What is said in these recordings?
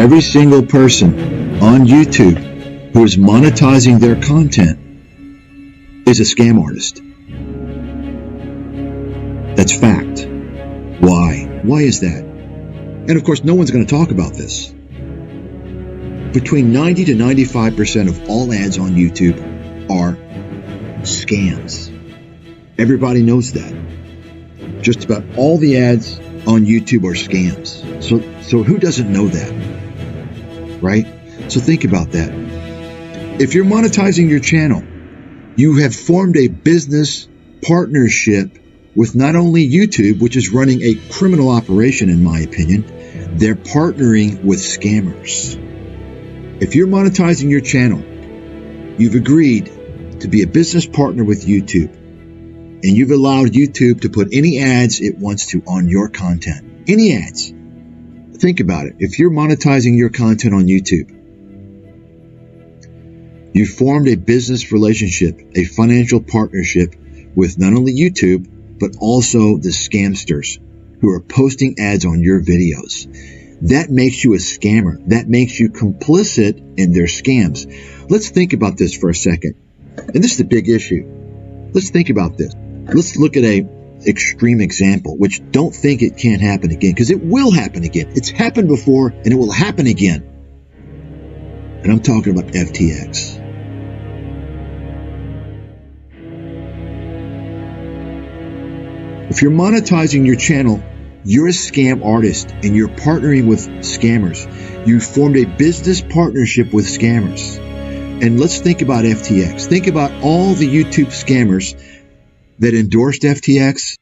every single person on YouTube who is monetizing their content is a scam artist. That's fact. Why? Why is that? And of course, no one's going to talk about this. Between 90 to 95% of all ads on YouTube are scams. Everybody knows that. Just about all the ads on YouTube are scams. So who doesn't know that? Right? So think about that. If you're monetizing your channel, you have formed a business partnership with not only YouTube, which is running a criminal operation in my opinion, they're partnering with scammers. If you're monetizing your channel, you've agreed to be a business partner with YouTube, and you've allowed YouTube to put any ads it wants to on your content. Any ads. Think about it. If you're monetizing your content on YouTube, you formed a business relationship, a financial partnership with not only YouTube, but also the scamsters who are posting ads on your videos. That makes you a scammer. That makes you complicit in their scams. Let's think about this for a second. And this is the big issue. Let's think about this. Let's look at a extreme example, which don't think it can't happen again, because it will happen again. It's happened before and it will happen again. And I'm talking about FTX. If you're monetizing your channel, you're a scam artist and you're partnering with scammers. You formed a business partnership with scammers. And let's think about FTX. Think about all the YouTube scammers that endorsed FTX.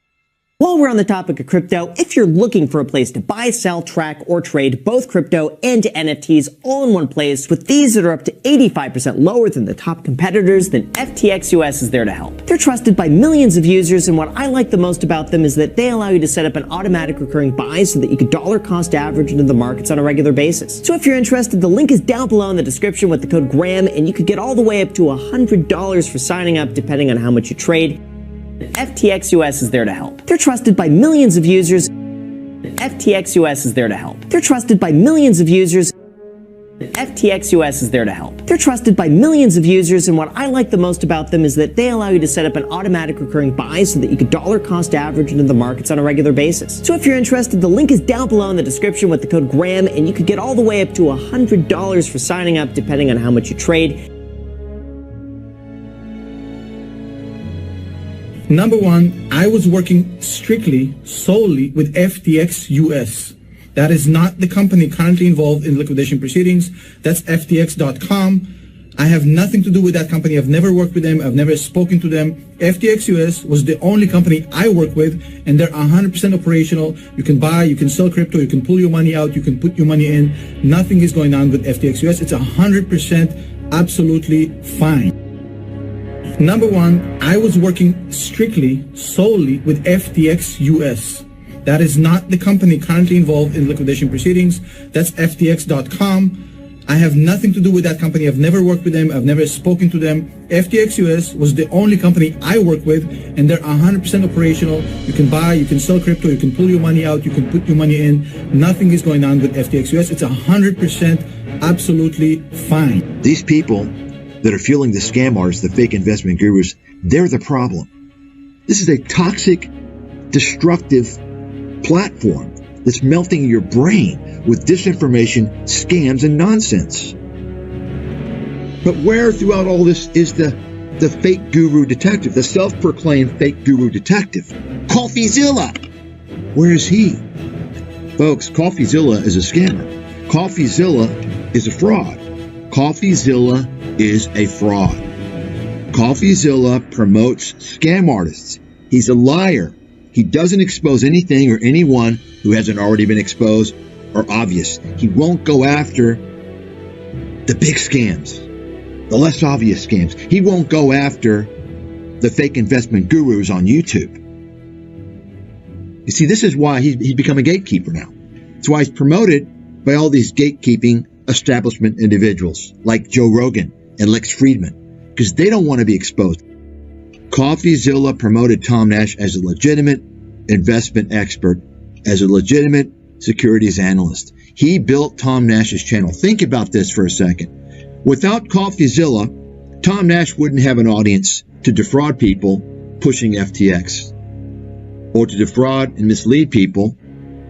While we're on the topic of crypto, if you're looking for a place to buy, sell, track, or trade both crypto and NFTs all in one place with fees that are up to 85% lower than the top competitors, then FTX US is there to help. They're trusted by millions of users, and what I like the most about them is that they allow you to set up an automatic recurring buy so that you can dollar cost average into the markets on a regular basis. So if you're interested, the link is down below in the description with the code GRAHAM, and you could get all the way up to $100 for signing up depending on how much you trade. FTX US is there to help. They're trusted by millions of users. FTX US is there to help. They're trusted by millions of users. FTX US is there to help. They're trusted by millions of users, and what I like the most about them is that they allow you to set up an automatic recurring buy so that you can dollar cost average into the markets on a regular basis. So if you're interested, the link is down below in the description with the code GRAHAM, and you could get all the way up to $100 for signing up depending on how much you trade. Number one, I was working strictly, solely with FTX US. That is not the company currently involved in liquidation proceedings. That's FTX.com. I have nothing to do with that company. I've never worked with them. I've never spoken to them. FTX US was the only company I work with, and they're 100% operational. You can buy, you can sell crypto, you can pull your money out, you can put your money in. Nothing is going on with FTX US. It's 100% absolutely fine. Number one, I was working strictly, solely with FTX US. That is not the company currently involved in liquidation proceedings. That's FTX.com. I have nothing to do with that company. I've never worked with them. I've never spoken to them. FTX US was the only company I work with, and they're 100% operational. You can buy, you can sell crypto, you can pull your money out, you can put your money in. Nothing is going on with FTX US. It's 100% absolutely fine. These people that are fueling the scam artists, the fake investment gurus, they're the problem. This is a toxic, destructive platform that's melting your brain with disinformation, scams, and nonsense. But where throughout all this is the fake guru detective, the self-proclaimed fake guru detective? CoffeeZilla! Where is he? Folks, CoffeeZilla is a scammer. CoffeeZilla is a fraud. CoffeeZilla is a fraud. CoffeeZilla promotes scam artists. He's a liar. He doesn't expose anything or anyone who hasn't already been exposed or obvious. He won't go after the big scams, the less obvious scams. He won't go after the fake investment gurus on YouTube. You see, this is why he's become a gatekeeper now. That's why he's promoted by all these gatekeeping establishment individuals like Joe Rogan and Lex Friedman, because they don't want to be exposed. CoffeeZilla promoted Tom Nash as a legitimate investment expert, as a legitimate securities analyst. He built Tom Nash's channel. Think about this for a second. Without CoffeeZilla, Tom Nash wouldn't have an audience to defraud people pushing FTX, or to defraud and mislead people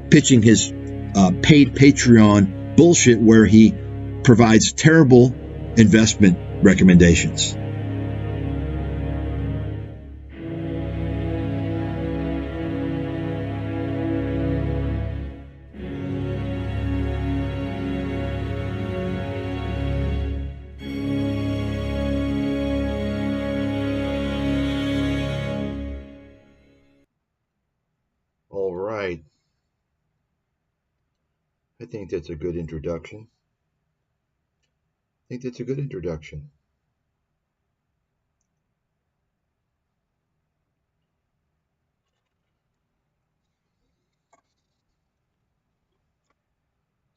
pitching his paid Patreon bullshit where he provides terrible investment recommendations. All right. I think that's a good introduction.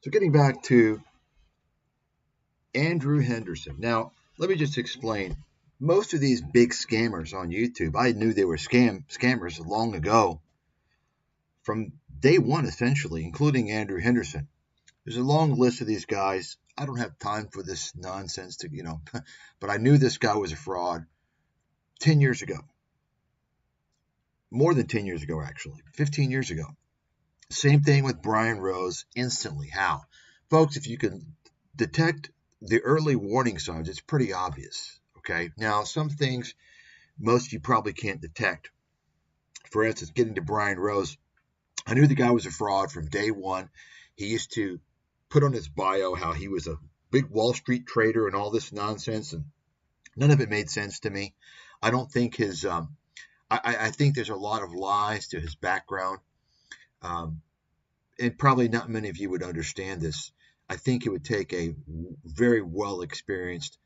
So getting back to Andrew Henderson. Now, let me just explain. Most of these big scammers on YouTube, I knew they were scammers long ago, from day one, essentially, including Andrew Henderson. There's a long list of these guys. I don't have time for this nonsense but I knew this guy was a fraud 10 years ago. More than 10 years ago, actually. 15 years ago. Same thing with Brian Rose instantly. How? Folks, if you can detect the early warning signs, it's pretty obvious. Okay? Now, some things most of you probably can't detect. For instance, getting to Brian Rose, I knew the guy was a fraud from day one. He used to put on his bio how he was a big Wall Street trader and all this nonsense, and none of it made sense to me. I don't think his I think there's a lot of lies to his background, and probably not many of you would understand this. I think it would take a very well experienced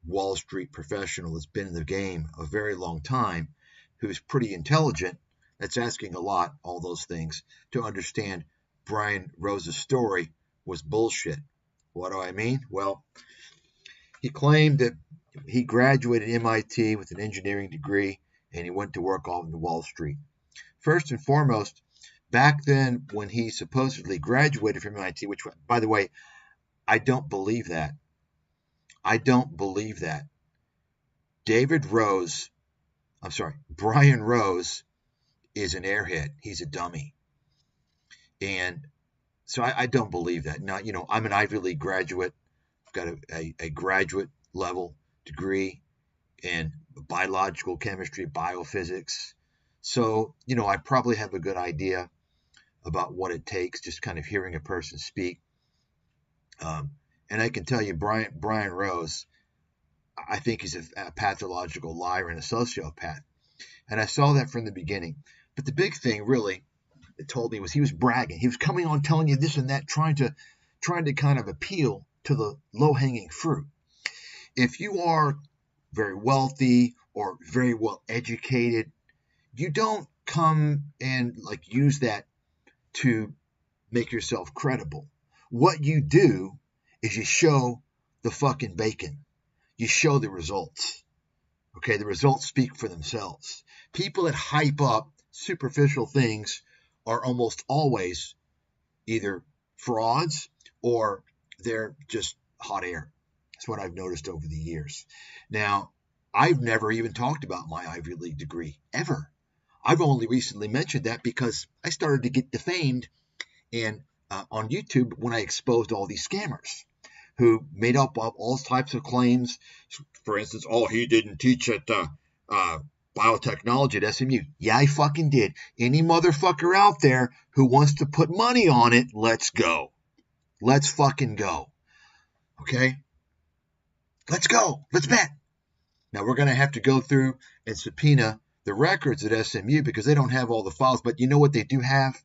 Wall Street professional that's been in the game a very long time, who's pretty intelligent, that's asking a lot, all those things, to understand Brian Rose's story was bullshit. What do I mean? Well, he claimed that he graduated MIT with an engineering degree and he went to work on Wall Street. First and foremost, back then when he supposedly graduated from MIT, which, by the way, I don't believe that. Brian Rose is an airhead. He's a dummy. And so I don't believe that. Now, I'm an Ivy League graduate. I've got a graduate level degree in biological chemistry, biophysics. So, I probably have a good idea about what it takes, just kind of hearing a person speak. And I can tell you, Brian Rose, I think he's a pathological liar and a sociopath. And I saw that from the beginning. But the big thing, really, it told me was he was bragging. He was coming on telling you this and that, trying to kind of appeal to the low-hanging fruit. If you are very wealthy or very well educated, you don't come and use that to make yourself credible. What you do is you show the fucking bacon. You show the results. Okay, the results speak for themselves. People that hype up superficial things are almost always either frauds or they're just hot air. That's what I've noticed over the years. Now, I've never even talked about my Ivy League degree, ever. I've only recently mentioned that because I started to get defamed on YouTube when I exposed all these scammers who made up all types of claims. For instance, he didn't teach at biotechnology at SMU. Yeah, I fucking did. Any motherfucker out there who wants to put money on it, let's go. Let's fucking go. Okay? Let's go. Let's bet. Now, we're going to have to go through and subpoena the records at SMU because they don't have all the files. But you know what they do have?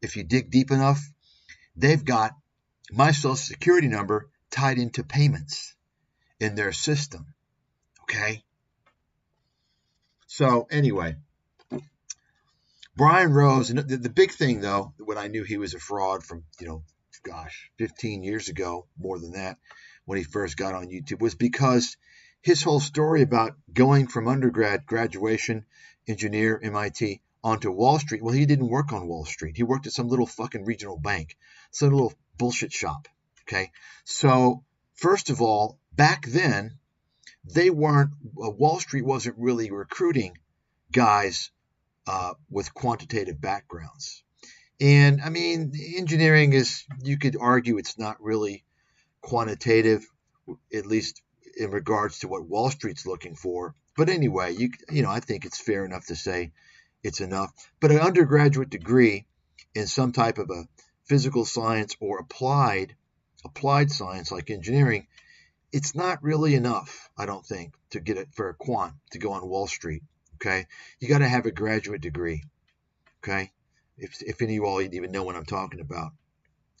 If you dig deep enough, they've got my social security number tied into payments in their system. Okay? So, anyway, Brian Rose, and the big thing, though, when I knew he was a fraud from, 15 years ago, more than that, when he first got on YouTube, was because his whole story about going from graduation, engineer, MIT, onto Wall Street. Well, he didn't work on Wall Street. He worked at some little fucking regional bank, some little bullshit shop. Okay. So first of all, back then, they weren't, Wall Street wasn't really recruiting guys with quantitative backgrounds. And I mean, engineering is, you could argue it's not really quantitative, at least in regards to what Wall Street's looking for. But anyway, you know, I think it's fair enough to say it's enough. But an undergraduate degree in some type of a physical science or applied science like engineering, it's not really enough, I don't think, to get it for a quant to go on Wall Street. Okay, you got to have a graduate degree. Okay, if any of you all even know what I'm talking about.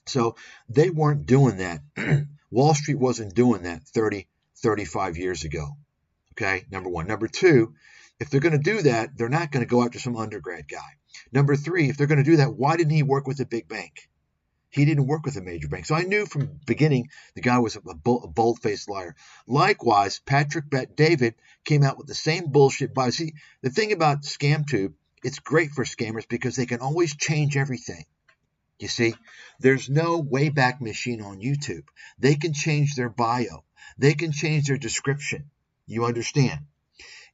So they weren't doing that. Wall Street wasn't doing that 30, 35 years ago. Okay, number one. Number two, if they're going to do that, they're not going to go after some undergrad guy. Number three, if they're going to do that, why didn't he work with a big bank? He didn't work with a major bank. So I knew from the beginning the guy was a bold-faced liar. Likewise, Patrick Bet-David came out with the same bullshit. But see, the thing about ScamTube, it's great for scammers because they can always change everything. You see, there's no Wayback Machine on YouTube. They can change their bio. They can change their description. You understand?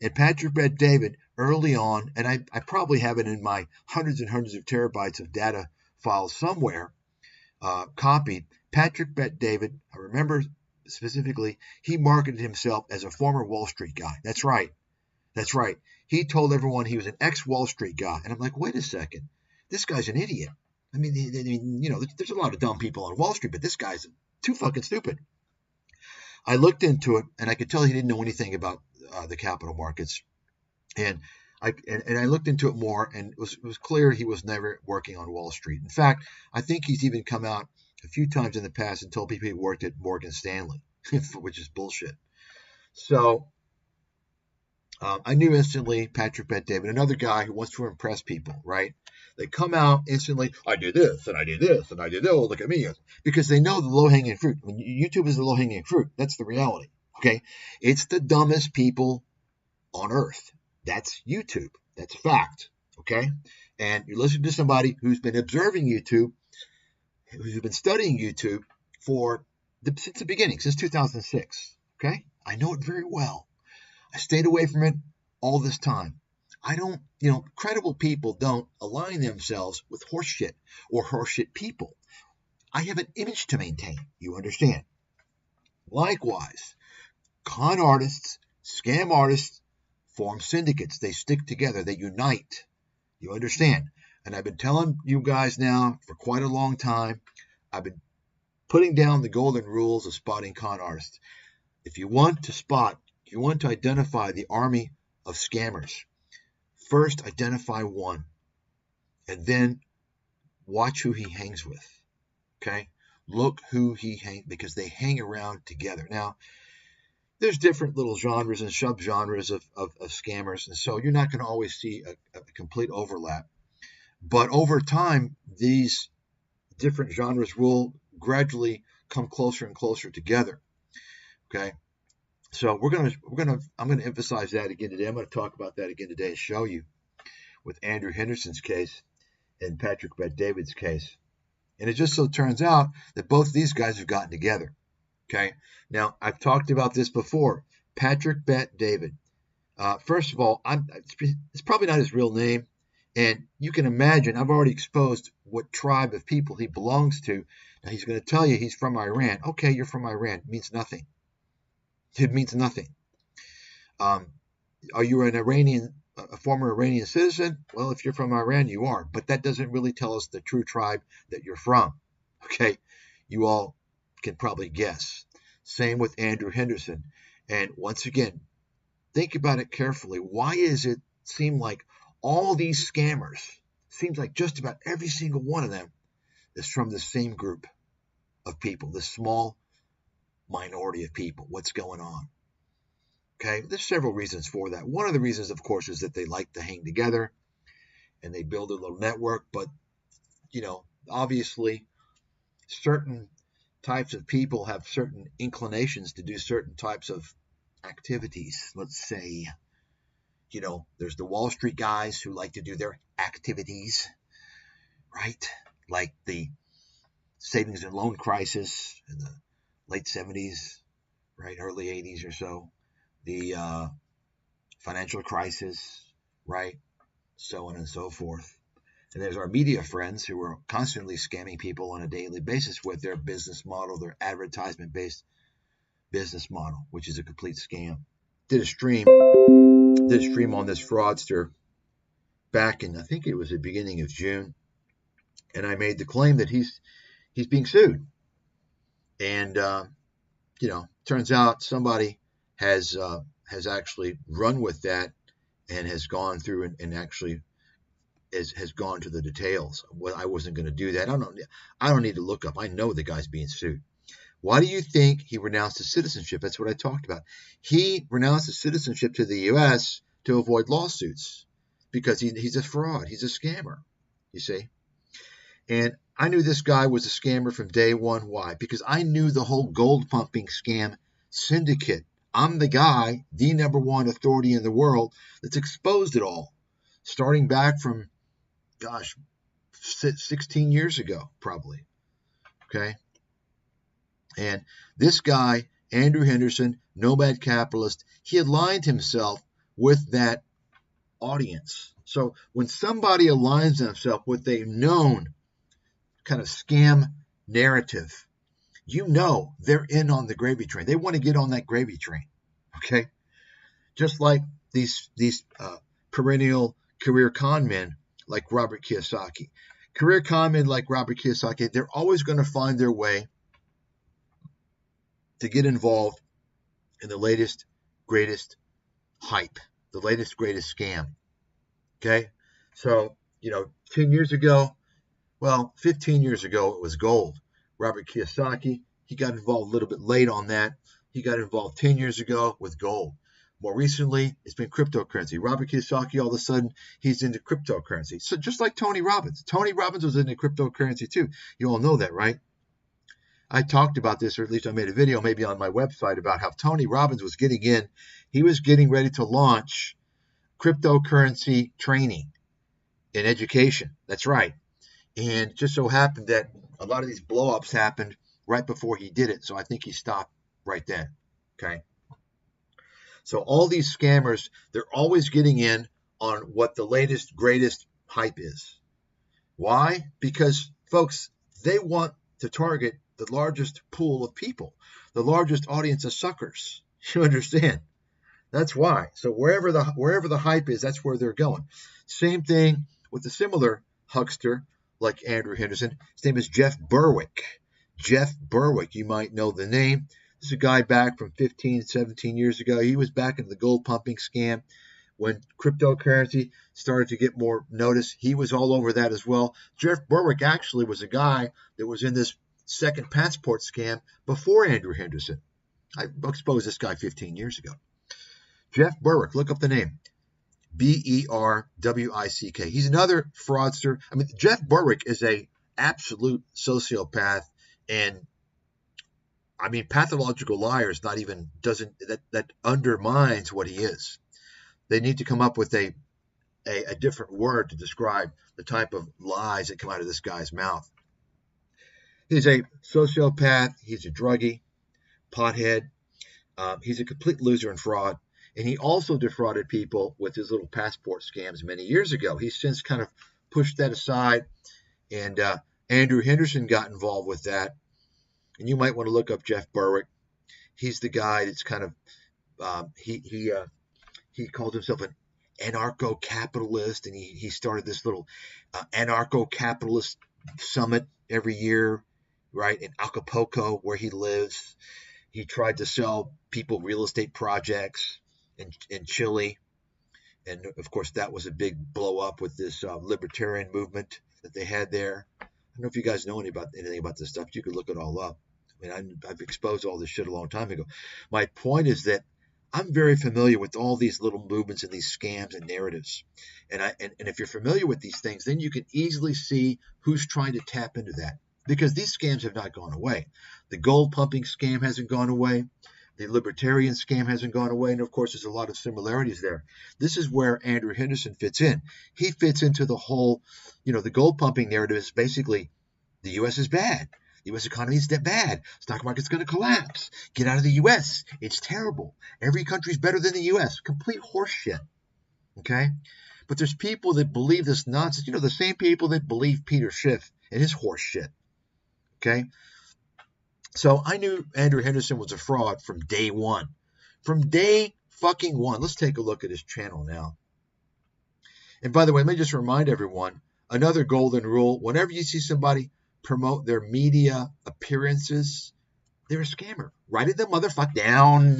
And Patrick Bet-David, early on, and I probably have it in my hundreds and hundreds of terabytes of data files somewhere, copied. Patrick Bet-David, I remember specifically, he marketed himself as a former Wall Street guy. That's right. That's right. He told everyone he was an ex-Wall Street guy. And I'm like, wait a second. This guy's an idiot. I mean, you know, there's a lot of dumb people on Wall Street, but this guy's too fucking stupid. I looked into it, and I could tell he didn't know anything about the capital markets. And I looked into it more, and it was clear he was never working on Wall Street. In fact, I think he's even come out a few times in the past and told people he worked at Morgan Stanley, which is bullshit. So I knew instantly Patrick Bet-David, another guy who wants to impress people, right? They come out instantly, I did this, and I did this, and I did that. Oh, look at me. Because they know the low-hanging fruit. I mean, YouTube is the low-hanging fruit. That's the reality, okay? It's the dumbest people on earth. That's YouTube. That's a fact, okay? And you listen to somebody who's been observing YouTube, who's been studying YouTube since the beginning, since 2006, okay? I know it very well. I stayed away from it all this time. I don't, credible people don't align themselves with horseshit or horseshit people. I have an image to maintain, you understand? Likewise, con artists, scam artists form syndicates. They stick together. They unite. You understand? And I've been telling you guys now for quite a long time, I've been putting down the golden rules of spotting con artists. If you want to identify the army of scammers, first identify one, and then watch who he hangs with, okay? Look who he hangs, because they hang around together. Now, there's different little genres and subgenres of scammers, and so you're not going to always see a complete overlap. But over time, these different genres will gradually come closer and closer together, okay? So I'm going to emphasize that again today. I'm going to talk about that again today and show you with Andrew Henderson's case and Patrick Bet-David's case. And it just so turns out that both these guys have gotten together. Okay. Now, I've talked about this before. Patrick Bet-David. First of all, it's probably not his real name. And you can imagine, I've already exposed what tribe of people he belongs to. Now, he's going to tell you he's from Iran. Okay, you're from Iran. It means nothing. It means nothing. Are you a former Iranian citizen? Well, if you're from Iran, you are. But that doesn't really tell us the true tribe that you're from. Okay? You all can probably guess. Same with Andrew Henderson. And once again, think about it carefully. Why does it seem like all these scammers, seems like just about every single one of them is from the same group of people, this small minority of people? What's going on? Okay, there's several reasons for that. One of the reasons, of course, is that they like to hang together and they build a little network. But, obviously, certain types of people have certain inclinations to do certain types of activities. Let's say, there's the Wall Street guys who like to do their activities, right? Like the savings and loan crisis in the late 70s, right? Early 80s or so. The financial crisis, right? So on and so forth. And there's our media friends who are constantly scamming people on a daily basis with their business model, their advertisement-based business model, which is a complete scam. Did a stream on this fraudster back in, I think it was the beginning of June, and I made the claim that he's being sued. And turns out somebody has actually run with that and has gone through and actually has gone to the details. Well, I wasn't going to do that. I don't need to look up. I know the guy's being sued. Why do you think he renounced his citizenship? That's what I talked about. He renounced his citizenship to the U.S. to avoid lawsuits because he's a fraud. He's a scammer, you see. And I knew this guy was a scammer from day one. Why? Because I knew the whole gold pumping scam syndicate. I'm the guy, the number one authority in the world that's exposed it all, starting back from, 16 years ago, probably. Okay. And this guy, Andrew Henderson, Nomad capitalist, he aligned himself with that audience. So when somebody aligns themselves with a known kind of scam narrative, they're in on the gravy train. They want to get on that gravy train. Okay. Just like these perennial career con men like Robert Kiyosaki. Career con men like Robert Kiyosaki, they're always going to find their way to get involved in the latest, greatest hype, the latest, greatest scam. Okay? So, 10 years ago, 15 years ago, it was gold. Robert Kiyosaki, he got involved a little bit late on that. He got involved 10 years ago with gold. More recently, it's been cryptocurrency. Robert Kiyosaki, all of a sudden, he's into cryptocurrency. So just like Tony Robbins. Tony Robbins was into cryptocurrency too. You all know that, right? I talked about this, or at least I made a video maybe on my website about how Tony Robbins was getting in. He was getting ready to launch cryptocurrency training in education. That's right. And it just so happened that a lot of these blow-ups happened right before he did it. So I think he stopped right then. Okay. So all these scammers, they're always getting in on what the latest, greatest hype is. Why? Because, folks, they want to target the largest pool of people, the largest audience of suckers. You understand? That's why. So wherever the hype is, that's where they're going. Same thing with a similar huckster like Andrew Henderson. His name is Jeff Berwick. Jeff Berwick, you might know the name. This is a guy back from 15, 17 years ago. He was back in the gold pumping scam when cryptocurrency started to get more notice. He was all over that as well. Jeff Berwick actually was a guy that was in this second passport scam before Andrew Henderson. I exposed this guy 15 years ago. Jeff Berwick, look up the name. Berwick. He's another fraudster. I mean, Jeff Berwick is a absolute sociopath, and I mean, pathological liars that undermines what he is. They need to come up with a different word to describe the type of lies that come out of this guy's mouth. He's a sociopath. He's a druggie, pothead. He's a complete loser and fraud. And he also defrauded people with his little passport scams many years ago. He's since kind of pushed that aside. And Andrew Henderson got involved with that. And you might want to look up Jeff Berwick. He's the guy that's kind of, he called himself an anarcho-capitalist. And he started this little anarcho-capitalist summit every year, right, in Acapulco, where he lives. He tried to sell people real estate projects in Chile. And, of course, that was a big blow up with this libertarian movement that they had there. I don't know if you guys know anything about this stuff. You could look it all up. I mean, I've exposed all this shit a long time ago. My point is that I'm very familiar with all these little movements and these scams and narratives. And if you're familiar with these things, then you can easily see who's trying to tap into that. Because these scams have not gone away. The gold pumping scam hasn't gone away. The libertarian scam hasn't gone away, and of course there's a lot of similarities there. This is where Andrew Henderson fits in. He fits into the whole, the gold pumping narrative is basically the U.S. is bad. The U.S. economy is bad. Stock market's going to collapse. Get out of the U.S. It's terrible. Every country's better than the U.S. Complete horseshit. Okay? But there's people that believe this nonsense. The same people that believe Peter Schiff and his horseshit. Okay? So I knew Andrew Henderson was a fraud from day one. From day fucking one. Let's take a look at his channel now. And by the way, let me just remind everyone, another golden rule, whenever you see somebody promote their media appearances, they're a scammer. Write it the motherfucker down.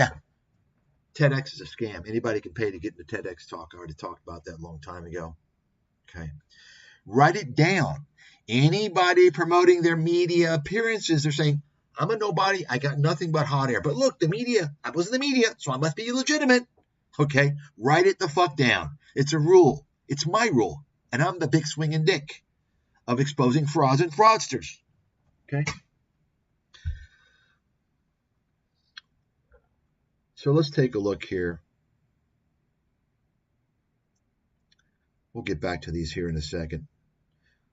TEDx is a scam. Anybody can pay to get in the TEDx talk. I already talked about that a long time ago. Okay. Write it down. Anybody promoting their media appearances, they're saying, I'm a nobody. I got nothing but hot air. But look, the media, I was in the media, so I must be legitimate. Okay? Write it the fuck down. It's a rule. It's my rule. And I'm the big swinging dick of exposing frauds and fraudsters. Okay? So let's take a look here. We'll get back to these here in a second.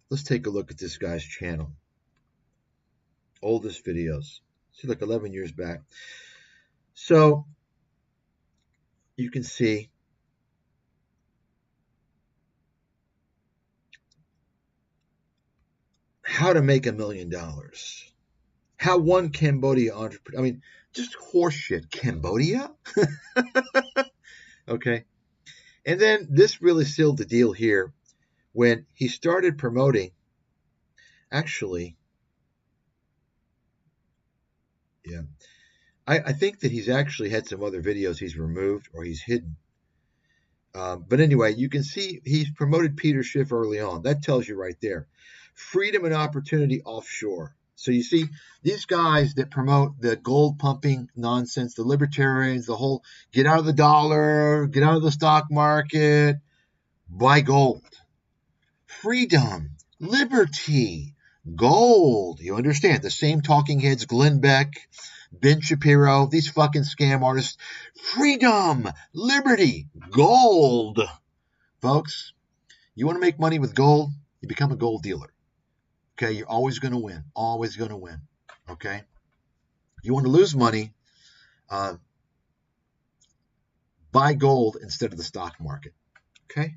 Let's take a look at this guy's channel. Oldest videos. See, like 11 years back. So you can see how to make $1 million. How one Cambodia entrepreneur, just horseshit. Cambodia? Okay. And then this really sealed the deal here when he started promoting, actually, yeah, I think that he's actually had some other videos he's removed or he's hidden. But anyway, you can see he's promoted Peter Schiff early on. That tells you right there. Freedom and opportunity offshore. So you see, these guys that promote the gold pumping nonsense, the libertarians, the whole get out of the dollar, get out of the stock market, buy gold. Freedom, liberty, gold. You understand? The same talking heads, Glenn Beck, Ben Shapiro, these fucking scam artists. Freedom, liberty, gold. Folks, you want to make money with gold? You become a gold dealer. Okay, you're always going to win. Always going to win. Okay? You want to lose money, buy gold instead of the stock market. Okay?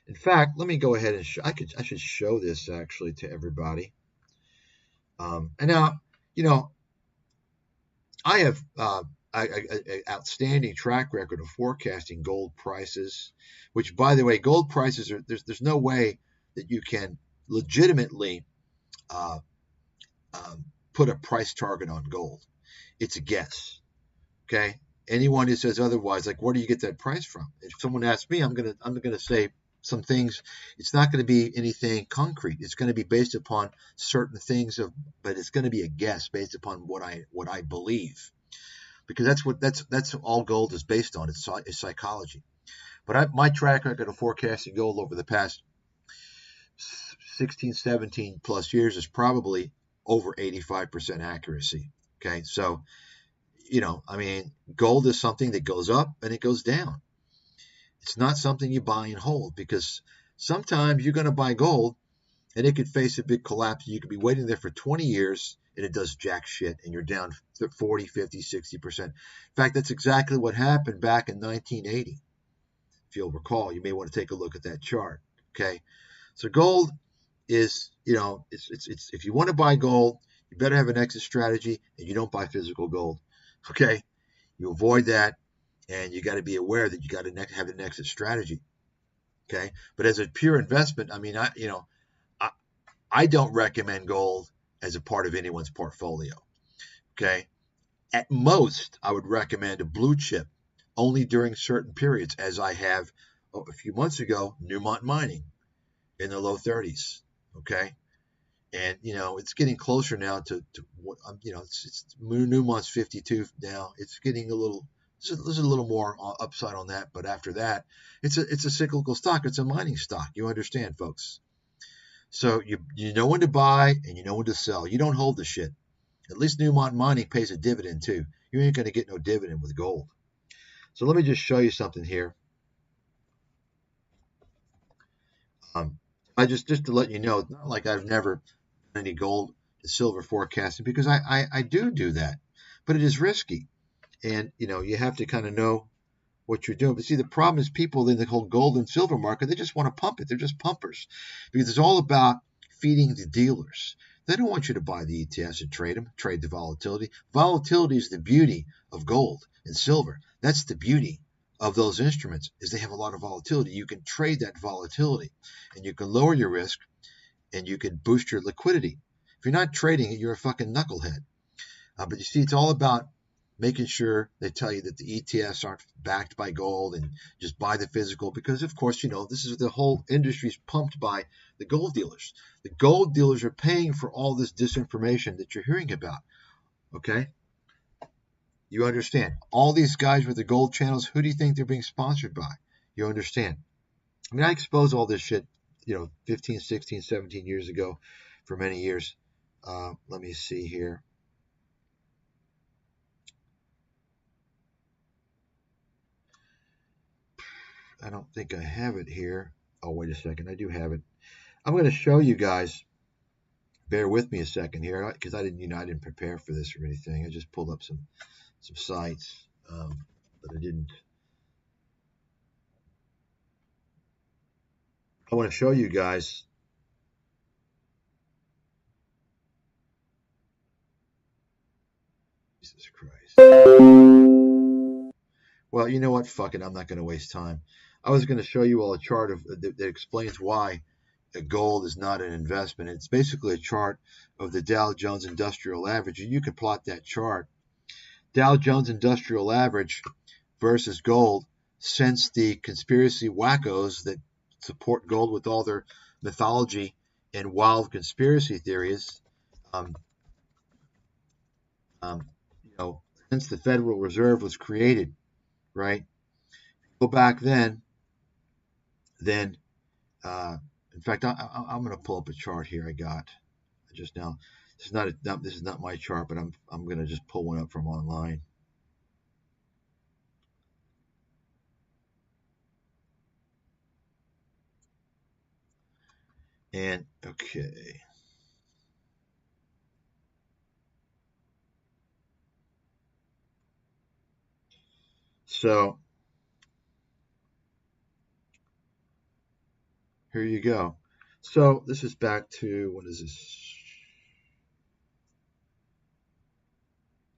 In fact, let me go ahead and show. I should show this actually to everybody. And now, I have an outstanding track record of forecasting gold prices, which, by the way, gold prices are there's no way that you can legitimately put a price target on gold. It's a guess. Okay. Anyone who says otherwise, like, where do you get that price from? If someone asks me, I'm gonna say some things. It's not going to be anything concrete. It's going to be based upon certain things but it's going to be a guess based upon what I believe, because that's all gold is based on. It's psychology. But my track record of forecasting gold over the past 16, 17 plus years is probably over 85% accuracy. Okay. So, gold is something that goes up and it goes down. It's not something you buy and hold, because sometimes you're going to buy gold and it could face a big collapse. You could be waiting there for 20 years and it does jack shit and you're down 40, 50, 60%. In fact, that's exactly what happened back in 1980. If you'll recall, you may want to take a look at that chart. Okay. So gold is, it's if you want to buy gold, you better have an exit strategy and you don't buy physical gold. Okay. You avoid that. And you got to be aware that you got to have an exit strategy. Okay. But as a pure investment, I don't recommend gold as a part of anyone's portfolio. Okay. At most, I would recommend a blue chip only during certain periods, as I have a few months ago, Newmont Mining in the low 30s. Okay. And, it's getting closer now to what, it's Newmont's 52 now. It's getting a little. There's a little more upside on that, but after that, it's a cyclical stock. It's a mining stock. You understand, folks? So you know when to buy and you know when to sell. You don't hold the shit. At least Newmont Mining pays a dividend too. You ain't going to get no dividend with gold. So let me just show you something here. I just to let you know, it's not like I've never done any gold to silver forecasting, because I do that, but it is risky, and you have to kind of know what you're doing. But see, the problem is people in the whole gold and silver market, they just want to pump it. They're just pumpers, because it's all about feeding the dealers. They don't want you to buy the ETFs and trade them, trade the volatility. Volatility is the beauty of gold and silver. That's the beauty of those instruments, is they have a lot of volatility. You can trade that volatility, and you can lower your risk, and you can boost your liquidity. If you're not trading it, you're a fucking knucklehead. But you see, it's all about making sure they tell you that the ETFs aren't backed by gold, and just buy the physical, because of course, this is the whole industry is pumped by the gold dealers. The gold dealers are paying for all this disinformation that you're hearing about. Okay? You understand? All these guys with the gold channels, who do you think they're being sponsored by? You understand? I mean, I exposed all this shit, 15, 16, 17 years ago for many years. Let me see here. I don't think I have it here. Oh, wait a second. I do have it. I'm going to show you guys. Bear with me a second here, because I didn't prepare for this or anything. I just pulled up some sites, but I didn't. I want to show you guys. Jesus Christ. Well, you know what? Fuck it. I'm not going to waste time. I was going to show you all a chart that explains why gold is not an investment. It's basically a chart of the Dow Jones Industrial Average. And you can plot that chart. Dow Jones Industrial Average versus gold, since the conspiracy wackos that support gold with all their mythology and wild conspiracy theories, since the Federal Reserve was created, right? Go back then, in fact, I'm going to pull up a chart here I got just now. This is not my chart, but I'm going to just pull one up from online. And okay. So here you go. So this is back to, what is this?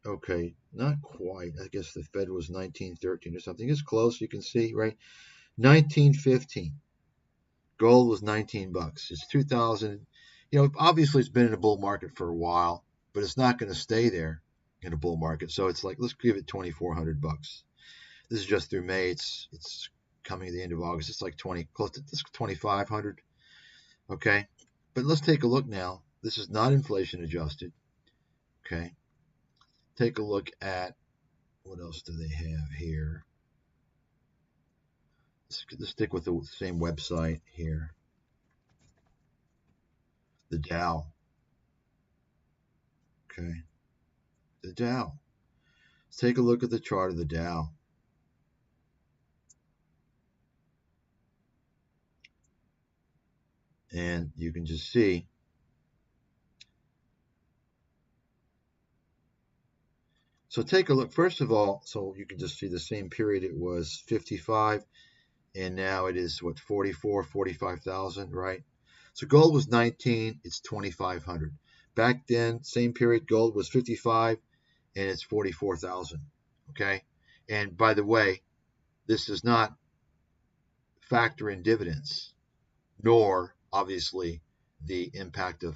Okay, not quite. I guess the Fed was 1913 or something. It's close. You can see, right? 1915. Gold was 19 bucks. It's 2000. Obviously it's been in a bull market for a while, but it's not going to stay there in a bull market. So it's like, let's give it 2,400 bucks. This is just through May. It's coming to the end of August. It's like close to 2,500. Okay, but let's take a look now. This is not inflation adjusted. Okay, take a look at what else do they have here. Let's stick with the same website here. The Dow. Okay, the Dow. Let's take a look at the chart of the Dow. And you can just see so take a look. First of all, so you can just see the same period. It was 55, and now it is what, 45,000, right? So gold was 19, it's 2,500. Back then, same period, gold was 55, and it's 44,000. Okay, and by the way, this does not factor in dividends, nor obviously the impact of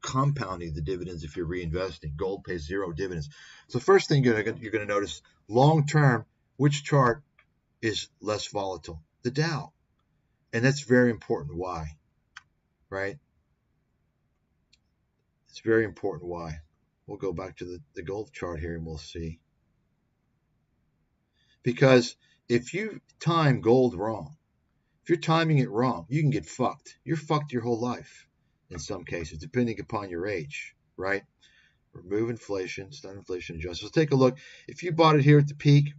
compounding the dividends if you're reinvesting. Gold pays zero dividends. So first thing you're going to notice, long term, which chart is less volatile? The Dow. And that's very important. Why? Right? It's very important. Why? We'll go back to the gold chart here and we'll see. Because if you time gold wrong, if you're timing it wrong, you can get fucked. You're fucked your whole life in some cases, depending upon your age, right? Remove inflation. It's not inflation adjusted. Let's take a look. If you bought it here at the peak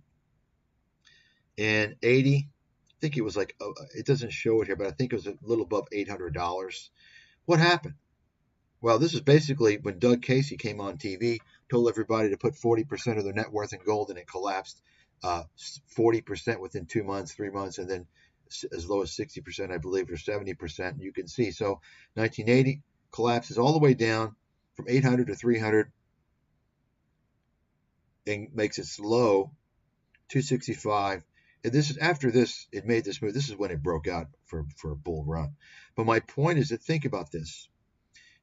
in 80, I think it was like, it doesn't show it here, but I think it was a little above $800. What happened? Well, this is basically when Doug Casey came on TV, told everybody to put 40% of their net worth in gold, and it collapsed 40% within 2 months, 3 months, and then as low as 60%, I believe, or 70%. You can see. So 1980 collapses all the way down from 800 to 300 and makes its low 265. And this is after this, it made this move. This is when it broke out for a bull run. But my point is to think about this.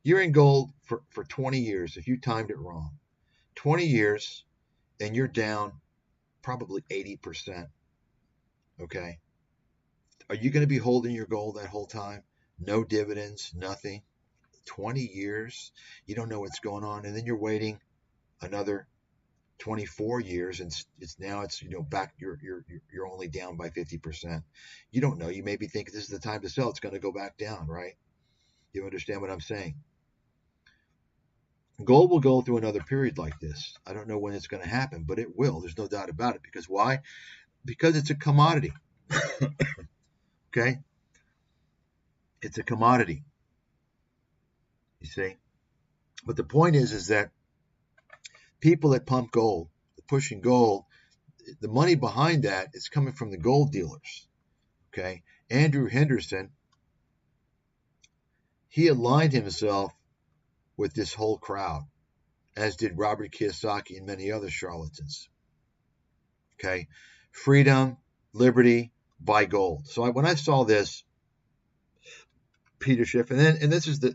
You're in gold for 20 years if you timed it wrong. 20 years and you're down probably 80%. Okay? Are you going to be holding your gold that whole time? No dividends, nothing. 20 years, you don't know what's going on, and then you're waiting another 24 years, and it's back. You're only down by 50%. You don't know. You maybe think this is the time to sell. It's going to go back down, right? You understand what I'm saying? Gold will go through another period like this. I don't know when it's going to happen, but it will. There's no doubt about it. Because why? Because it's a commodity. Okay? It's a commodity. You see? But the point is that people that pump gold, pushing gold, the money behind that is coming from the gold dealers. Okay? Andrew Henderson, he aligned himself with this whole crowd, as did Robert Kiyosaki and many other charlatans. Okay? Freedom, liberty, buy gold. So when I saw this, Peter Schiff, and this is the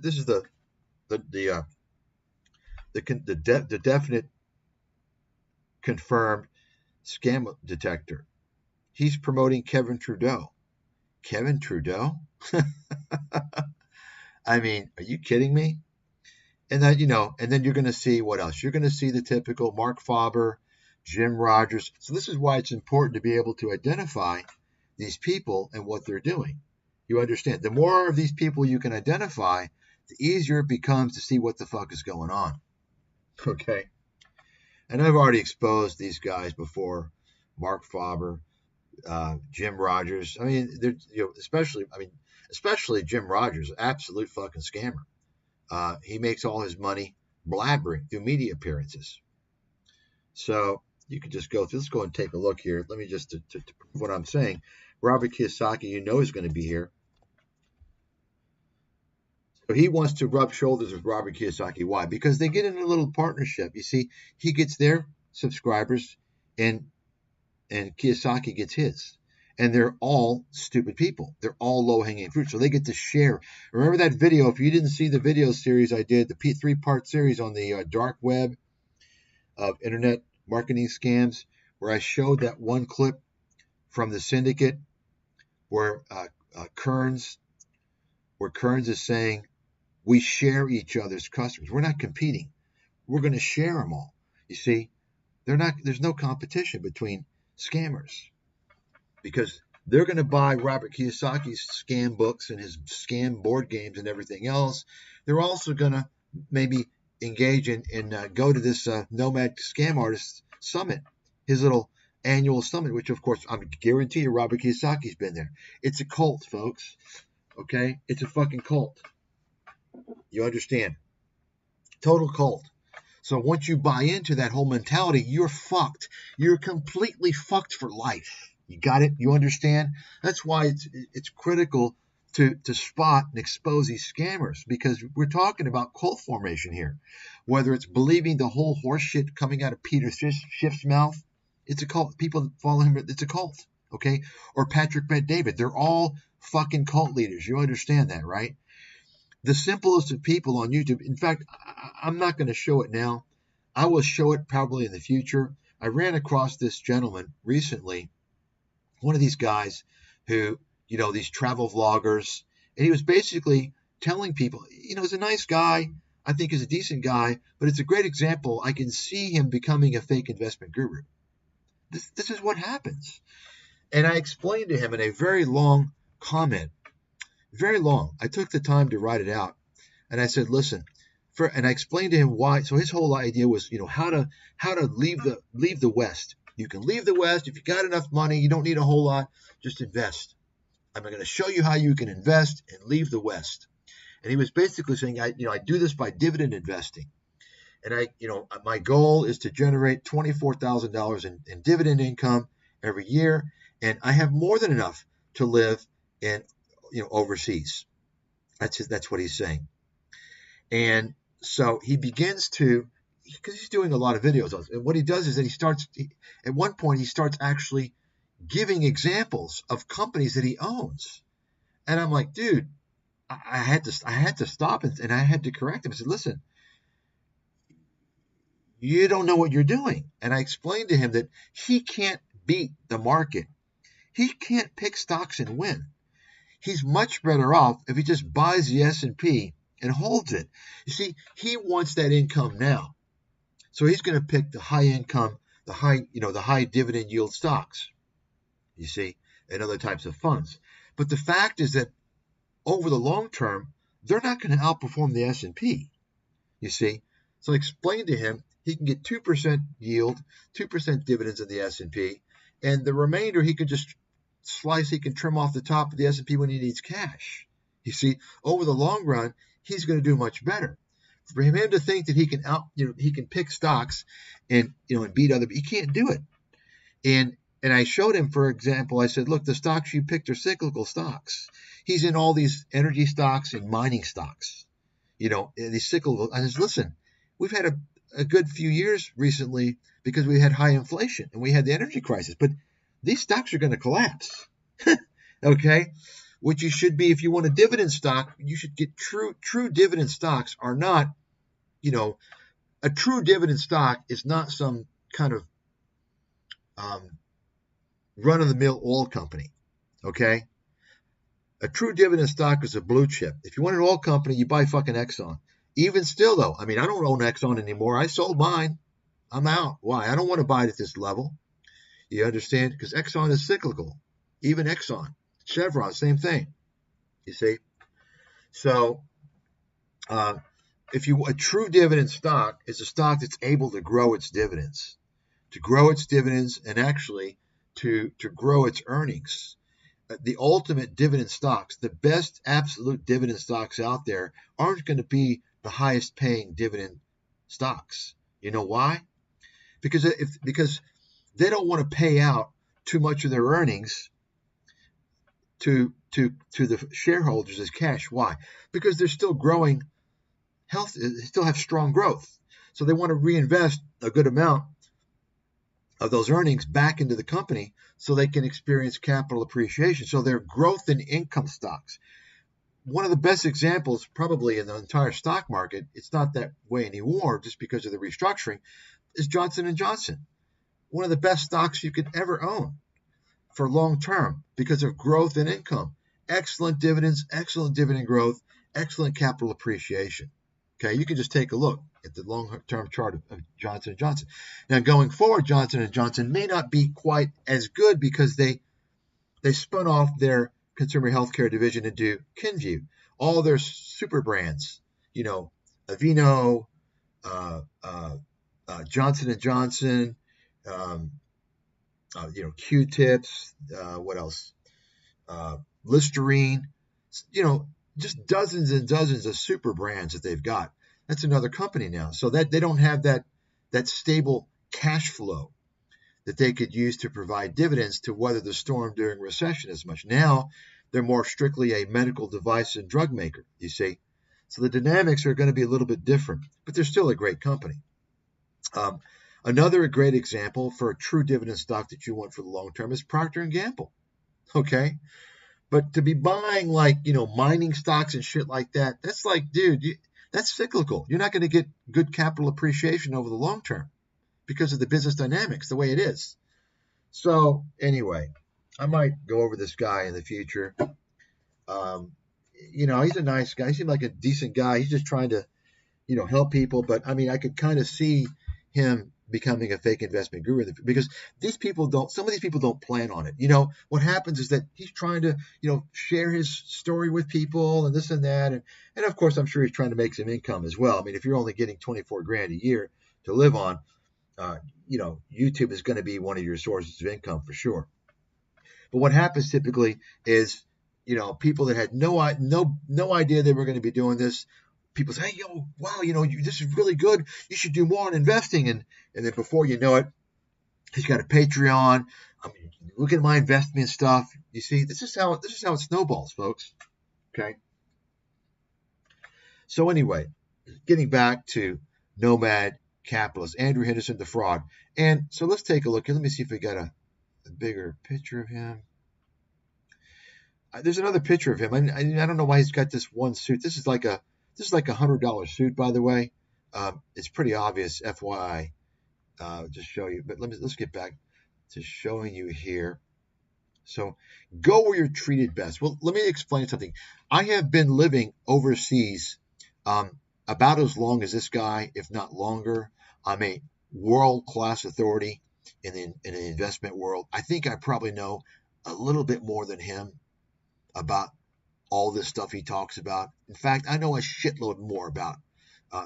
definite confirmed scam detector. He's promoting Kevin Trudeau. Kevin Trudeau? I mean, are you kidding me? And then, and then you're going to see what else? You're going to see the typical Mark Faber, Jim Rogers. So this is why it's important to be able to identify these people and what they're doing. You understand? The more of these people you can identify, the easier it becomes to see what the fuck is going on. Okay? And I've already exposed these guys before. Mark Faber, Jim Rogers. I mean, they're, especially Jim Rogers, absolute fucking scammer. He makes all his money blabbering through media appearances. So you can just go through. Let's go and take a look here. Let me just to prove what I'm saying. Robert Kiyosaki, is going to be here. So he wants to rub shoulders with Robert Kiyosaki. Why? Because they get in a little partnership. You see, he gets their subscribers, and Kiyosaki gets his. And they're all stupid people. They're all low-hanging fruit. So they get to share. Remember that video? If you didn't see the video series I did, the 3-part series on the dark web of internet marketing scams, where I showed that one clip from the syndicate where Kearns is saying, we share each other's customers. We're not competing. We're going to share them all. You see, there's no competition between scammers, because they're going to buy Robert Kiyosaki's scam books and his scam board games and everything else. They're also going to maybe engage in go to this Nomad Scam Artist Summit, his little annual summit, which, of course, I guarantee you Robert Kiyosaki's been there. It's a cult, folks. Okay? It's a fucking cult. You understand? Total cult. So once you buy into that whole mentality, you're fucked. You're completely fucked for life. You got it? You understand? That's why it's critical to spot and expose these scammers, because we're talking about cult formation here. Whether it's believing the whole horse shit coming out of Peter Schiff's mouth, it's a cult. People that follow him, it's a cult. Okay? Or Patrick Bet-David. They're all fucking cult leaders. You understand that, right? The simplest of people on YouTube. In fact, I'm not going to show it now. I will show it probably in the future. I ran across this gentleman recently, one of these guys who, these travel vloggers, and he was basically telling people, he's a nice guy. I think he's a decent guy, but it's a great example. I can see him becoming a fake investment guru. This is what happens. And I explained to him in a very long comment, very long. I took the time to write it out. And I said, listen, and I explained to him why. So his whole idea was, how to leave the West. You can leave the West if you got enough money. You don't need a whole lot. Just invest. I'm going to show you how you can invest and leave the West. And he was basically saying, I do this by dividend investing. And my goal is to generate $24,000 in dividend income every year. And I have more than enough to live in, overseas. That's what he's saying. And so he begins to, because he's doing a lot of videos. And what he does is that at one point, he starts actually giving examples of companies that he owns. And I'm like, dude, I had to stop and I had to correct him. I said, listen, you don't know what you're doing. And I explained to him that he can't beat the market. He can't pick stocks and win. He's much better off if he just buys the S&P and holds it. You see, he wants that income now. So he's going to pick the high income, the high dividend yield stocks, you see, and other types of funds. But the fact is that over the long term, they're not going to outperform the S&P, you see. So I explained to him he can get 2% yield, 2% dividends in the S&P, and the remainder he can just slice, he can trim off the top of the S&P when he needs cash. You see, over the long run, he's going to do much better. For him to think that he can pick stocks and beat other, he can't do it. And I showed him, for example, I said, look, the stocks you picked are cyclical stocks. He's in all these energy stocks and mining stocks, these cyclical. I said, listen, we've had a good few years recently because we had high inflation and we had the energy crisis, but these stocks are going to collapse. Okay. What you should be, if you want a dividend stock, you should get true dividend stocks are not, a true dividend stock is not some kind of run-of-the-mill oil company, okay? A true dividend stock is a blue chip. If you want an oil company, you buy fucking Exxon. Even still, though, I don't own Exxon anymore. I sold mine. I'm out. Why? I don't want to buy it at this level. You understand? Because Exxon is cyclical. Even Exxon. Chevron, same thing. You see? So, a true dividend stock is a stock that's able to grow its dividends. To grow its dividends and actually to grow its earnings. The ultimate dividend stocks, the best absolute dividend stocks out there aren't going to be the highest paying dividend stocks. You know why? Because they don't want to pay out too much of their earnings to the shareholders as cash. Why? Because they're still growing health, they still have strong growth. So they want to reinvest a good amount of those earnings back into the company so they can experience capital appreciation. So they're growth and income stocks. One of the best examples probably in the entire stock market, it's not that way anymore just because of the restructuring, is Johnson & Johnson. One of the best stocks you could ever own for long term because of growth and income. Excellent dividends, excellent dividend growth, excellent capital appreciation. Okay, you can just take a look at the long-term chart of Johnson & Johnson. Now, going forward, Johnson & Johnson may not be quite as good because they spun off their consumer healthcare division into Kenvue. All their super brands, Aveeno, Johnson & Johnson, Q-tips, what else? Listerine, just dozens and dozens of super brands that they've got. That's another company now. So that they don't have that stable cash flow that they could use to provide dividends to weather the storm during recession as much. Now they're more strictly a medical device and drug maker, you see. So the dynamics are going to be a little bit different, but they're still a great company. Another great example for a true dividend stock that you want for the long term is Procter & Gamble. Okay. But to be buying mining stocks and shit like that, that's like, dude, that's cyclical. You're not going to get good capital appreciation over the long term because of the business dynamics, the way it is. So anyway, I might go over this guy in the future. He's a nice guy. He seemed like a decent guy. He's just trying to, help people. But I could kind of see him becoming a fake investment guru, because some of these people don't plan on it. What happens is that he's trying to, share his story with people and this and that. And of course, I'm sure he's trying to make some income as well. I mean, if you're only getting 24 grand a year to live on, YouTube is going to be one of your sources of income for sure. But what happens typically is, people that had no idea they were going to be doing this, people say, hey, wow, this is really good. You should do more on investing. And then before you know it, he's got a Patreon. I mean, look at my investment stuff. You see, this is how it snowballs, folks. Okay. So anyway, getting back to Nomad Capitalist, Andrew Henderson, the fraud. And so let's take a look here. Let me see if we got a bigger picture of him. There's another picture of him. I don't know why he's got this one suit. This is like a $100 suit, by the way. It's pretty obvious, FYI. Just show you. But let's get back to showing you here. So go where you're treated best. Well, let me explain something. I have been living overseas about as long as this guy, if not longer. I'm a world-class authority in the investment world. I think I probably know a little bit more than him about all this stuff he talks about. In fact, I know a shitload more about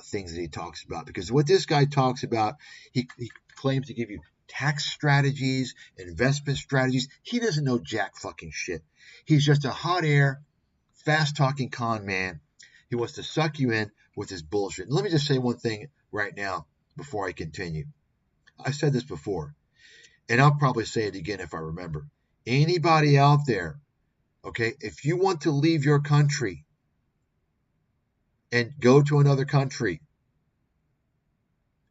things that he talks about, because what this guy talks about, he claims to give you tax strategies, investment strategies. He doesn't know jack fucking shit. He's just a hot air, fast-talking con man. He wants to suck you in with his bullshit. And let me just say one thing right now before I continue. I've said this before, and I'll probably say it again if I remember. Anybody out there, okay, if you want to leave your country and go to another country,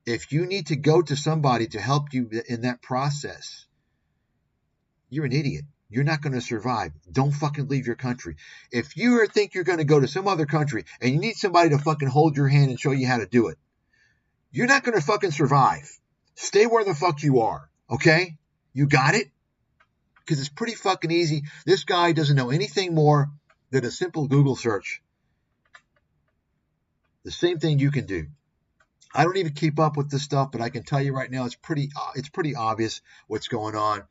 if you need to go to somebody to help you in that process, you're an idiot. You're not going to survive. Don't fucking leave your country. If you think you're going to go to some other country and you need somebody to fucking hold your hand and show you how to do it, you're not going to fucking survive. Stay where the fuck you are, okay? You got it? Because it's pretty fucking easy. This guy doesn't know anything more than a simple Google search. The same thing you can do. I don't even keep up with this stuff, but I can tell you right now, it's pretty obvious what's going on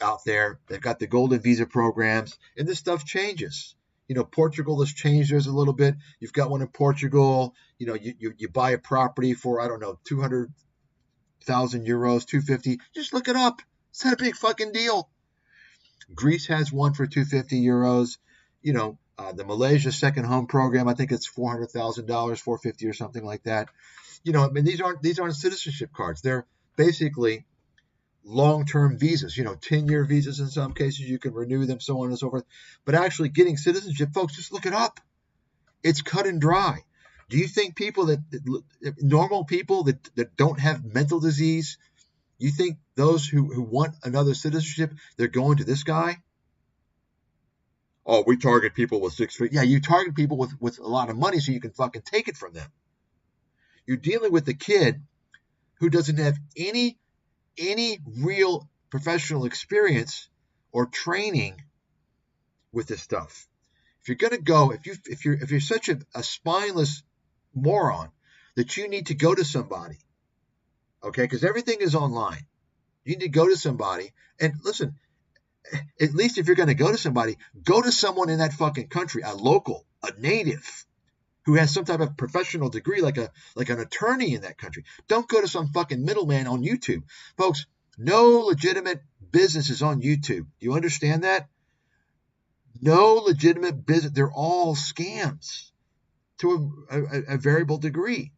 out there. They've got the golden visa programs, and this stuff changes. Portugal has changed theirs a little bit. You've got one in Portugal. You buy a property for, I don't know, 200,000 euros, 250. Just look it up. It's not a big fucking deal. Greece has one for 250 euros. The Malaysia second home program, I think it's $400,000, 450 or something like that. These aren't citizenship cards. They're basically long-term visas, 10-year visas in some cases. You can renew them, so on and so forth. But actually getting citizenship, folks, just look it up. It's cut and dry. Do you think normal people that don't have mental disease, you think those who want another citizenship, they're going to this guy? Oh, we target people with 6 feet. Yeah, you target people with a lot of money so you can fucking take it from them. You're dealing with a kid who doesn't have any real professional experience or training with this stuff. If you're going to go, if you're such a spineless moron that you need to go to somebody, okay, because everything is online. You need to go to somebody, and listen, at least if you're going to go to somebody, go to someone in that fucking country, a local, a native, who has some type of professional degree, like an attorney in that country. Don't go to some fucking middleman on YouTube. Folks, no legitimate business is on YouTube. Do you understand that? No legitimate business. They're all scams to a variable degree.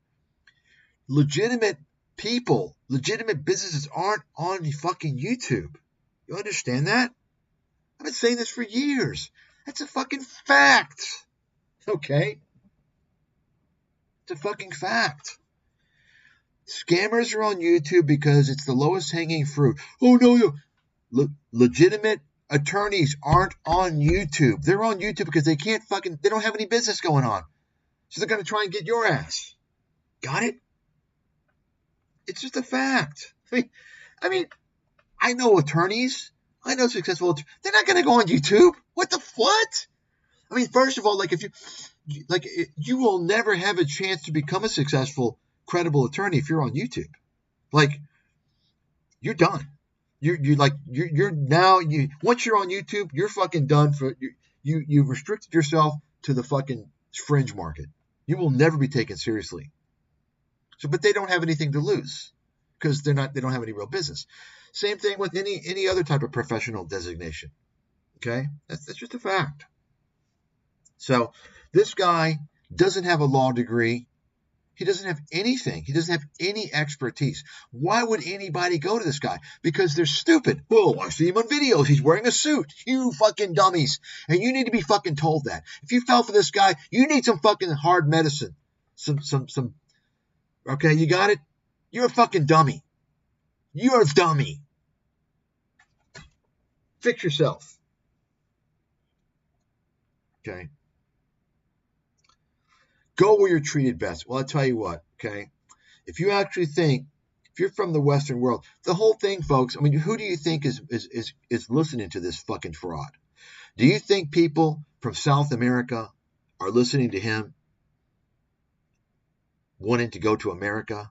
Legitimate people, legitimate businesses aren't on fucking YouTube. You understand that? I've been saying this for years. That's a fucking fact. Okay? It's a fucking fact. Scammers are on YouTube because it's the lowest hanging fruit. Oh, no. Legitimate attorneys aren't on YouTube. They're on YouTube because they don't have any business going on. So they're going to try and get your ass. Got it? It's just a fact. I mean, I know attorneys. I know successful attorneys. They're not going to go on YouTube. What? I mean, first of all, you will never have a chance to become a successful, credible attorney if you're on YouTube. you're done. You're now, once you're on YouTube, you're fucking done for, you've restricted yourself to the fucking fringe market. You will never be taken seriously. So, but they don't have anything to lose because they don't have any real business. Same thing with any other type of professional designation. Okay? That's just a fact. So this guy doesn't have a law degree. He doesn't have anything. He doesn't have any expertise. Why would anybody go to this guy? Because they're stupid. Well, I see him on videos. He's wearing a suit. You fucking dummies. And you need to be fucking told that. If you fell for this guy, you need some fucking hard medicine. Okay, you got it? You're a fucking dummy. You're a dummy. Fix yourself. Okay? Go where you're treated best. Well, I'll tell you what, okay? If you actually think, if you're from the Western world, the whole thing, folks, I mean, who do you think is listening to this fucking fraud? Do you think people from South America are listening to him wanting to go to America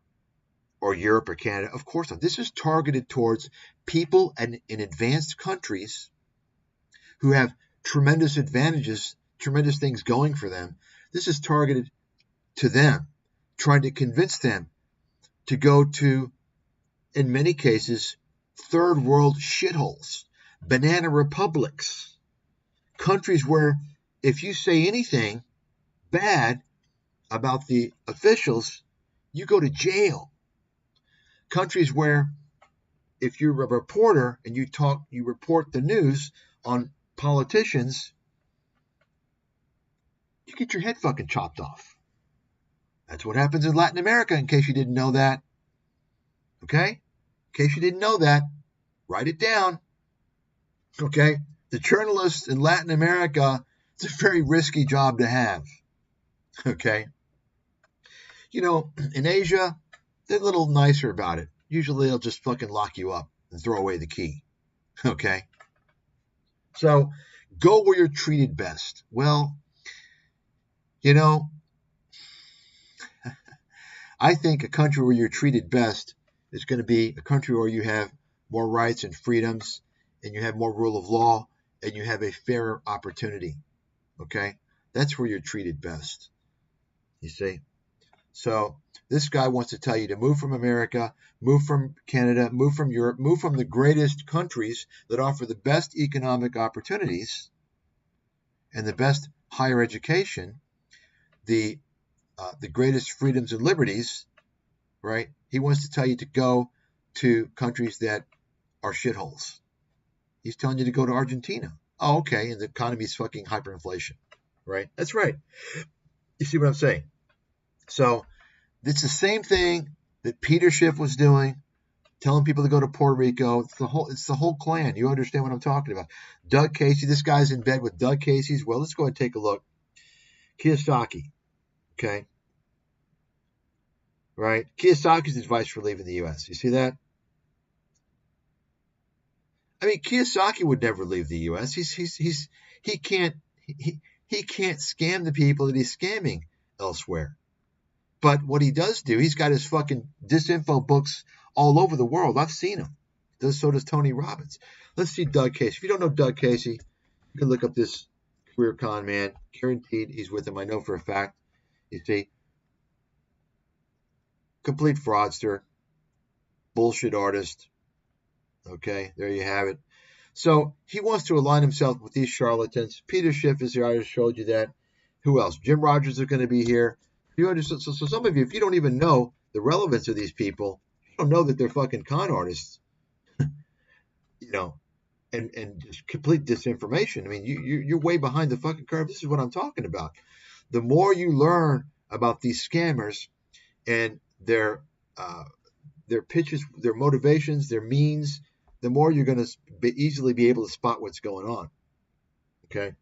or Europe or Canada? Of course not. This is targeted towards people in advanced countries who have tremendous advantages, tremendous things going for them. This is targeted to them, trying to convince them to go to, in many cases, third world shitholes, banana republics, countries where if you say anything bad about the officials, you go to jail. Countries where if you're a reporter and you report the news on politicians, you get your head fucking chopped off. That's what happens in Latin America, in case you didn't know that. Okay? In case you didn't know that, write it down. Okay? The journalists in Latin America, it's a very risky job to have. Okay? You know, in Asia, they're a little nicer about it. Usually they'll just fucking lock you up and throw away the key. Okay? So, go where you're treated best. Well, you know, I think a country where you're treated best is going to be a country where you have more rights and freedoms, and you have more rule of law, and you have a fairer opportunity. Okay? That's where you're treated best. You see? So this guy wants to tell you to move from America, move from Canada, move from Europe, move from the greatest countries that offer the best economic opportunities and the best higher education, the greatest freedoms and liberties, right? He wants to tell you to go to countries that are shitholes. He's telling you to go to Argentina. Oh, okay, and the economy is fucking hyperinflation, right? That's right. You see what I'm saying? So it's the same thing that Peter Schiff was doing, telling people to go to Puerto Rico. It's the whole clan. You understand what I'm talking about. Doug Casey, this guy's in bed with Doug Casey's. Well, let's go ahead and take a look. Kiyosaki, okay? Right? Kiyosaki's advice for leaving the U.S. You see that? I mean, Kiyosaki would never leave the U.S. He can't scam the people that he's scamming elsewhere. But what he does do, he's got his fucking disinfo books all over the world. I've seen him. So does Tony Robbins. Let's see Doug Casey. If you don't know Doug Casey, you can look up this career con man. Guaranteed he's with him. I know for a fact. You see, complete fraudster, bullshit artist. Okay, there you have it. So he wants to align himself with these charlatans. Peter Schiff is here. I just showed you that. Who else? Jim Rogers is going to be here. So some of you, if you don't even know the relevance of these people, you don't know that they're fucking con artists, you know, and just complete disinformation. I mean, you're way behind the fucking curve. This is what I'm talking about. The more you learn about these scammers and their pitches, their motivations, their means, the more you're going to easily be able to spot what's going on. Okay.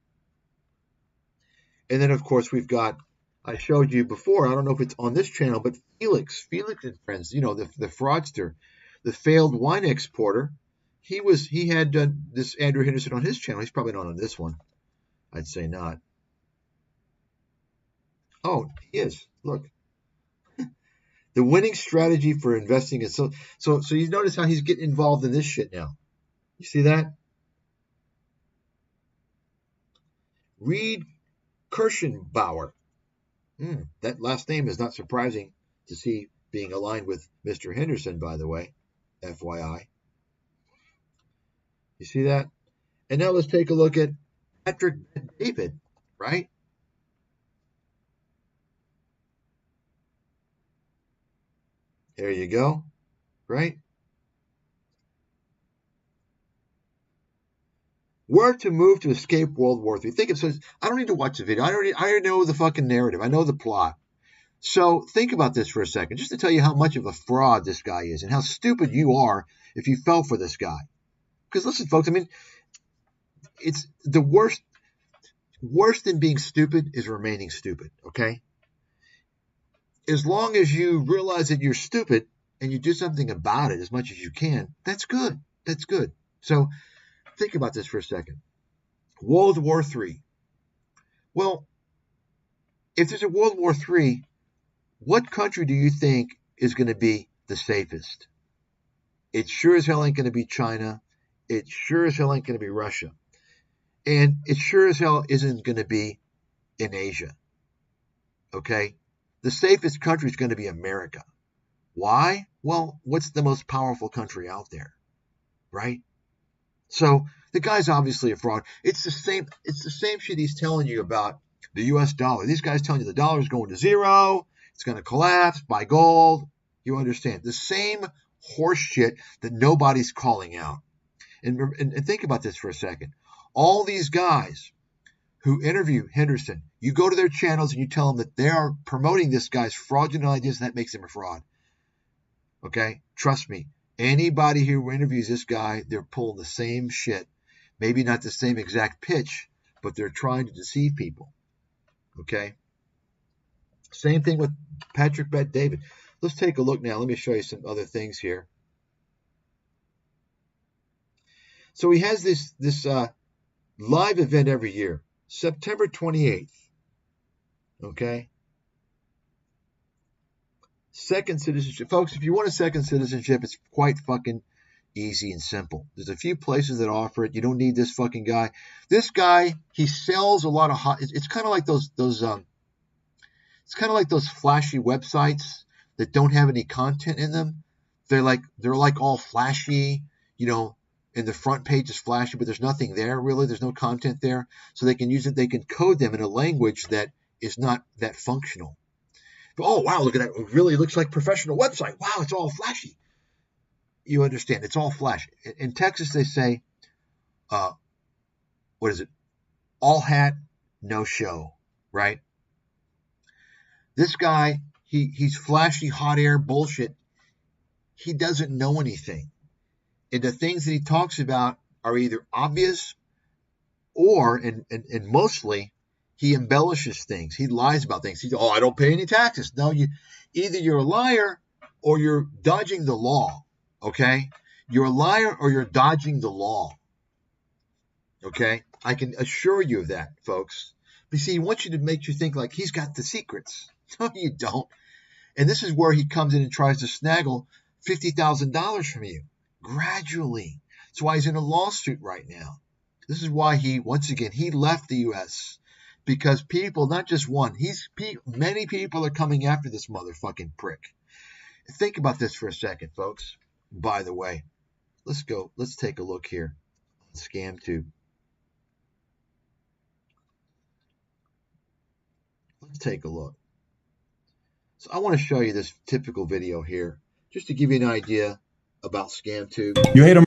And then, of course, we've got, I showed you before, I don't know if it's on this channel, but Felix and friends, you know, the fraudster, the failed wine exporter. He had this Andrew Henderson on his channel. He's probably not on this one. I'd say not. Oh, he is. Look. The winning strategy for investing is so you notice how he's getting involved in this shit now. You see that? Reed Kirschenbauer. That last name is not surprising to see being aligned with Mr. Henderson, by the way. FYI. You see that? And now let's take a look at Patrick David, right? There you go, right? Where to move to escape World War III. Think of so. I don't need to watch the video. I already know the fucking narrative. I know the plot. So think about this for a second, just to tell you how much of a fraud this guy is and how stupid you are if you fell for this guy. Because listen, folks, I mean, it's the worst. Worse than being stupid is remaining stupid. Okay. As long as you realize that you're stupid and you do something about it as much as you can, that's good. That's good. So think about this for a second. World War III. Well, if there's a World War III, what country do you think is going to be the safest? It sure as hell ain't going to be China. It sure as hell ain't going to be Russia. And it sure as hell isn't going to be in Asia. Okay? The safest country is going to be America. Why? Well, what's the most powerful country out there? Right? So the guy's obviously a fraud. It's the same shit he's telling you about the US dollar. These guys telling you the dollar is going to zero, it's going to collapse, buy gold. You understand? The same horse shit that nobody's calling out. And think about this for a second. All these guys who interview Henderson, you go to their channels and you tell them that they are promoting this guy's fraudulent ideas, and that makes him a fraud. Okay? Trust me. Anybody who interviews this guy, they're pulling the same shit. Maybe not the same exact pitch, but they're trying to deceive people. Okay? Same thing with Patrick Bet David. Let's take a look now. Let me show you some other things here. So he has this live event every year, September 28th. Okay? Second citizenship. Folks, if you want a second citizenship, it's quite fucking easy and simple. There's a few places that offer it. You don't need this fucking guy. This guy, he sells a lot of hot. It's kind of like those it's kind of like those flashy websites that don't have any content in them. They're like all flashy, you know, and the front page is flashy, but there's nothing there really. There's no content there. So they can use it. They can code them in a language that is not that functional. Oh, wow, look at that. It really looks like a professional website. Wow, it's all flashy. You understand. It's all flashy. In Texas, they say, what is it? All hat, no show, right? This guy, he's flashy, hot air bullshit. He doesn't know anything. And the things that he talks about are either obvious or, and mostly, he embellishes things. He lies about things. He's, I don't pay any taxes. No, either you're a liar or you're dodging the law, okay? You're a liar or you're dodging the law, okay? I can assure you of that, folks. But see, he wants you to make you think like he's got the secrets. No, you don't. And this is where he comes in and tries to snaggle $50,000 from you gradually. That's why he's in a lawsuit right now. This is why once again, he left the U.S., because people, not just one, many people are coming after this motherfucking prick. Think about this for a second, folks. By the way, let's take a look here on ScamTube. Let's take a look. So I want to show you this typical video here, just to give you an idea about ScamTube. You hate him?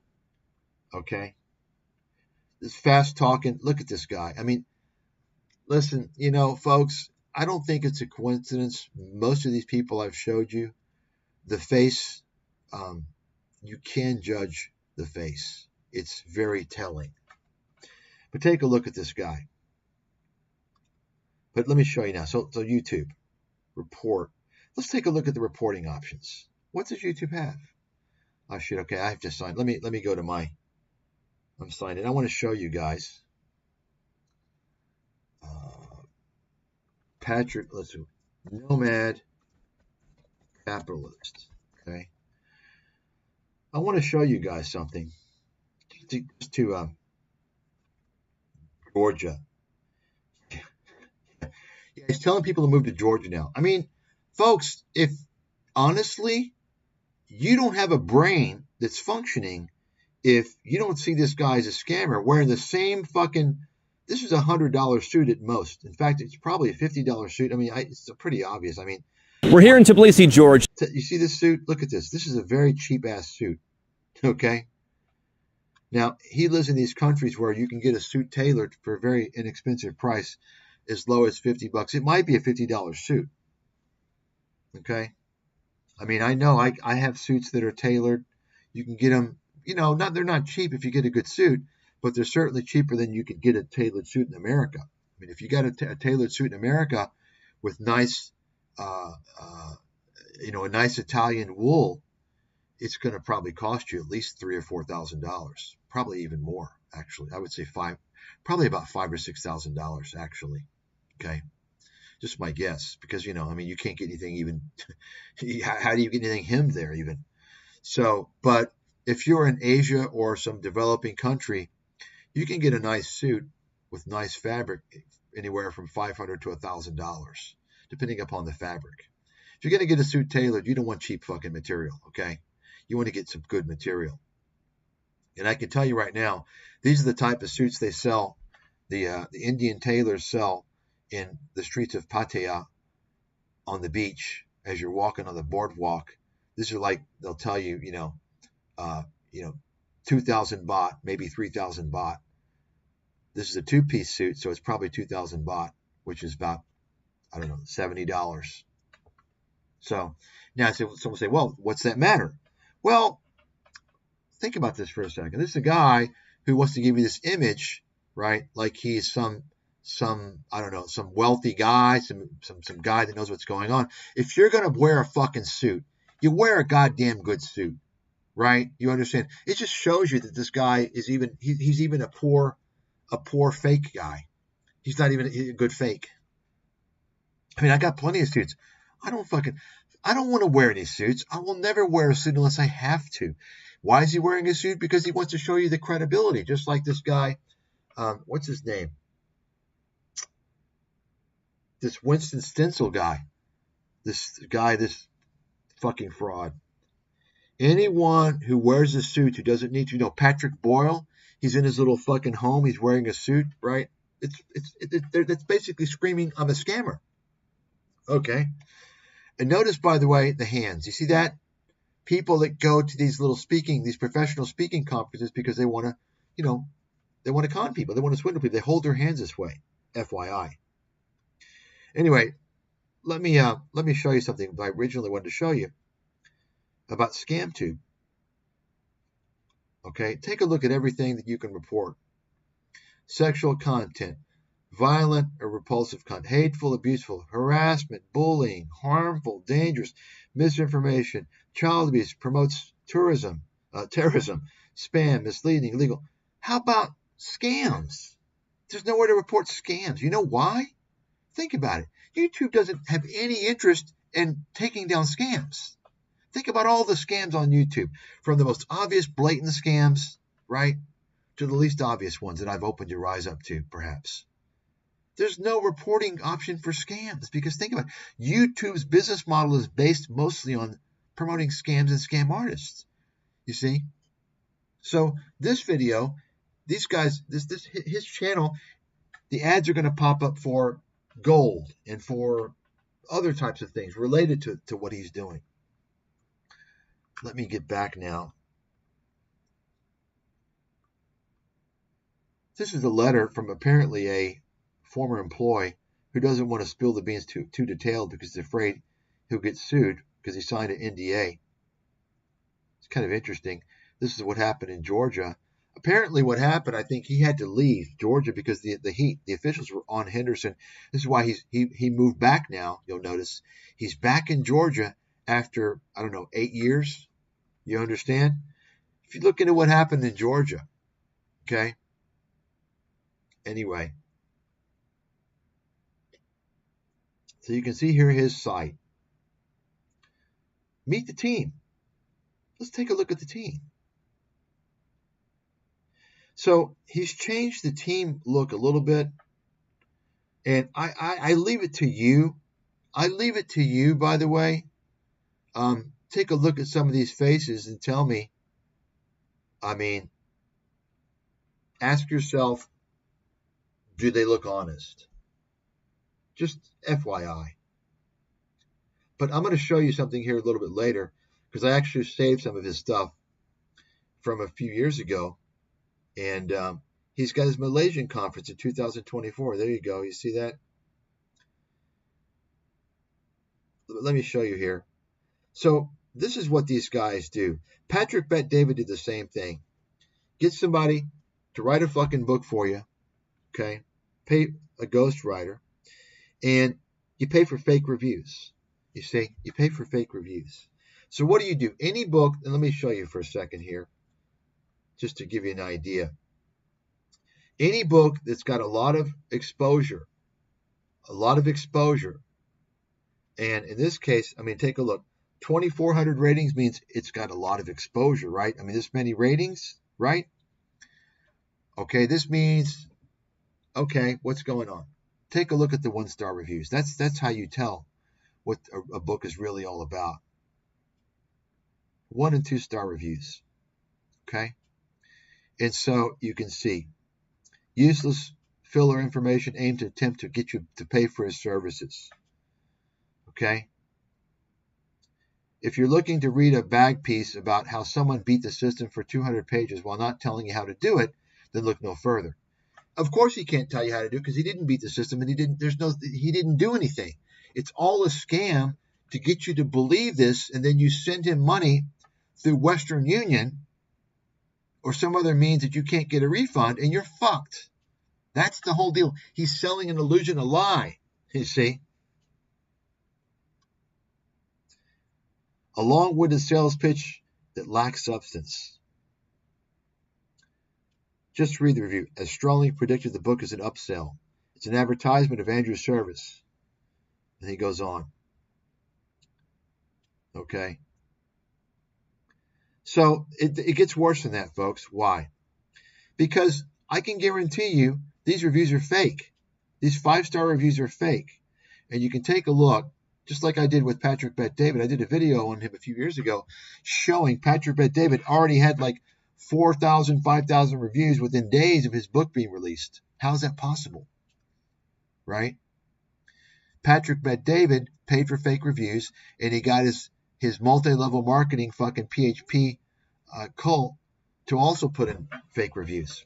Okay. This fast talking, look at this guy. I mean, listen, you know, folks, I don't think it's a coincidence. Most of these people I've showed you, the face, you can judge the face. It's very telling. But take a look at this guy. But let me show you now. So YouTube, report. Let's take a look at the reporting options. What does YouTube have? Oh shit, okay, I have to sign. Let me go to I'm signed in. I want to show you guys. Patrick, let's see, Nomad, capitalist. Okay. I want to show you guys something. To Georgia. Yeah, he's telling people to move to Georgia now. I mean, folks, if honestly, you don't have a brain that's functioning if you don't see this guy as a scammer wearing the same fucking. This is $100 suit at most. In fact, it's probably a $50 suit. I mean, it's pretty obvious. I mean, we're here in Tbilisi, Georgia. You see this suit? Look at this. This is a very cheap ass suit. Okay. Now, he lives in these countries where you can get a suit tailored for a very inexpensive price, as low as $50. It might be a $50 suit. Okay. I mean, I know I have suits that are tailored. You can get them, they're not cheap if you get a good suit, but they're certainly cheaper than you could get a tailored suit in America. I mean, if you got a tailored suit in America with nice, a nice Italian wool, it's going to probably cost you at least $3,000 or $4,000, probably even more. Actually, I would say probably about $5,000 or $6,000 actually. Okay, just my guess, because you can't get anything even. How do you get anything hemmed there even? So, but if you're in Asia or some developing country, you can get a nice suit with nice fabric anywhere from $500 to $1,000, depending upon the fabric. If you're going to get a suit tailored, you don't want cheap fucking material, okay? You want to get some good material. And I can tell you right now, these are the type of suits they sell, the Indian tailors sell in the streets of Pattaya on the beach as you're walking on the boardwalk. These are like, they'll tell you, 2,000 baht, maybe 3,000 baht. This is a two-piece suit, so it's probably 2,000 baht, which is about, I don't know, $70. So now someone will say, well, what's that matter? Well, think about this for a second. This is a guy who wants to give you this image, right? Like he's some I don't know, some wealthy guy, some guy that knows what's going on. If you're going to wear a fucking suit, you wear a goddamn good suit, right? You understand? It just shows you that this guy is he's even a poor fake guy. He's not even a good fake. I mean, I got plenty of suits. I don't want to wear any suits. I will never wear a suit unless I have to. Why is he wearing a suit? Because he wants to show you the credibility, just like this guy. What's his name? This Winston Stencil guy. This fucking fraud. Anyone who wears a suit who doesn't need to, Patrick Boyle, he's in his little fucking home. He's wearing a suit, right? That's basically screaming, I'm a scammer. Okay. And notice, by the way, the hands. You see that? People that go to these professional speaking conferences because they want to, they want to con people. They want to swindle people. They hold their hands this way. FYI. Anyway, let me show you something I originally wanted to show you about ScamTube. Okay, take a look at everything that you can report. Sexual content, violent or repulsive content, hateful, abuseful, harassment, bullying, harmful, dangerous, misinformation, child abuse, promotes terrorism, spam, misleading, illegal. How about scams? There's nowhere to report scams. You know why? Think about it. YouTube doesn't have any interest in taking down scams. Think about all the scams on YouTube, from the most obvious, blatant scams, right, to the least obvious ones that I've opened your eyes up to, perhaps. There's no reporting option for scams because think about it. YouTube's business model is based mostly on promoting scams and scam artists. You see? So this video, these guys, his channel, the ads are going to pop up for gold and for other types of things related to what he's doing. Let me get back now. This is a letter from apparently a former employee who doesn't want to spill the beans too detailed because he's afraid he'll get sued because he signed an NDA. It's kind of interesting. This is what happened in Georgia. Apparently what happened, I think he had to leave Georgia because the heat, the officials were on Henderson. This is why he moved back now. You'll notice he's back in Georgia after, 8 years. You understand? If you look into what happened in Georgia, okay? Anyway. So you can see here his site. Meet the team. Let's take a look at the team. So he's changed the team look a little bit. And I leave it to you. I leave it to you, by the way. Take a look at some of these faces and tell me, I mean, ask yourself, do they look honest? Just FYI. But I'm going to show you something here a little bit later because I actually saved some of his stuff from a few years ago. And he's got his Malaysian conference in 2024. There you go. You see that? Let me show you here. So this is what these guys do. Patrick Bet-David did the same thing. Get somebody to write a fucking book for you, okay? Pay a ghostwriter, and you pay for fake reviews. You see, you pay for fake reviews. So what do? Any book, and let me show you for a second here, just to give you an idea. Any book that's got a lot of exposure, and in this case, I mean, take a look. 2,400 ratings means it's got a lot of exposure, right? I mean, this many ratings, right? Okay, this means, okay, what's going on? Take a look at the one-star reviews. That's how you tell what a book is really all about. 1- and 2-star reviews, okay? And so you can see, useless filler information aimed to attempt to get you to pay for his services, okay? If you're looking to read a bag piece about how someone beat the system for 200 pages while not telling you how to do it, then look no further. Of course he can't tell you how to do it because he didn't beat the system and he didn't do anything. It's all a scam to get you to believe this, and then you send him money through Western Union or some other means that you can't get a refund, and you're fucked. That's the whole deal. He's selling an illusion, a lie, you see. A long-winded sales pitch that lacks substance. Just read the review. As strongly predicted, the book is an upsell. It's an advertisement of Andrew's service. And he goes on. Okay. So it gets worse than that, folks. Why? Because I can guarantee you these reviews are fake. These 5-star reviews are fake. And you can take a look, just like I did with Patrick Bet-David. I did a video on him a few years ago showing Patrick Bet-David already had like 4,000, 5,000 reviews within days of his book being released. How is that possible? Right? Patrick Bet-David paid for fake reviews, and he got his multi-level marketing fucking PHP cult to also put in fake reviews.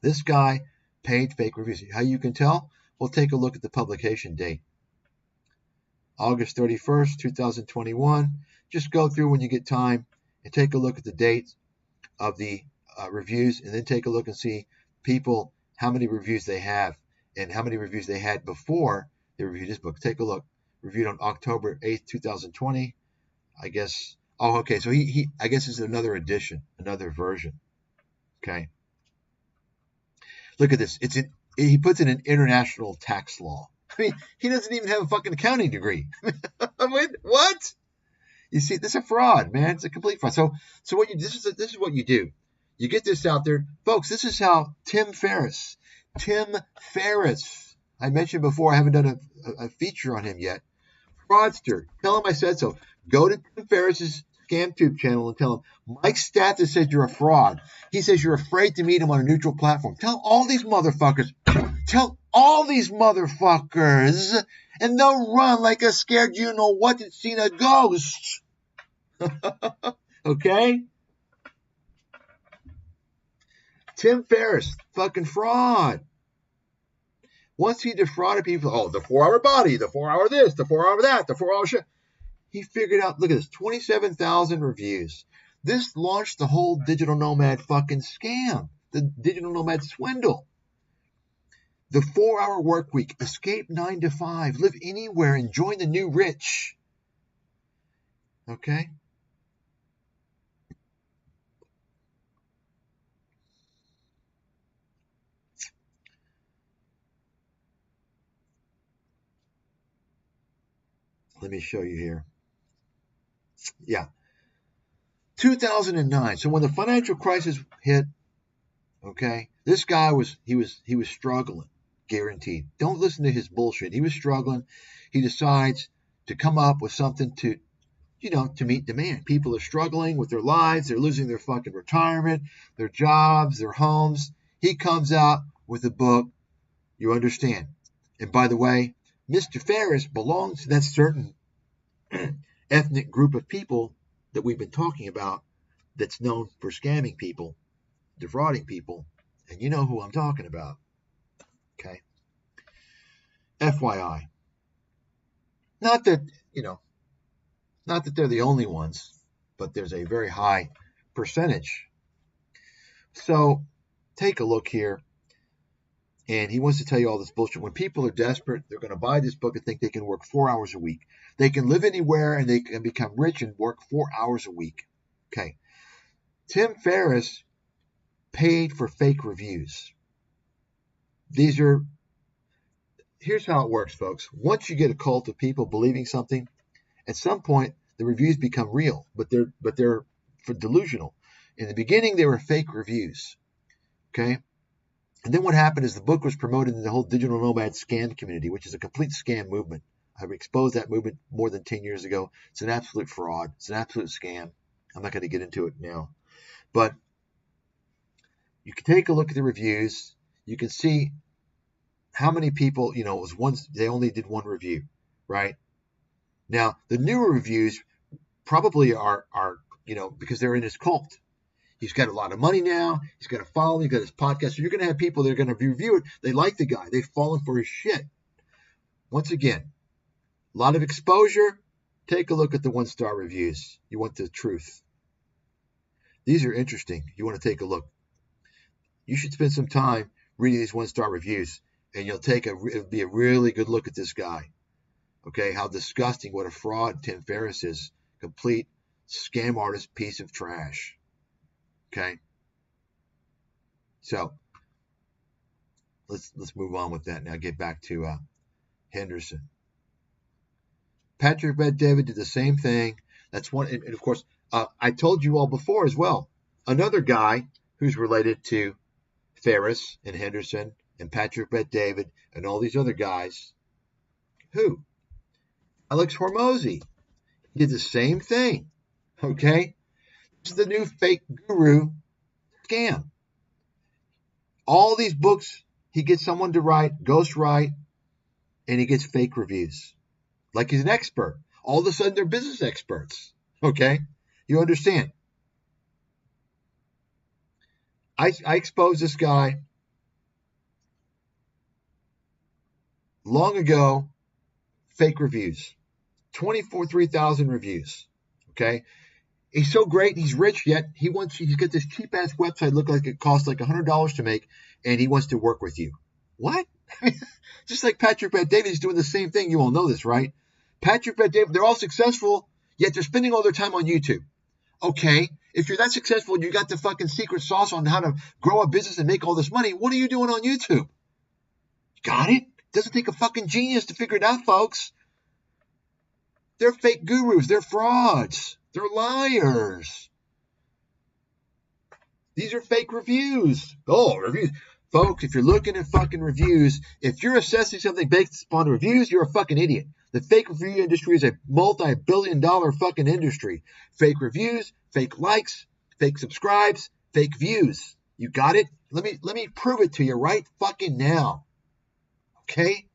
This guy paid fake reviews. How you can tell? Well, take a look at the publication date. August 31st, 2021. Just go through when you get time and take a look at the dates of the reviews, and then take a look and see people, how many reviews they have and how many reviews they had before they reviewed his book. Take a look. Reviewed on October 8th, 2020. I guess. Oh, okay. So he I guess it's another edition, another version. Okay. Look at this. He puts in an international tax law. I mean, he doesn't even have a fucking accounting degree. I mean, what? You see, this is a fraud, man. It's a complete fraud. So what this is what you do. You get this out there, folks. This is how Tim Ferriss. I mentioned before, I haven't done a feature on him yet. Fraudster. Tell him I said so. Go to Tim Ferriss's ScamTube channel and tell him Mike Stathis said you're a fraud. He says you're afraid to meet him on a neutral platform. Tell all these motherfuckers. And they'll run like a scared you-know-what that's seen a ghost. Okay? Tim Ferriss, fucking fraud. Once he defrauded people, the 4-hour body, the 4-hour this, the 4-hour that, the 4-hour shit. He figured out, look at this, 27,000 reviews. This launched the whole digital nomad fucking scam, the digital nomad swindle. The 4-hour work week, escape 9 to 5, live anywhere and join the new rich. Okay? Let me show you here. Yeah. 2009. So when the financial crisis hit, okay, this guy was struggling, guaranteed. Don't listen to his bullshit. He was struggling. He decides to come up with something to meet demand. People are struggling with their lives. They're losing their fucking retirement, their jobs, their homes. He comes out with a book, You Understand. And by the way, Mr. Ferris belongs to that certain ethnic group of people that we've been talking about that's known for scamming people, defrauding people. And you know who I'm talking about. Okay? FYI. Not that they're the only ones, but there's a very high percentage. So take a look here. And he wants to tell you all this bullshit. When people are desperate, they're going to buy this book and think they can work 4 hours a week. They can live anywhere and they can become rich and work 4 hours a week. Okay. Tim Ferriss paid for fake reviews. Here's how it works, folks. Once you get a cult of people believing something, at some point the reviews become real, but they're delusional. In the beginning, they were fake reviews. Okay. And then what happened is the book was promoted in the whole digital nomad scam community, which is a complete scam movement. I've exposed that movement more than 10 years ago. It's an absolute fraud. It's an absolute scam. I'm not going to get into it now. But you can take a look at the reviews. You can see how many people, it was they only did one review, right? Now, the newer reviews probably are because they're in his cult. He's got a lot of money now. He's got a following. He's got his podcast. So you're going to have people that are going to review it. They like the guy. They've fallen for his shit. Once again, a lot of exposure. Take a look at the one-star reviews. You want the truth. These are interesting. You want to take a look. You should spend some time reading these one-star reviews, and it'll be a really good look at this guy. Okay, how disgusting, what a fraud Tim Ferriss is. Complete scam artist piece of trash. Okay, so let's move on with that now. Get back to Henderson. Patrick Bet-David did the same thing. That's one, and of course, I told you all before as well. Another guy who's related to Ferriss and Henderson and Patrick Bet-David and all these other guys. Who? Alex Hormozi. He did the same thing. Okay. This is the new fake guru scam. All these books, he gets someone to write, ghost write, and he gets fake reviews. Like he's an expert. All of a sudden, they're business experts. Okay? You understand? I exposed this guy long ago, fake reviews. 3,000 reviews. Okay? He's so great, he's rich, yet he's got this cheap-ass website, look like it costs like $100 to make, and he wants to work with you. What? Just like Patrick Bet-David is doing the same thing. You all know this, right? Patrick Bet-David, they're all successful, yet they're spending all their time on YouTube. Okay, if you're that successful and you got the fucking secret sauce on how to grow a business and make all this money, what are you doing on YouTube? Got it? Doesn't take a fucking genius to figure it out, folks. They're fake gurus. They're frauds. They're liars. These are fake reviews. Oh, reviews. Folks, if you're looking at fucking reviews, if you're assessing something based upon reviews, you're a fucking idiot. The fake review industry is a multi-billion-dollar fucking industry. Fake reviews, fake likes, fake subscribes, fake views. You got it? Let me prove it to you right fucking now. Okay?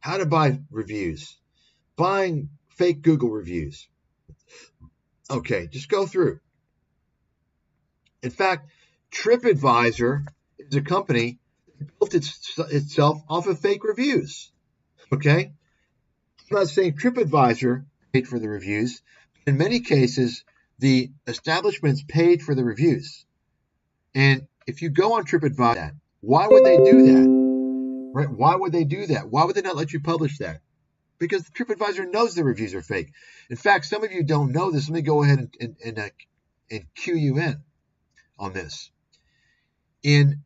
How to buy reviews. Buying fake Google reviews. Okay, just go through. In fact, TripAdvisor is a company that built itself off of fake reviews. Okay? I'm not saying TripAdvisor paid for the reviews. In many cases, the establishments paid for the reviews. And if you go on TripAdvisor, why would they do that? Right? Why would they do that? Why would they not let you publish that? Because TripAdvisor knows the reviews are fake. In fact, some of you don't know this. Let me go ahead and cue you in on this. In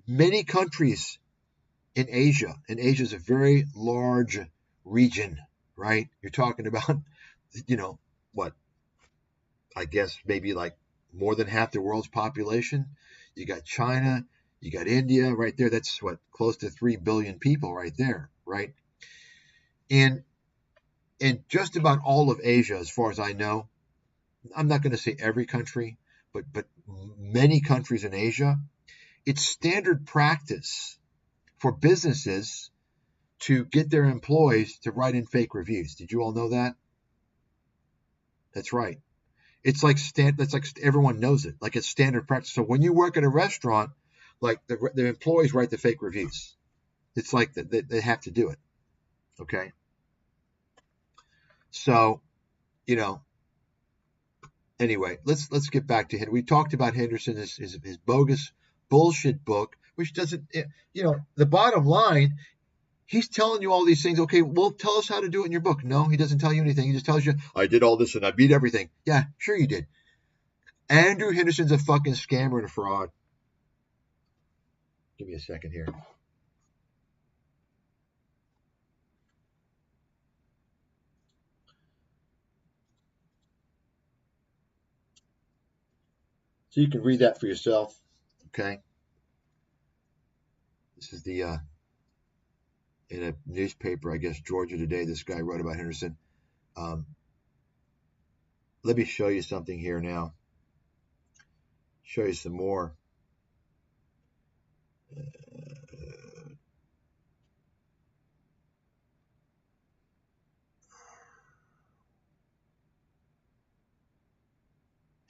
many countries in Asia, and Asia is a very large region, right? You're talking about, what, I guess maybe like more than half the world's population. You got China, you got India right there. That's what, close to 3 billion people right there, right? And just about all of Asia, as far as I know, I'm not going to say every country, but many countries in Asia, it's standard practice for businesses to get their employees to write in fake reviews. Did you all know that? That's right. It's like that's like everyone knows it. Like it's standard practice. So when you work at a restaurant, like the employees write the fake reviews. It's like they have to do it. Okay. So, anyway, let's get back to him. We talked about Henderson, his bogus bullshit book, which doesn't, the bottom line, he's telling you all these things. Okay, well, tell us how to do it in your book. No, he doesn't tell you anything. He just tells you, I did all this and I beat everything. Yeah, sure you did. Andrew Henderson's a fucking scammer and a fraud. Give me a second here. So you can read that for yourself. Okay. This is the in a newspaper, I guess, Georgia Today, this guy wrote about Henderson. Let me show you something here now. Show you some more.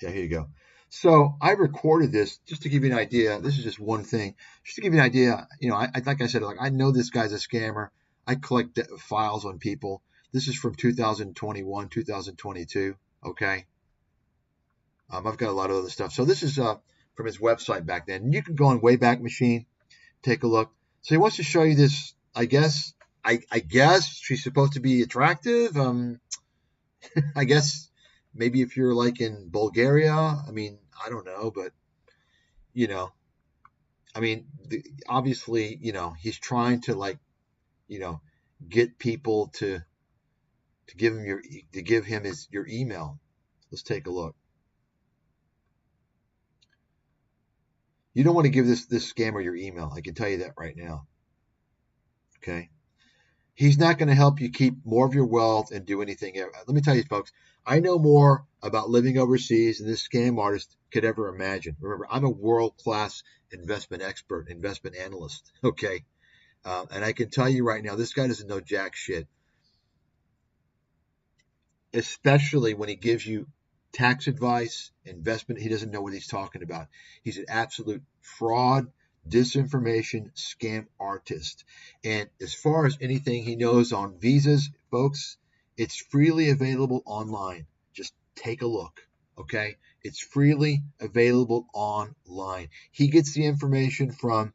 Yeah, here you go. So I recorded this just to give you an idea. This is just one thing. Just to give you an idea, like I said, I know this guy's a scammer. I collect files on people. This is from 2021, 2022. Okay. I've got a lot of other stuff. So this is from his website back then. You can go on Wayback Machine, take a look. So he wants to show you this. I guess she's supposed to be attractive. I guess maybe if you're like in Bulgaria, I mean, I don't know, but obviously, he's trying to get people to give him your email. Let's take a look. You don't want to give this scammer your email. I can tell you that right now. Okay. He's not going to help you keep more of your wealth and do anything. Let me tell you, folks, I know more about living overseas than this scam artist could ever imagine. Remember, I'm a world-class investment expert, investment analyst. Okay. And I can tell you right now, this guy doesn't know jack shit. Especially when he gives you tax advice, investment, he doesn't know what he's talking about. He's an absolute fraud, disinformation, scam artist. And as far as anything he knows on visas, folks, it's freely available online. Just take a look, okay? It's freely available online. He gets the information from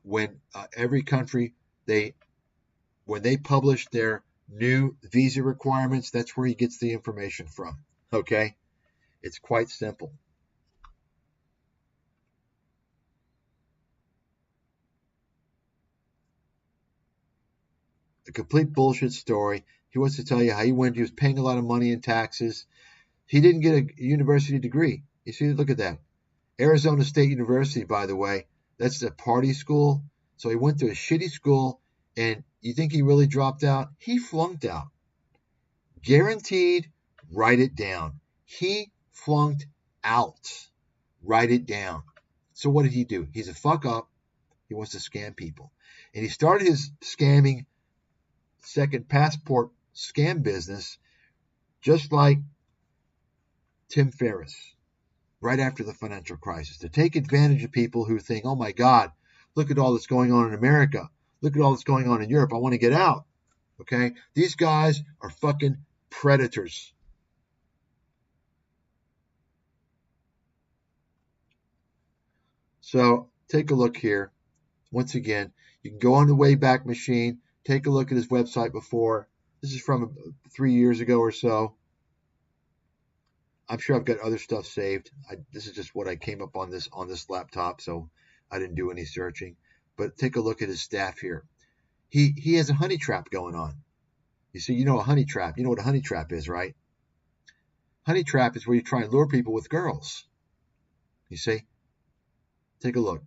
when every country, when they publish their new visa requirements, that's where he gets the information from. Okay? It's quite simple. The complete bullshit story. He wants to tell you how he was paying a lot of money in taxes. He didn't get a university degree. You see, look at that. Arizona State University, by the way, that's a party school. So he went to a shitty school, and you think he really dropped out? He flunked out. Guaranteed, write it down. He flunked out. Write it down. So what did he do? He's a fuck up. He wants to scam people. And he started his scamming second passport scam business just like Tim Ferriss right after the financial crisis, to take advantage of people who think, oh my God, look at all that's going on in America. Look at all that's going on in Europe. I want to get out. Okay? These guys are fucking predators. So take a look here. Once again, you can go on the Wayback Machine, take a look at his website before. This is from 3 years ago or so. I'm sure I've got other stuff saved. This is just what I came up on this laptop. So I didn't do any searching, but take a look at his staff here. He has a honey trap going on. You see, you know a honey trap. You know what a honey trap is, right? Honey trap is where you try and lure people with girls. You see? Take a look.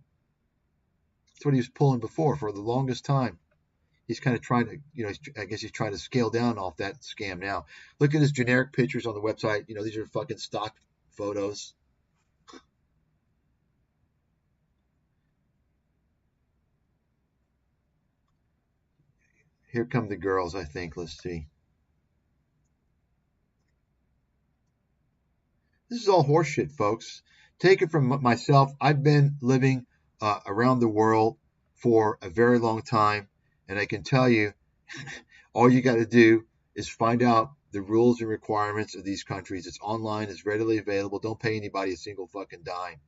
That's what he was pulling before for the longest time. He's kind of trying to, I guess he's trying to scale down off that scam now. Look at his generic pictures on the website. These are fucking stock photos. Here come the girls, I think. Let's see. This is all horseshit, folks. Take it from myself. I've been living around the world for a very long time, and I can tell you, all you got to do is find out the rules and requirements of these countries. It's online. It's readily available. Don't pay anybody a single fucking dime.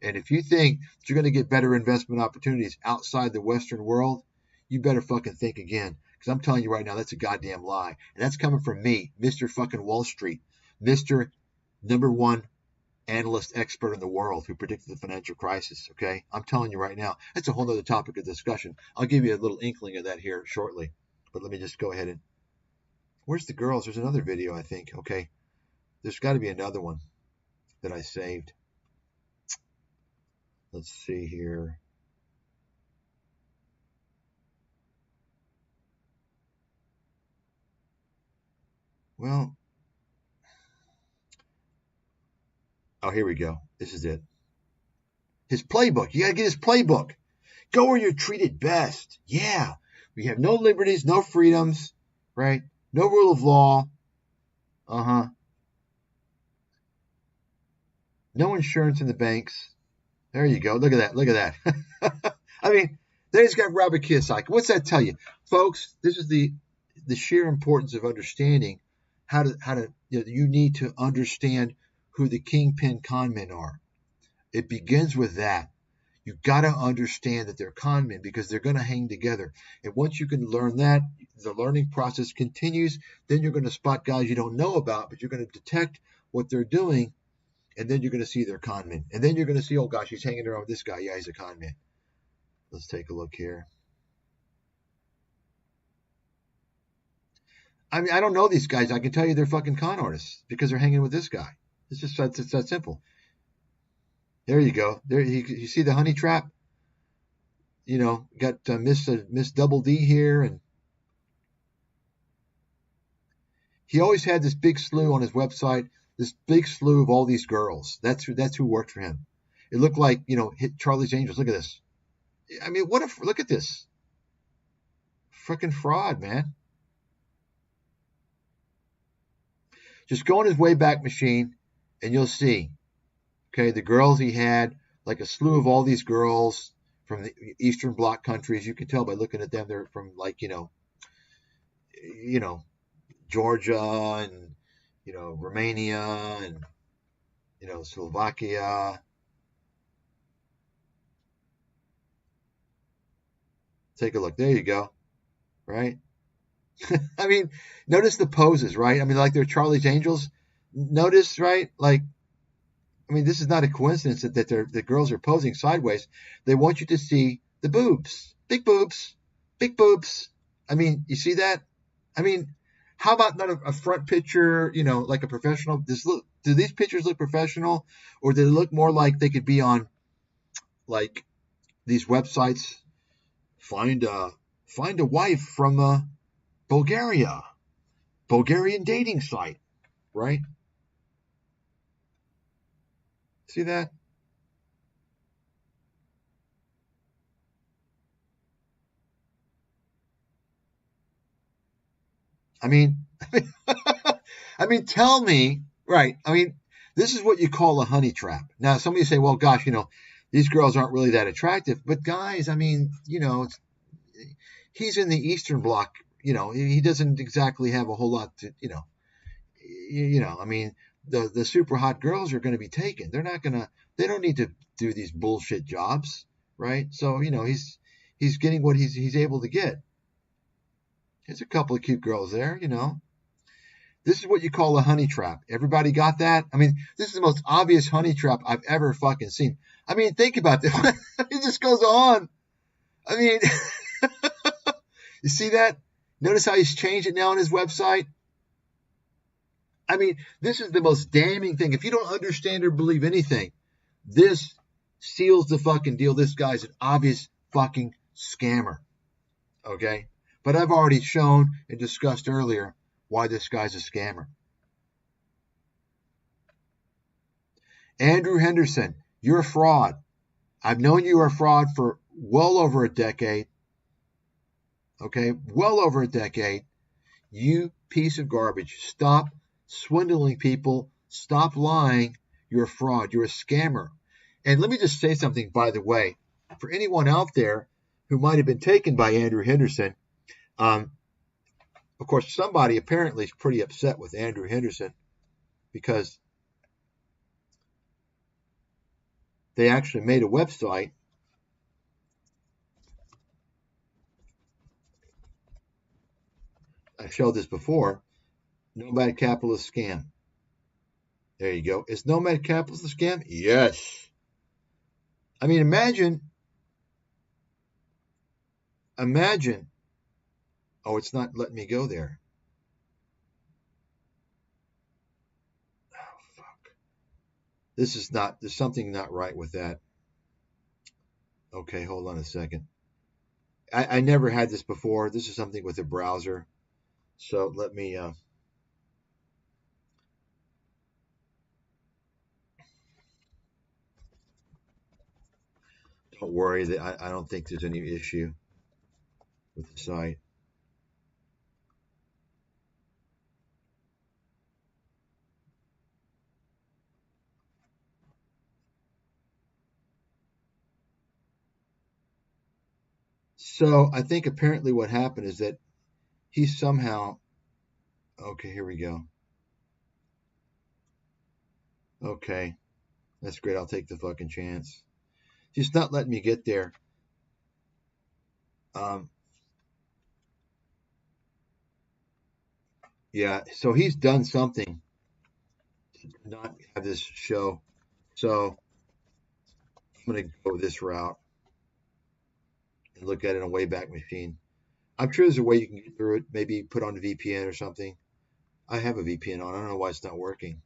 And if you think that you're going to get better investment opportunities outside the Western world, you better fucking think again. Because I'm telling you right now, that's a goddamn lie. And that's coming from me, Mr. fucking Wall Street, Mr. #1 analyst expert in the world who predicted the financial crisis, okay? I'm telling you right now, that's a whole other topic of discussion. I'll give you a little inkling of that here shortly. But let me just go ahead and... Where's the girls? There's another video, I think, okay? There's got to be another one that I saved. Let's see here. Well... Oh, here we go. This is it. His playbook. You got to get his playbook. Go where you're treated best. Yeah. We have no liberties, no freedoms, right? No rule of law. No insurance in the banks. There you go. Look at that. Look at that. I mean, they just got Robert Kiyosaki. What's that tell you? Folks, this is the sheer importance of understanding how to you need to understand who the kingpin con men are. It begins with that. You got to understand that they're con men because they're going to hang together. And once you can learn that, the learning process continues. Then you're going to spot guys you don't know about, but you're going to detect what they're doing. And then you're going to see they're con men. And then you're going to see, oh gosh, he's hanging around with this guy. Yeah, he's a con man. Let's take a look here. I mean, I don't know these guys. I can tell you they're fucking con artists because they're hanging with this guy. It's just it's that simple. There you go. There you see the honey trap. Got Miss Double D here, and he always had this big slew on his website. This big slew of all these girls. That's who worked for him. It looked like hit Charlie's Angels. Look at this. I mean, look at this. Freaking fraud, man. Just go on his Wayback Machine. And you'll see, okay, the girls he had, like a slew of all these girls from the Eastern Bloc countries. You can tell by looking at them, they're from Georgia and, Romania and, Slovakia. Take a look. There you go. Right? I mean, notice the poses, right? I mean, like they're Charlie's Angels. Notice, right? Like, I mean, this is not a coincidence that the girls are posing sideways. They want you to see the boobs, big boobs, big boobs. I mean, you see that? I mean, how about not a front picture, like a professional? Do these pictures look professional, or do they look more like they could be on, like, these websites? Find a wife from Bulgaria, Bulgarian dating site, right? See that? I mean, tell me, right? I mean, this is what you call a honey trap. Now, somebody say, well, gosh, these girls aren't really that attractive. But guys, I mean, he's in the Eastern Bloc. He doesn't exactly have a whole lot to, I mean, the super hot girls are going to be taken. They don't need to do these bullshit jobs, right? So, he's getting what he's able to get. There's a couple of cute girls there, This is what you call a honey trap. Everybody got that? I mean, this is the most obvious honey trap I've ever fucking seen. I mean, think about this. It just goes on. I mean, you see that? Notice how he's changed it now on his website? I mean, this is the most damning thing. If you don't understand or believe anything, this seals the fucking deal. This guy's an obvious fucking scammer. Okay? But I've already shown and discussed earlier why this guy's a scammer. Andrew Henderson, you're a fraud. I've known you are a fraud for well over a decade. Okay? Well over a decade. You piece of garbage. Stop swindling people. Stop lying. You're a fraud. You're a scammer. And let me just say something, by the way. For anyone out there who might have been taken by Andrew Henderson, of course, somebody apparently is pretty upset with Andrew Henderson because they actually made a website. I showed this before. Nomad Capitalist Scam. There you go. Is Nomad Capitalist a scam? Yes. I mean, imagine. Oh, it's not letting me go there. Oh, fuck. There's something not right with that. Okay, hold on a second. I never had this before. This is something with a browser. So let me... Don't worry, I don't think there's any issue with the site. So I think apparently what happened is that he somehow... Okay, here we go. Okay, that's great. I'll take the fucking chance. He's not letting me get there. Yeah, so he's done something to not have this show. So I'm going to go this route and look at it on a Wayback Machine. I'm sure there's a way you can get through it. Maybe put on a VPN or something. I have a VPN on. I don't know why it's not working.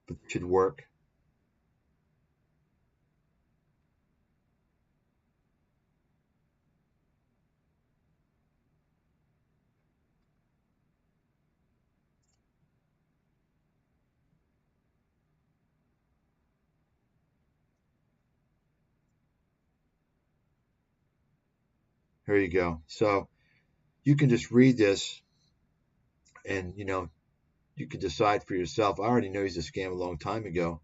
But it should work. Here you go. So you can just read this and, you can decide for yourself. I already know he's a scam a long time ago.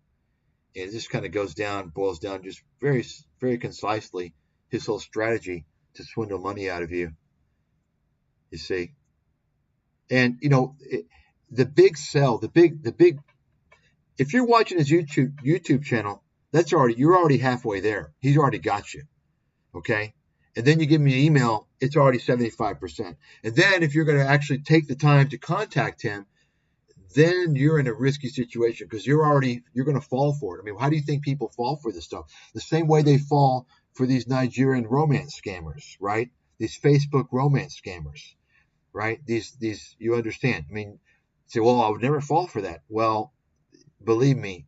And it just kind of boils down just very, very concisely his whole strategy to swindle money out of you. You see? And, the big sell, the big, if you're watching his YouTube channel, you're already halfway there. He's already got you. Okay? And then you give me an email, it's already 75%. And then if you're going to actually take the time to contact him, then you're in a risky situation because you're going to fall for it. I mean, how do you think people fall for this stuff? The same way they fall for these Nigerian romance scammers, right? These Facebook romance scammers, right? These, you understand. I mean, you say, well, I would never fall for that. Well, believe me,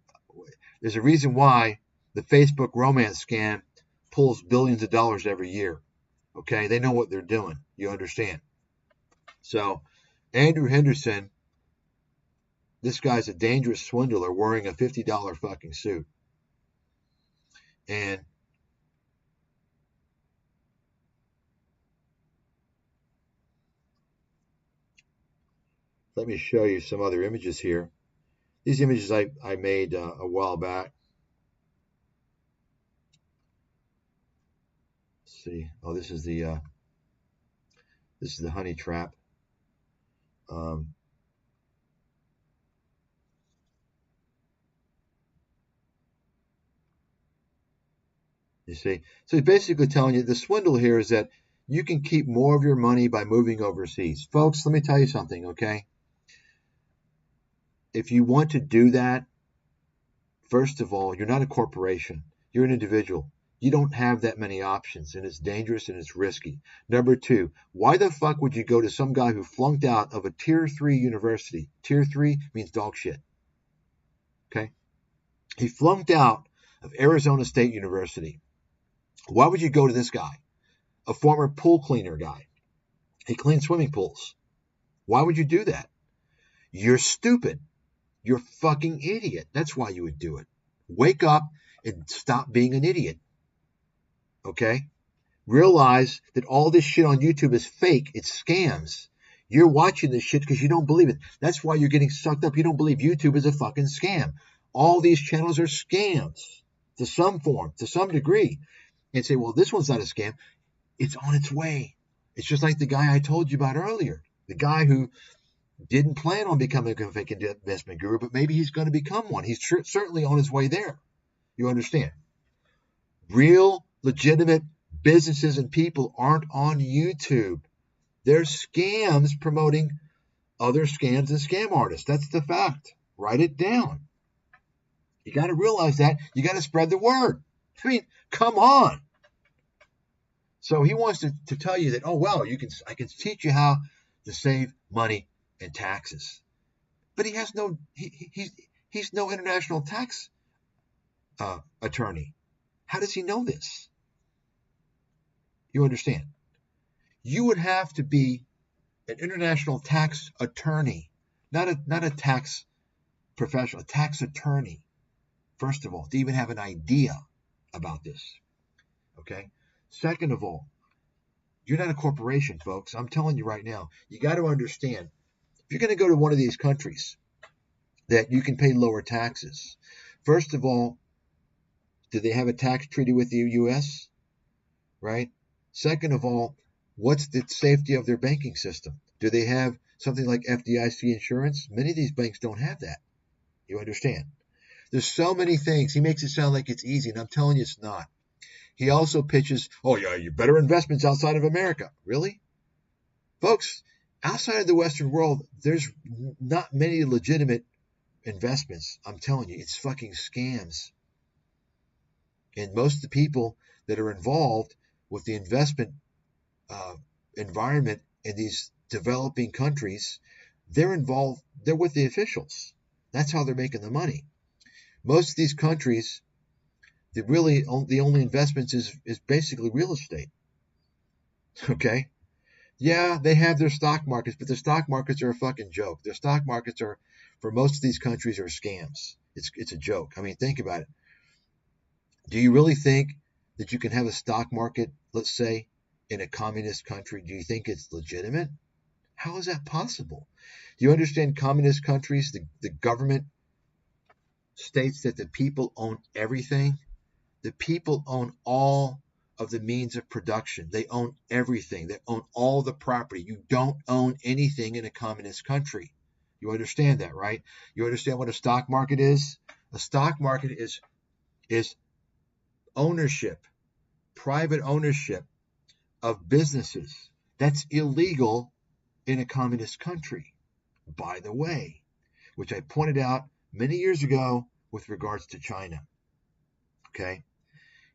there's a reason why the Facebook romance scam pulls billions of dollars every year. Okay, they know what they're doing. You understand? So, Andrew Henderson, this guy's a dangerous swindler wearing a $50 fucking suit. And let me show you some other images here. These images I made a while back. See, oh, this is the honey trap. You see, so he's basically telling you the swindle here is that You can keep more of your money by moving overseas. Folks, let me tell you something, okay? If you want to do that, first of all, you're not a corporation. You're an individual. You don't have that many options, and it's dangerous and it's risky. Number two, why the fuck would you go to some guy who flunked out of a tier 3 university? Tier 3 means dog shit. Okay? He flunked out of Arizona State University. Why would you go to this guy? A former pool cleaner guy. He cleaned swimming pools. Why would you do that? You're stupid. You're a fucking idiot. That's why you would do it. Wake up and stop being an idiot. Okay? Realize that all this shit on YouTube is fake. It's scams. You're watching this shit because you don't believe it. That's why you're getting sucked up. You don't believe YouTube is a fucking scam. All these channels are scams to some form, to some degree. And say, well, this one's not a scam. It's on its way. It's just like the guy I told you about earlier. The guy who didn't plan on becoming a fake investment guru, but maybe he's going to become one. He's certainly on his way there. You understand? Real, legitimate businesses and people aren't on YouTube. They're scams promoting other scams and scam artists. That's the fact. Write it down. You got to realize that. You got to spread the word. I mean, come on. So he wants to tell you that, oh, well, I can teach you how to save money and taxes. But he has he's no international tax attorney. How does he know this? You understand? You would have to be an international tax attorney, not a tax professional, a tax attorney, first of all, to even have an idea about this. Okay? Second of all, you're not a corporation, folks. I'm telling you right now, you got to understand, if you're going to go to one of these countries that you can pay lower taxes, first of all, do they have a tax treaty with the U.S.? Right? Second of all, what's the safety of their banking system? Do they have something like FDIC insurance? Many of these banks don't have that. You understand? There's so many things. He makes it sound like it's easy, and I'm telling you it's not. He also pitches, oh, yeah, you better investments outside of America. Really? Folks, outside of the Western world, there's not many legitimate investments. I'm telling you, it's fucking scams. And most of the people that are involved with the investment environment in these developing countries, they're with the officials. That's how they're making the money. Most of these countries, the only investments is basically real estate. Okay? Yeah, they have their stock markets, but the stock markets are a fucking joke. Their stock markets are, for most of these countries, are scams. It's a joke. I mean, think about it. Do you really think that you can have a stock market, let's say, in a communist country? Do you think it's legitimate? How is that possible? Do you understand communist countries, the government states that the people own everything? The people own all of the means of production. They own everything. They own all the property. You don't own anything in a communist country. You understand that, right? You understand what a stock market is? A stock market is ownership, private ownership of businesses. That's illegal in a communist country, by the way, which I pointed out many years ago with regards to China. Okay?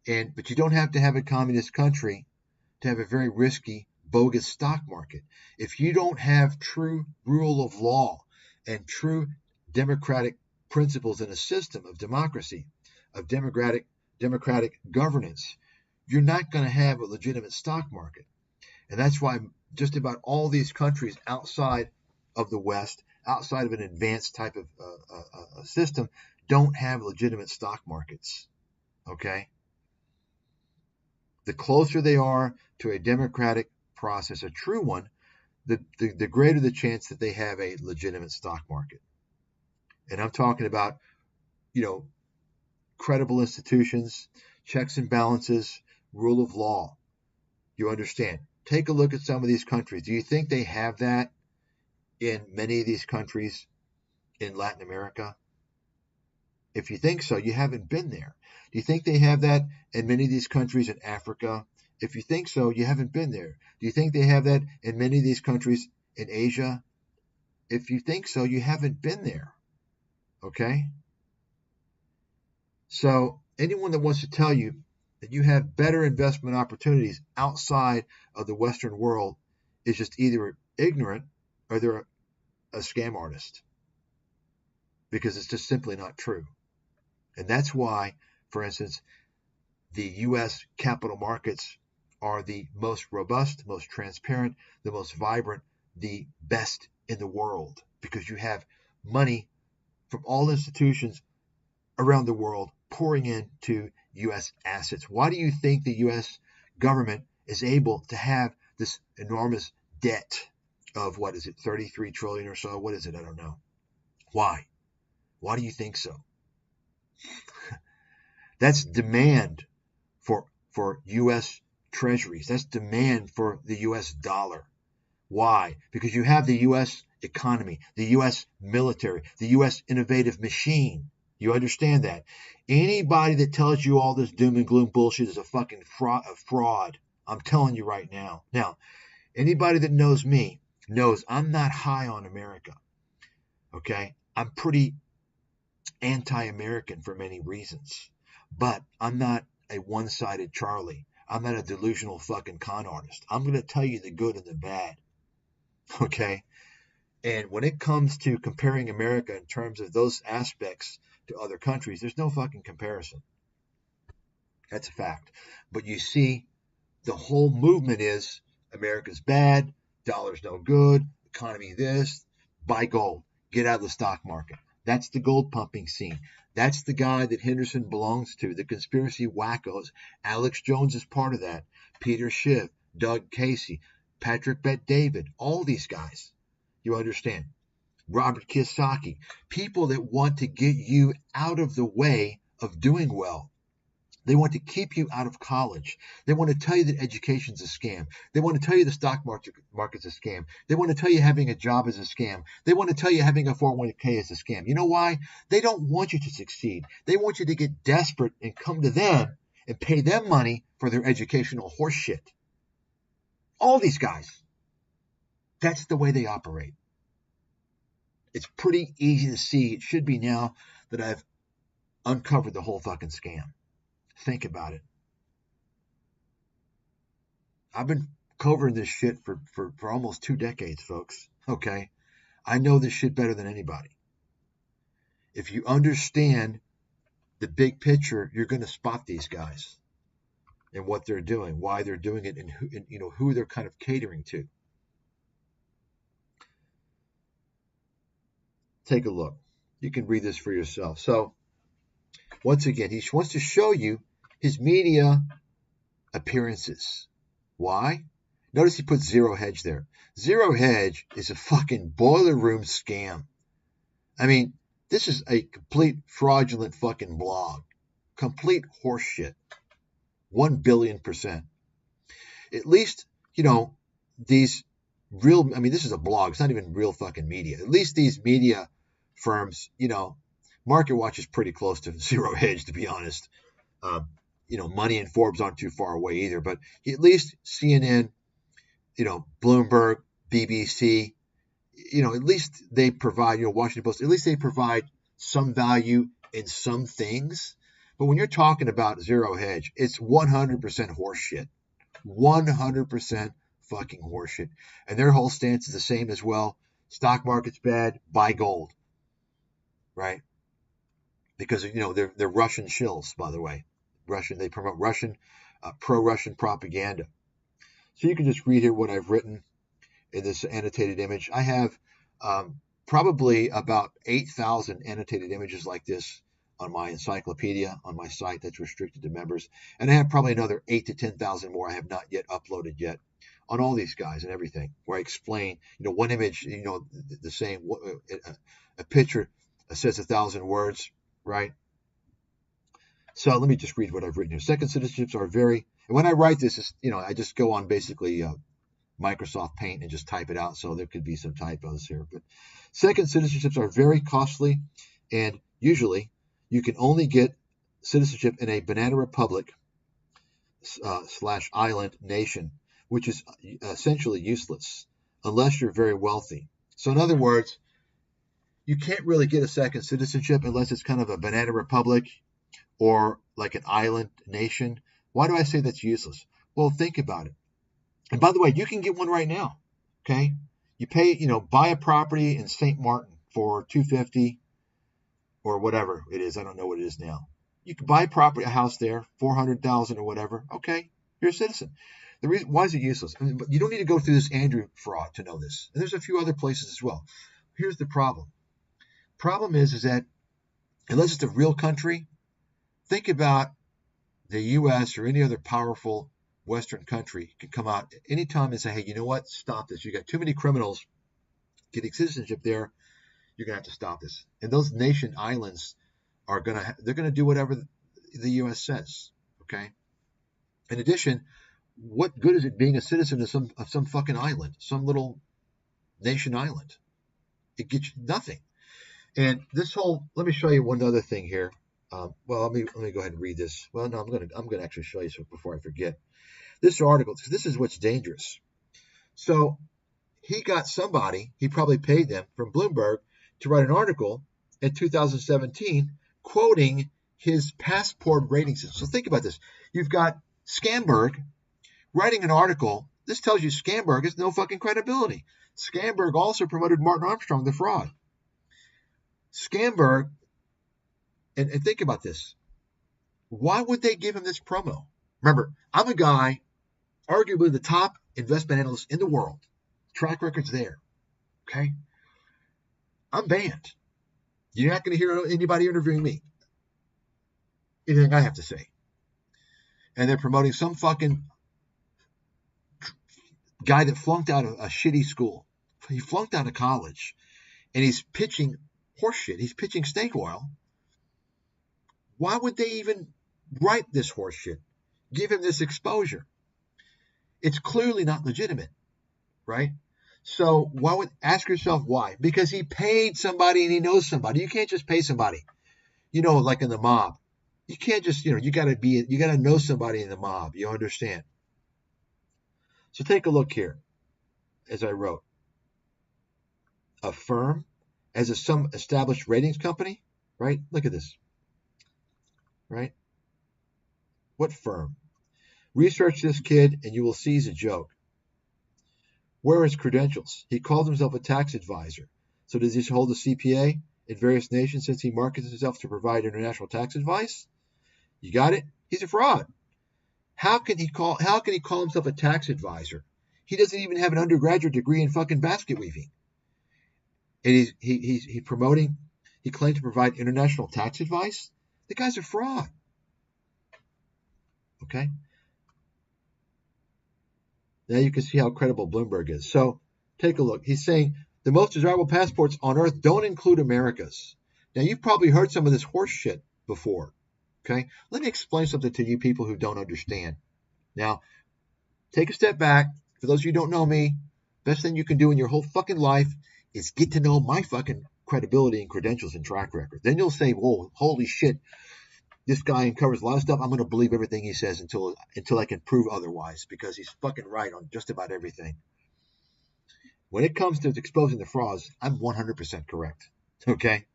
But you don't have to have a communist country to have a very risky, bogus stock market. If you don't have true rule of law and true democratic principles in a system of democracy, of democratic governance, you're not going to have a legitimate stock market. And that's why just about all these countries outside of the West, outside of an advanced type of system, don't have legitimate stock markets. Okay? The closer they are to a democratic process, a true one, the greater the chance that they have a legitimate stock market. And I'm talking about, credible institutions, checks and balances, rule of law. You understand? Take a look at some of these countries. Do you think they have that in many of these countries in Latin America? If you think so, you haven't been there. Do you think they have that in many of these countries in Africa, If you think so, you haven't been there. Do you think they have that in many of these countries in Asia? If you think so, you haven't been there. Okay? So anyone that wants to tell you that you have better investment opportunities outside of the Western world is just either ignorant or they're a scam artist, because it's just simply not true. And that's why, for instance, the U.S. capital markets are the most robust, most transparent, the most vibrant, the best in the world, because you have money from all institutions around the world pouring into U.S. assets. Why do you think the U.S. government is able to have this enormous debt of, what is it, 33 trillion or so? What is it? I don't know. Why? Why do you think so? That's demand for U.S. treasuries. That's demand for the U.S. dollar. Why? Because you have the U.S. economy, the U.S. military, the U.S. innovative machine. You understand that? Anybody that tells you all this doom and gloom bullshit is a fucking fraud. I'm telling you right now. Now, anybody that knows me knows I'm not high on America. Okay? I'm pretty anti-American for many reasons. But I'm not a one-sided Charlie. I'm not a delusional fucking con artist. I'm going to tell you the good and the bad. Okay? And when it comes to comparing America in terms of those aspects to other countries, there's no fucking comparison. That's a fact. But you see, the whole movement is America's bad, dollar's no good, economy this, buy gold, get out of the stock market. That's the gold pumping scene. That's the guy that Henderson belongs to, the conspiracy wackos. Alex Jones is part of that. Peter Schiff, Doug Casey, Patrick Bet-David, all these guys. You understand? Robert Kiyosaki. People that want to get you out of the way of doing well. They want to keep you out of college. They want to tell you that education's a scam. They want to tell you the stock market's a scam. They want to tell you having a job is a scam. They want to tell you having a 401k is a scam. You know why? They don't want you to succeed. They want you to get desperate and come to them and pay them money for their educational horseshit. All these guys. That's the way they operate. It's pretty easy to see. It should be now that I've uncovered the whole fucking scam. Think about it. I've been covering this shit for almost 2 decades, folks. Okay? I know this shit better than anybody. If you understand the big picture, you're going to spot these guys and what they're doing, why they're doing it, and who they're kind of catering to. Take a look. You can read this for yourself. So, once again, he wants to show you his media appearances. Why? Notice he put Zero Hedge there. Zero Hedge is a fucking boiler room scam. I mean, this is a complete fraudulent fucking blog. Complete horseshit. 1,000,000,000%. At least, these real, I mean, this is a blog. It's not even real fucking media. At least these media firms, MarketWatch is pretty close to Zero Hedge, to be honest. Money and Forbes aren't too far away either, but at least CNN, Bloomberg, BBC, at least they provide, Washington Post, at least they provide some value in some things. But when you're talking about Zero Hedge, it's 100% horseshit. 100% fucking horseshit. And their whole stance is the same as well. Stock market's bad, buy gold. Right? Because, they're Russian shills, by the way. They promote pro-Russian propaganda. So you can just read here what I've written in this annotated image. I have probably about 8,000 annotated images like this on my encyclopedia, on my site that's restricted to members. And I have probably another 8,000 to 10,000 more I have not yet uploaded yet on all these guys and everything, where I explain, one image, the same, a picture says 1,000 words, right? So let me just read what I've written here. Second citizenships are very, and when I write this, I just go on basically Microsoft Paint and just type it out. So there could be some typos here. But second citizenships are very costly, and usually you can only get citizenship in a banana republic slash island nation, which is essentially useless unless you're very wealthy. So in other words, you can't really get a second citizenship unless it's kind of a banana republic or like an island nation. Why do I say that's useless? Well, think about it. And by the way, you can get one right now. Okay, you pay, buy a property in St. Martin for $250 or whatever it is. I don't know what it is now. You can buy a house there, $400,000 or whatever. Okay, you're a citizen. The reason why is it useless? I mean, but you don't need to go through this Andrew fraud to know this. And there's a few other places as well. Here's the problem. Problem is that unless it's a real country, think about the U.S. or any other powerful Western country can come out anytime and say, hey, you know what? Stop this. You got too many criminals getting citizenship there. You're going to have to stop this. And those nation islands they're going to do whatever the U.S. says. Okay. In addition, what good is it being a citizen of some fucking island, some little nation island? It gets you nothing. And let me show you one other thing here. Let me go ahead and read this. Well, no, I'm going to actually show you before I forget. This article, because this is what's dangerous. So he probably paid them from Bloomberg to write an article in 2017 quoting his passport rating system. So think about this. You've got Scamberg writing an article. This tells you Scamberg has no fucking credibility. Scamberg also promoted Martin Armstrong, the fraud. Scamberg, and think about this. Why would they give him this promo? Remember, I'm a guy, arguably the top investment analyst in the world. Track record's there. Okay? I'm banned. You're not going to hear anybody interviewing me. Anything I have to say. And they're promoting some fucking guy that flunked out of a shitty school. He flunked out of college. And he's pitching horseshit. He's pitching snake oil. Why would they even write this horseshit? Give him this exposure? It's clearly not legitimate, right? So ask yourself why? Because he paid somebody and he knows somebody. You can't just pay somebody, like in the mob. You can't just, you got to know somebody in the mob. You understand? So take a look here, as I wrote. A firm as some established ratings company, right? Look at this, right? What firm? Research this kid and you will see he's a joke. Where are his credentials? He called himself a tax advisor. So does he hold a CPA in various nations since he markets himself to provide international tax advice? You got it? He's a fraud. How can he call himself a tax advisor? He doesn't even have an undergraduate degree in fucking basket weaving. And he's promoting, he claimed to provide international tax advice? The guy's a fraud. Okay? Now you can see how credible Bloomberg is. So take a look. He's saying the most desirable passports on earth don't include America's. Now you've probably heard some of this horse shit before. Okay? Let me explain something to you people who don't understand. Now, take a step back. For those of you who don't know me, best thing you can do in your whole fucking life is get to know my fucking credibility and credentials and track record. Then you'll say, whoa, holy shit, this guy uncovers a lot of stuff. I'm going to believe everything he says until I can prove otherwise, because he's fucking right on just about everything. When it comes to exposing the frauds, I'm 100% correct. Okay?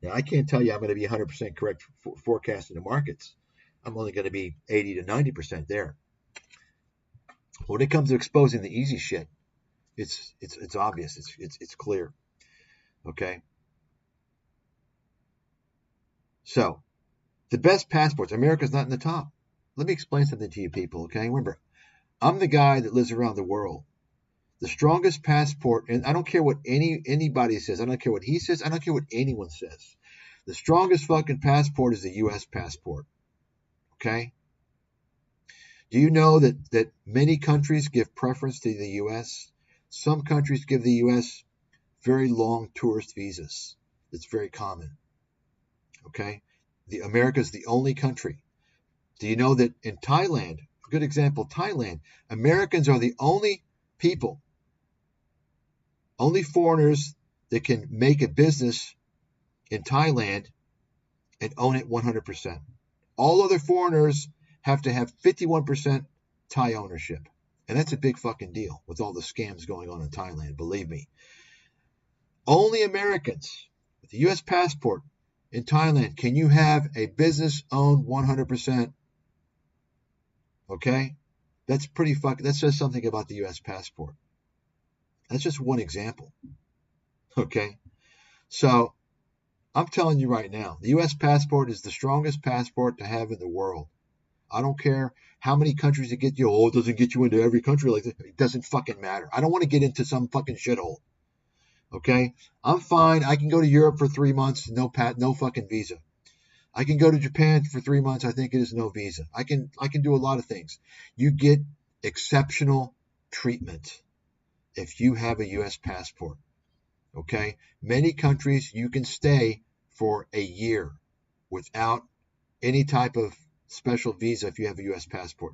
Now, I can't tell you I'm going to be 100% correct forecasting the markets. I'm only going to be 80 to 90% there. When it comes to exposing the easy shit, it's obvious. It's clear. Okay? So, the best passports. America's not in the top. Let me explain something to you people, okay? Remember, I'm the guy that lives around the world. The strongest passport, and I don't care what anybody says. I don't care what he says. I don't care what anyone says. The strongest fucking passport is the U.S. passport. Okay? Do you know that many countries give preference to the U.S.? Some countries give the U.S. very long tourist visas. It's very common. Okay? America's the only country. Do you know that in Thailand, a good example, Thailand, Americans are the only people, only foreigners that can make a business in Thailand and own it 100%. All other foreigners have to have 51% Thai ownership. And that's a big fucking deal with all the scams going on in Thailand, believe me. Only Americans with a U.S. passport in Thailand can you have a business owned 100%. Okay? That's pretty fucking, that says something about the U.S. passport. That's just one example. Okay? So, I'm telling you right now, the U.S. passport is the strongest passport to have in the world. I don't care how many countries it gets you. Oh, it doesn't get you into every country like this. It doesn't fucking matter. I don't want to get into some fucking shithole. Okay? I'm fine. I can go to Europe for 3 months, no fucking visa. I can go to Japan for 3 months. I think it is no visa. I can do a lot of things. You get exceptional treatment if you have a U.S. passport. Okay? Many countries you can stay for a year without any type of special visa if you have a U.S. passport.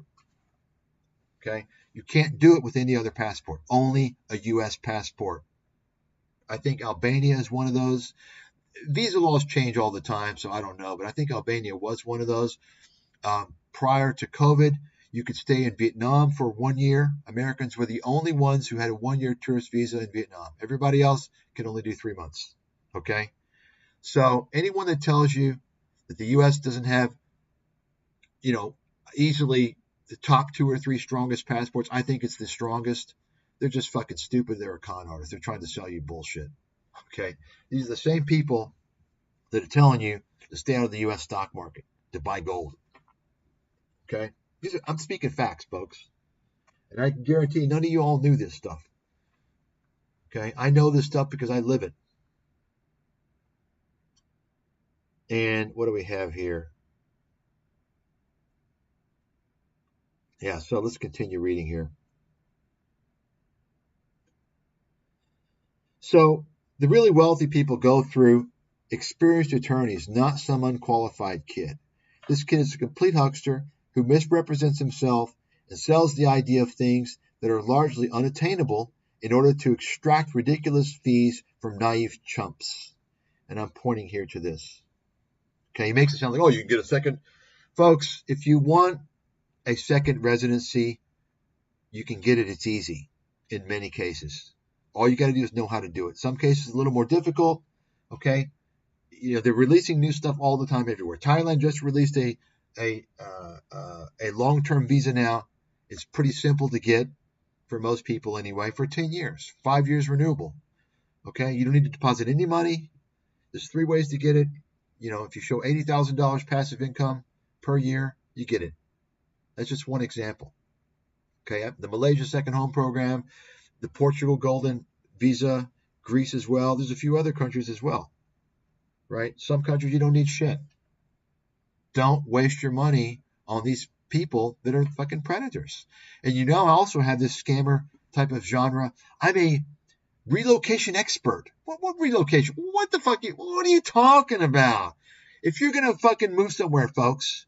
Okay? You can't do it with any other passport. Only a U.S. passport. I think Albania is one of those. Visa laws change all the time, so I don't know. But I think Albania was one of those. Prior to COVID, you could stay in Vietnam for 1 year. Americans were the only ones who had a 1-year tourist visa in Vietnam. Everybody else can only do 3 months. Okay? So anyone that tells you that the U.S. doesn't have, easily the top 2 or 3 strongest passports, I think it's the strongest. They're just fucking stupid. They're a con artist. They're trying to sell you bullshit. Okay? These are the same people that are telling you to stay out of the U.S. stock market, to buy gold. Okay? I'm speaking facts, folks. And I can guarantee none of you all knew this stuff. Okay? I know this stuff because I live it. And what do we have here? Yeah, so let's continue reading here. So the really wealthy people go through experienced attorneys, not some unqualified kid. This kid is a complete huckster who misrepresents himself and sells the idea of things that are largely unattainable in order to extract ridiculous fees from naive chumps. And I'm pointing here to this. Okay, he makes it sound like, oh, you can get a second. Folks, if you want a second residency, you can get it. It's easy in many cases. All you got to do is know how to do it. Some cases a little more difficult. Okay, they're releasing new stuff all the time everywhere. Thailand just released a long-term visa now. It's pretty simple to get for most people anyway, for 10 years, 5 years renewable. Okay, you don't need to deposit any money. There's 3 ways to get it. If you show $80,000 passive income per year, you get it. That's just one example. Okay, the Malaysia Second Home Program, the Portugal Golden Visa, Greece as well. There's a few other countries as well, right? Some countries you don't need shit. Don't waste your money on these people that are fucking predators. And I also have this scammer type of genre. I'm a relocation expert. What relocation? What the fuck? What are you talking about? If you're going to fucking move somewhere, folks,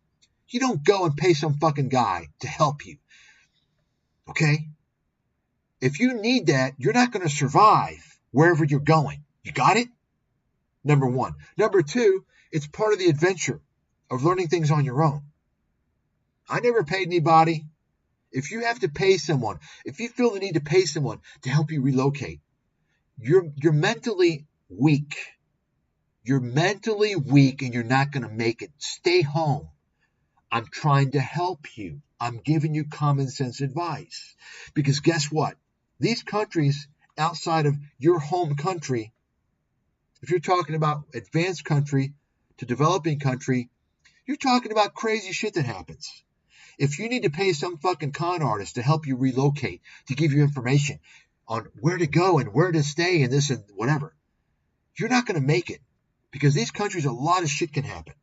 you don't go and pay some fucking guy to help you. Okay? If you need that, you're not going to survive wherever you're going. You got it? Number 1. Number 2, it's part of the adventure of learning things on your own. I never paid anybody. If you have to pay someone, if you feel the need to pay someone to help you relocate, you're mentally weak. You're mentally weak and you're not going to make it. Stay home. I'm trying to help you. I'm giving you common sense advice. Because guess what? These countries outside of your home country, if you're talking about advanced country to developing country, you're talking about crazy shit that happens. If you need to pay some fucking con artist to help you relocate, to give you information on where to go and where to stay and this and whatever, you're not going to make it. Because these countries, a lot of shit can happen.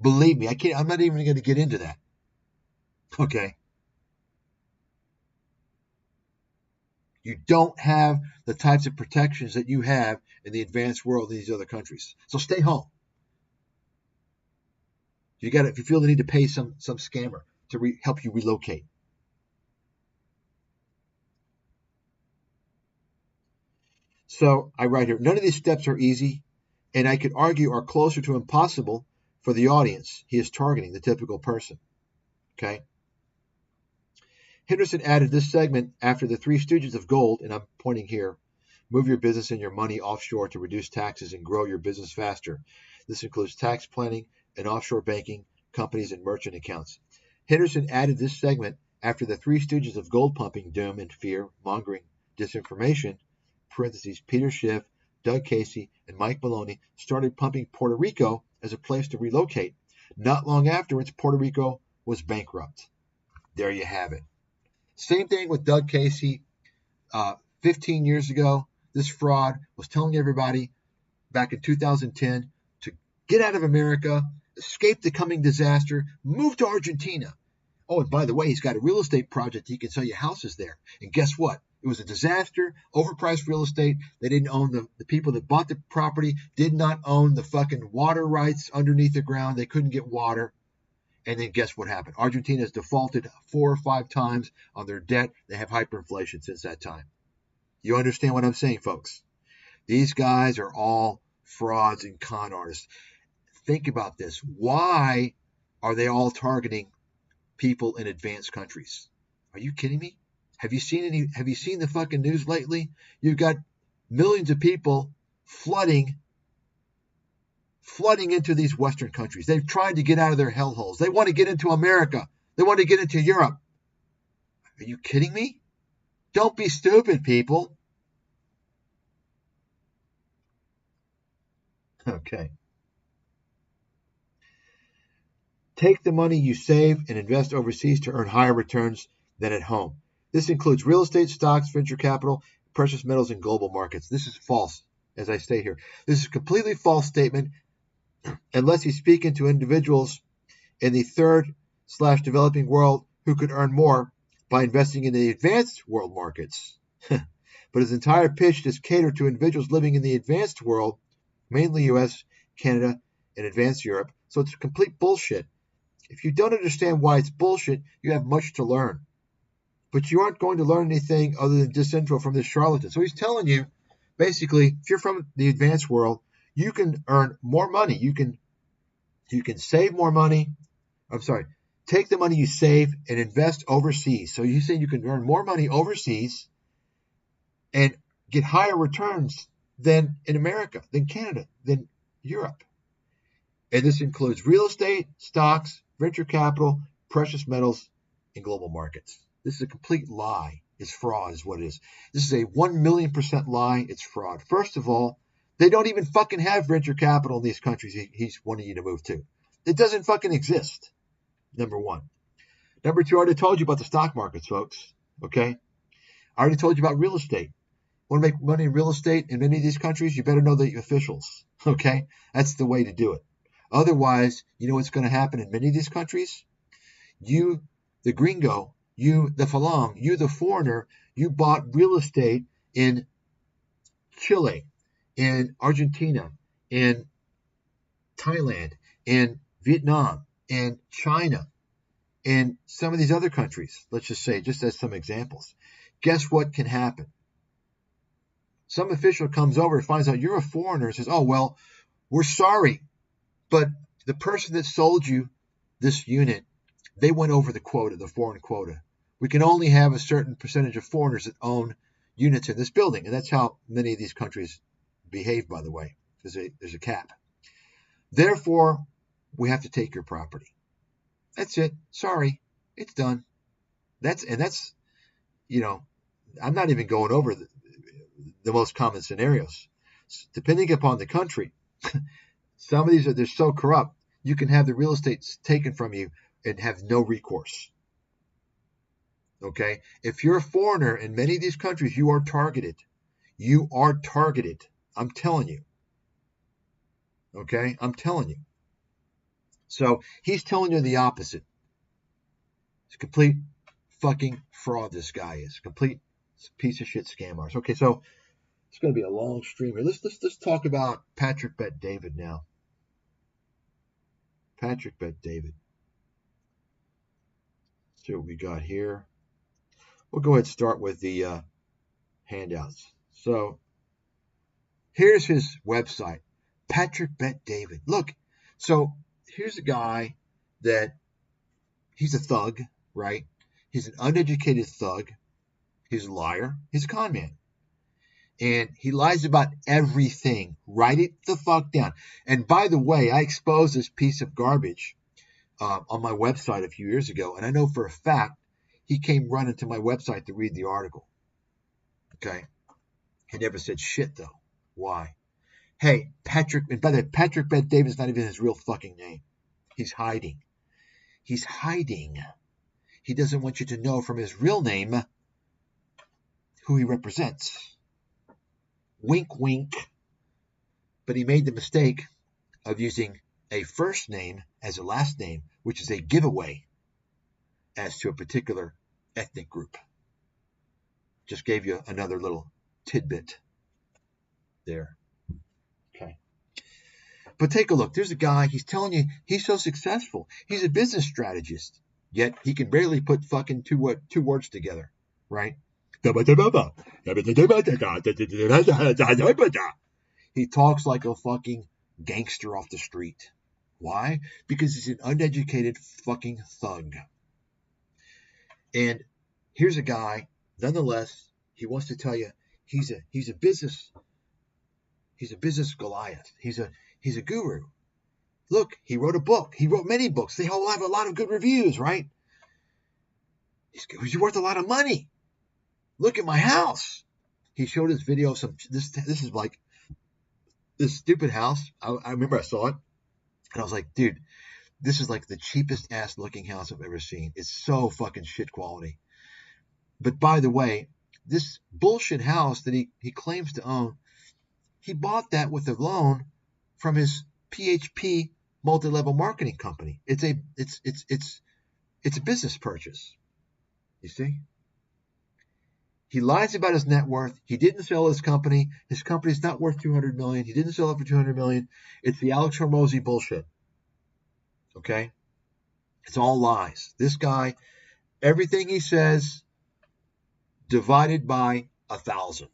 Believe me, I'm not even going to get into that. Okay? You don't have the types of protections that you have in the advanced world in these other countries. So stay home. If you feel the need to pay some scammer to help you relocate. So I write here, none of these steps are easy, and I could argue are closer to impossible for the audience. He is targeting the typical person. Okay? Henderson added this segment after the Three Stooges of Gold, and I'm pointing here, move your business and your money offshore to reduce taxes and grow your business faster. This includes tax planning and offshore banking, companies, and merchant accounts. Henderson added this segment after the Three Stooges of Gold pumping doom and fear, mongering disinformation, parentheses, Peter Schiff, Doug Casey, and Mike Maloney started pumping Puerto Rico as a place to relocate. Not long afterwards, Puerto Rico was bankrupt. There you have it. Same thing with Doug Casey. 15 years ago, this fraud was telling everybody back in 2010 to get out of America, escape the coming disaster, move to Argentina. Oh, and by the way, he's got a real estate project. He can sell you houses there. And guess what? It was a disaster, overpriced real estate. They didn't own the people that bought the property, did not own the fucking water rights underneath the ground. They couldn't get water. And then guess what happened? Argentina has defaulted 4 or 5 times on their debt. They have hyperinflation since that time. You understand what I'm saying, folks? These guys are all frauds and con artists. Think about this. Why are they all targeting people in advanced countries? Are you kidding me? Have you seen the fucking news lately? You've got millions of people flooding into these Western countries. They've tried to get out of their hellholes. They want to get into America. They want to get into Europe. Are you kidding me? Don't be stupid, people. Okay. Take the money you save and invest overseas to earn higher returns than at home. This includes real estate, stocks, venture capital, precious metals, and global markets. This is false, as I state here. This is a completely false statement unless he's speaking to individuals in the third/developing world who could earn more by investing in the advanced world markets. But his entire pitch is catered to individuals living in the advanced world, mainly US, Canada, and advanced Europe. So it's complete bullshit. If you don't understand why it's bullshit, you have much to learn. But you aren't going to learn anything other than disinfo from this charlatan. So he's telling you, basically, if you're from the advanced world, you can earn more money. You can save more money. I'm sorry. Take the money you save and invest overseas. So you say you can earn more money overseas and get higher returns than in America, than Canada, than Europe. And this includes real estate, stocks, venture capital, precious metals, and global markets. This is a complete lie. It's fraud is what it is. This is a 1,000,000% lie. It's fraud. First of all, they don't even fucking have venture capital in these countries he's wanting you to move to. It doesn't fucking exist, number one. Number two, I already told you about the stock markets, folks. Okay? I already told you about real estate. Want to make money in real estate in many of these countries? You better know the officials. Okay? That's the way to do it. Otherwise, you know what's going to happen in many of these countries? You, the gringo, you, the falang, you, the foreigner, you bought real estate in Chile, in Argentina, in Thailand, in Vietnam, in China, in some of these other countries, let's just say, just as some examples. Guess what can happen? Some official comes over and finds out you're a foreigner and says, oh, well, we're sorry, but the person that sold you this unit, they went over the quota, the foreign quota. We can only have a certain percentage of foreigners that own units in this building. And that's how many of these countries behave, by the way. There's a cap. Therefore, we have to take your property. That's it. Sorry. It's done. That's, you know, I'm not even going over the most common scenarios. Depending upon the country, some of these they're so corrupt, you can have the real estate taken from you and have no recourse. Okay? If you're a foreigner in many of these countries, you are targeted. You are targeted. I'm telling you. Okay? I'm telling you. So he's telling you the opposite. It's a complete fucking fraud, this guy is. Complete piece of shit scam artist. Okay, so it's going to be a long stream here. Let's talk about Patrick Bet David now. Patrick Bet David. Let's see what we got here. We'll go ahead and start with the handouts. So here's his website, Patrick Bet David. Look, so here's a guy that he's a thug, right? He's an uneducated thug. He's a liar. He's a con man. And he lies about everything. Write it the fuck down. And by the way, I exposed this piece of garbage on my website a few years ago. And I know for a fact he came running to my website to read the article. Okay? He never said shit, though. Why? Hey, Patrick, and by the way, Patrick Bet-David is not even his real fucking name. He's hiding. He's hiding. He doesn't want you to know from his real name who he represents. Wink, wink. But he made the mistake of using a first name as a last name, which is a giveaway as to a particular ethnic group. Just gave you another little tidbit there. Okay. But take a look. There's a guy, he's telling you he's so successful. He's a business strategist, yet he can barely put fucking two words together, right? He talks like a fucking gangster off the street. Why? Because he's an uneducated fucking thug. And here's a guy, nonetheless, he wants to tell you he's a business Goliath. He's a guru. Look, he wrote a book. He wrote many books. They all have a lot of good reviews, right? He's worth a lot of money. Look at my house. He showed his video of some. This is like this stupid house. I remember I saw it, and I was like, dude, this is like the cheapest ass looking house I've ever seen. It's so fucking shit quality. But by the way, this bullshit house that he claims to own, he bought that with a loan from his PHP multi-level marketing company. It's a business purchase. You see? He lies about his net worth. He didn't sell his company. His company's not worth $200 million. He didn't sell it for $200 million. It's the Alex Hormozi bullshit. Okay? It's all lies. This guy, everything he says, divided by 1,000.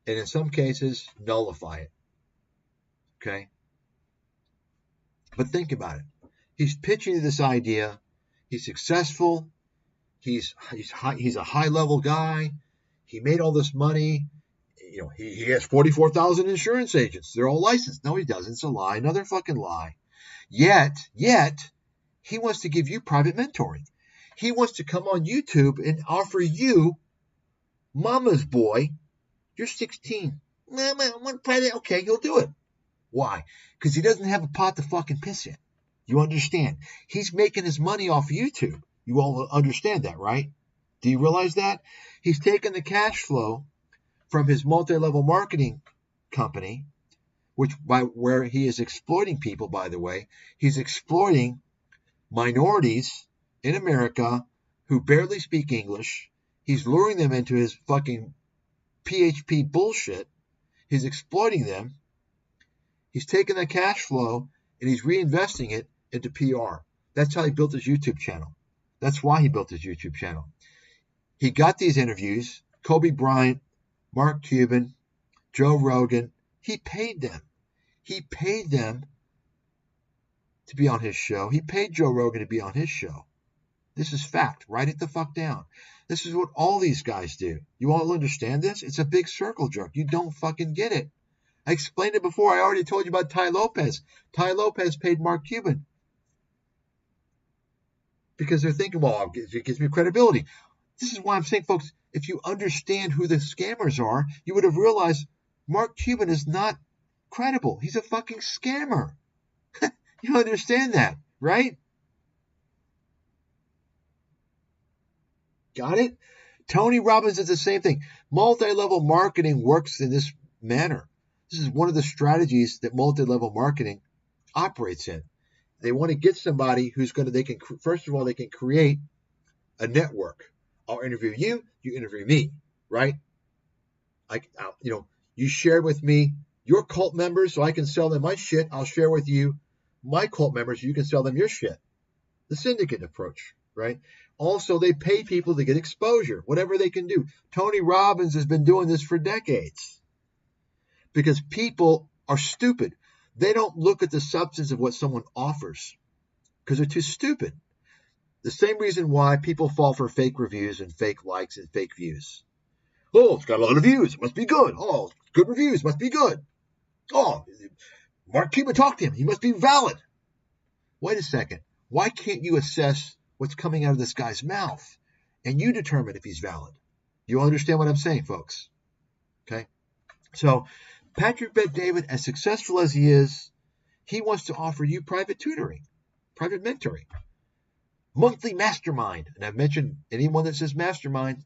And in some cases, nullify it. Okay? But think about it. He's pitching this idea. He's successful. He's a high-level guy. He made all this money. You know, he has 44,000 insurance agents. They're all licensed. No, he doesn't. It's a lie. Another fucking lie. Yet, he wants to give you private mentoring. He wants to come on YouTube and offer you, mama's boy, you're 16. Mama, I want private. Okay, he'll do it. Why? Because he doesn't have a pot to fucking piss in. You understand? He's making his money off YouTube. You all understand that, right? Do you realize that? He's taking the cash flow from his multi-level marketing company, where he is exploiting people, by the way. He's exploiting minorities in America who barely speak English. He's luring them into his fucking PHP bullshit. He's exploiting them. He's taking that cash flow and he's reinvesting it into PR. That's how he built his YouTube channel. That's why he built his YouTube channel. He got these interviews, Kobe Bryant, Mark Cuban, Joe Rogan. He paid them. He paid them to be on his show. He paid Joe Rogan to be on his show. This is fact. Write it the fuck down. This is what all these guys do. You all understand this? It's a big circle jerk. You don't fucking get it. I explained it before. I already told you about Ty Lopez. Ty Lopez paid Mark Cuban. Because they're thinking, well, it gives me credibility. This is why I'm saying, folks, if you understand who the scammers are, you would have realized Mark Cuban is not credible. He's a fucking scammer. You understand that, right? Got it? Tony Robbins is the same thing. Multi-level marketing works in this manner. This is one of the strategies that multi-level marketing operates in. They want to get somebody who's going to, first of all, they can create a network. I'll interview you, you interview me, right? You share with me your cult members so I can sell them my shit. I'll share with you my cult members so you can sell them your shit. The syndicate approach, right? Also, they pay people to get exposure, whatever they can do. Tony Robbins has been doing this for decades because people are stupid. They don't look at the substance of what someone offers because they're too stupid. The same reason why people fall for fake reviews and fake likes and fake views. Oh, it's got a lot of views. It must be good. Oh, good reviews must be good. Oh, Mark Cuban talked to him. He must be valid. Wait a second. Why can't you assess what's coming out of this guy's mouth and you determine if he's valid? You understand what I'm saying, folks? Okay? So, Patrick Bet-David, as successful as he is, he wants to offer you private tutoring, private mentoring, monthly mastermind. And I've mentioned anyone that says mastermind,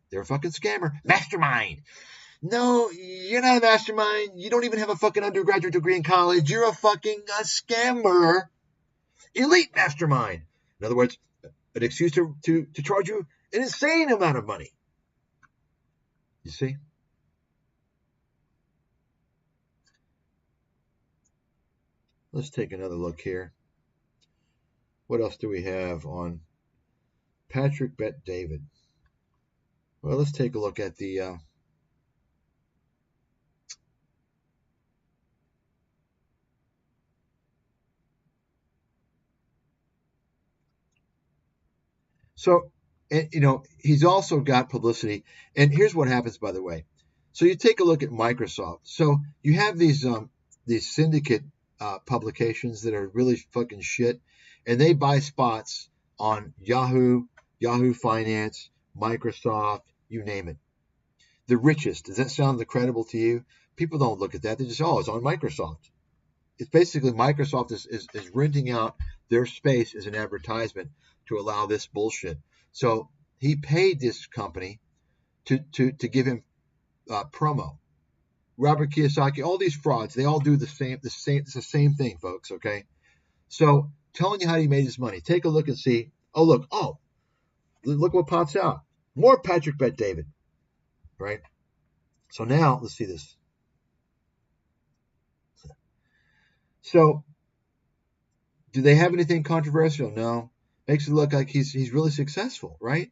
they're a fucking scammer. Mastermind. No, you're not a mastermind. You don't even have a fucking undergraduate degree in college. You're a fucking scammer. Elite mastermind. In other words, an excuse to charge you an insane amount of money. You see? Let's take another look here. What else do we have on Patrick Bet-David? Well, let's take a look at the so, and he's also got publicity. And here's what happens, by the way. So you take a look at Microsoft. So you have these syndicate publications that are really fucking shit, and they buy spots on Yahoo, Yahoo Finance, Microsoft, you name it. The richest. Does that sound credible to you? People don't look at that. They just, it's on Microsoft. It's basically Microsoft is renting out their space as an advertisement to allow this bullshit. So he paid this company to give him promo. Robert Kiyosaki, all these frauds, they all do the same. It's the same thing, folks. Okay, so telling you how he made his money. Take a look and see. Look what pops out. More Patrick Bet-David, right? So now let's see this. So, do they have anything controversial? No. Makes it look like he's really successful, right?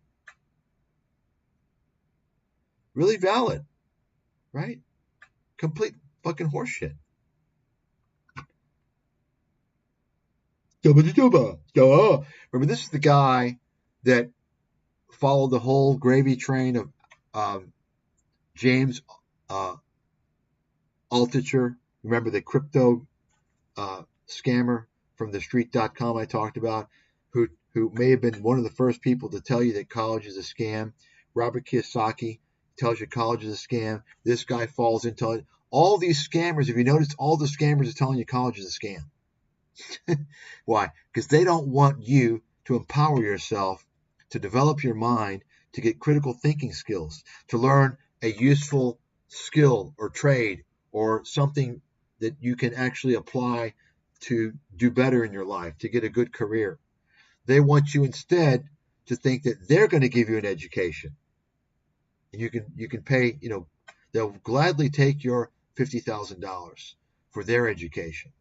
Really valid, right? Complete fucking horseshit. Remember, this is the guy that followed the whole gravy train of James Altucher. Remember the crypto scammer from the street.com I talked about, who may have been one of the first people to tell you that college is a scam. Robert Kiyosaki tells you college is a scam. This guy falls into it. All these scammers, if you notice, all the scammers are telling you college is a scam. Why? Because they don't want you to empower yourself, to develop your mind, to get critical thinking skills, to learn a useful skill or trade or something that you can actually apply to do better in your life, to get a good career. They want you instead to think that they're going to give you an education. And you can pay, they'll gladly take your $50,000 for their education,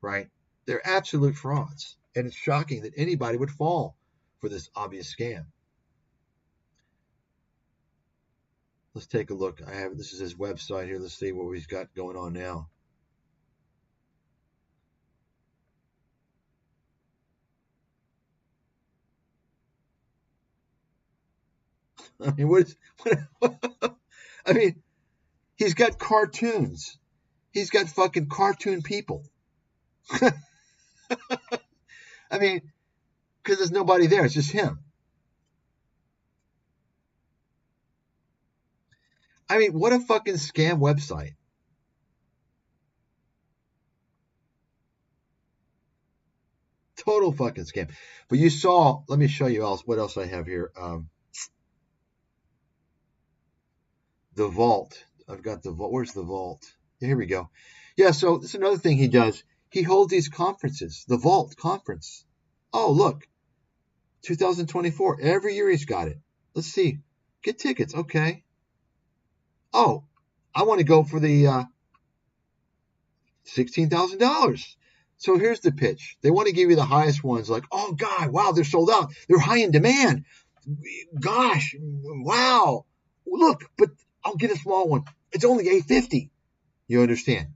right? They're absolute frauds. And it's shocking that anybody would fall for this obvious scam. Let's take a look. This is his website here. Let's see what he's got going on now. I mean, I mean, he's got cartoons. He's got fucking cartoon people. I mean, because there's nobody there. It's just him. I mean, what a fucking scam website. Total fucking scam. But you saw, let me show you what else I have here. The vault. I've got the vault. Where's the vault? Here we go. Yeah, so this is another thing he does. He holds these conferences. The Vault Conference. Oh, look. 2024. Every year he's got it. Let's see. Get tickets. Okay. Oh, I want to go for the $16,000. So here's the pitch. They want to give you the highest ones. Like, oh, God, wow, they're sold out. They're high in demand. Gosh, wow. Look, but I'll get a small one. It's only $850. You understand?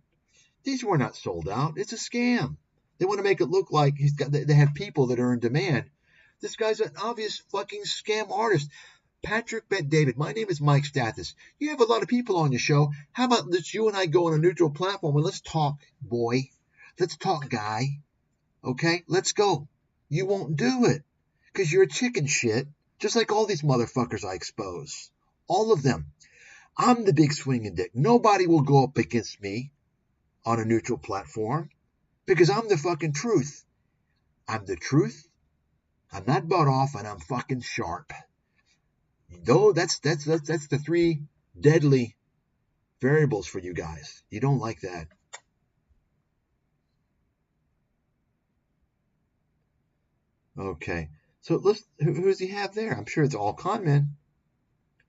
These were not sold out. It's a scam. They want to make it look like they have people that are in demand. This guy's an obvious fucking scam artist. Patrick Bet-David, my name is Mike Stathis. You have a lot of people on your show. How about let's you and I go on a neutral platform and let's talk, boy. Let's talk, guy. Okay? Let's go. You won't do it because you're a chicken shit, just like all these motherfuckers I expose. All of them. I'm the big swinging dick. Nobody will go up against me on a neutral platform because I'm the fucking truth. I'm the truth. I'm not butt off, and I'm fucking sharp. Though that's the three deadly variables for you guys. You don't like that. Okay, so who does he have there? I'm sure it's all con men.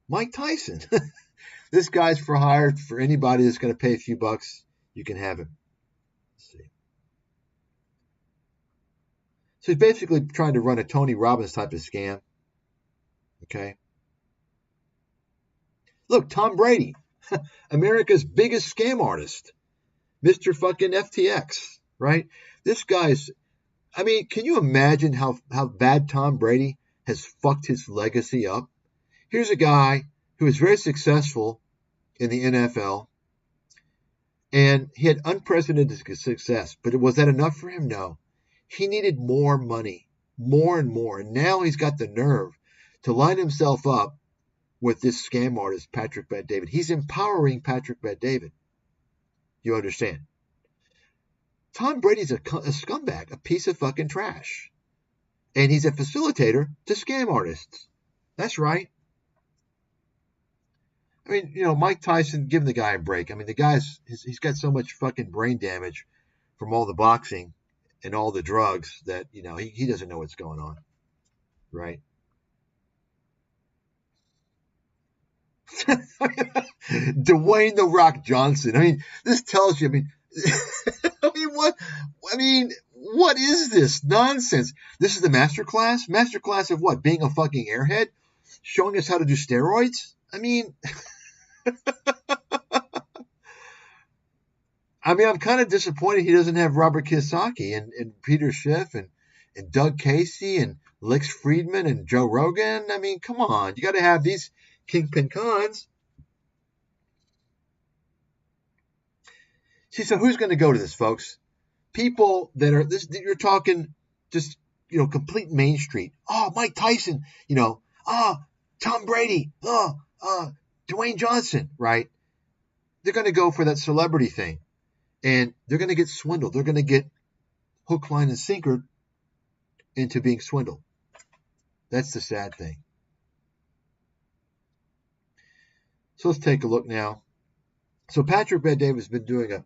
Mike Tyson. This guy's for hire for anybody that's going to pay a few bucks. You can have him. Let's see. So he's basically trying to run a Tony Robbins type of scam. Okay. Look, Tom Brady, America's biggest scam artist, Mr. fucking FTX, right? This guy's, I mean, can you imagine how bad Tom Brady has fucked his legacy up? Here's a guy who was very successful in the NFL, and he had unprecedented success. But was that enough for him? No. He needed more money, more and more. And now he's got the nerve to line himself up with this scam artist, Patrick Bet-David. He's empowering Patrick Bet-David. You understand? Tom Brady's a scumbag, a piece of fucking trash. And he's a facilitator to scam artists. That's right. I mean, you know, Mike Tyson, give the guy a break. I mean, the guy's, he's got so much fucking brain damage from all the boxing and all the drugs that, you know, he doesn't know what's going on. Right? Dwayne "The Rock" Johnson. I mean, this tells you, I mean, what is this nonsense? This is the master class? Master class of what? Being a fucking airhead? Showing us how to do steroids? I mean, I'm kind of disappointed he doesn't have Robert Kiyosaki and Peter Schiff and Doug Casey and Lex Friedman and Joe Rogan. I mean, come on. You got to have these kingpin cons. See, so who's going to go to this, folks? People that are this. You're talking just, you know, complete Main Street. Oh, Mike Tyson. You know, Tom Brady. Dwayne Johnson. Right? They're going to go for that celebrity thing, and they're going to get swindled. They're going to get hook, line, and sinker into being swindled. That's the sad thing. So let's take a look now. So Patrick Bet-David has been doing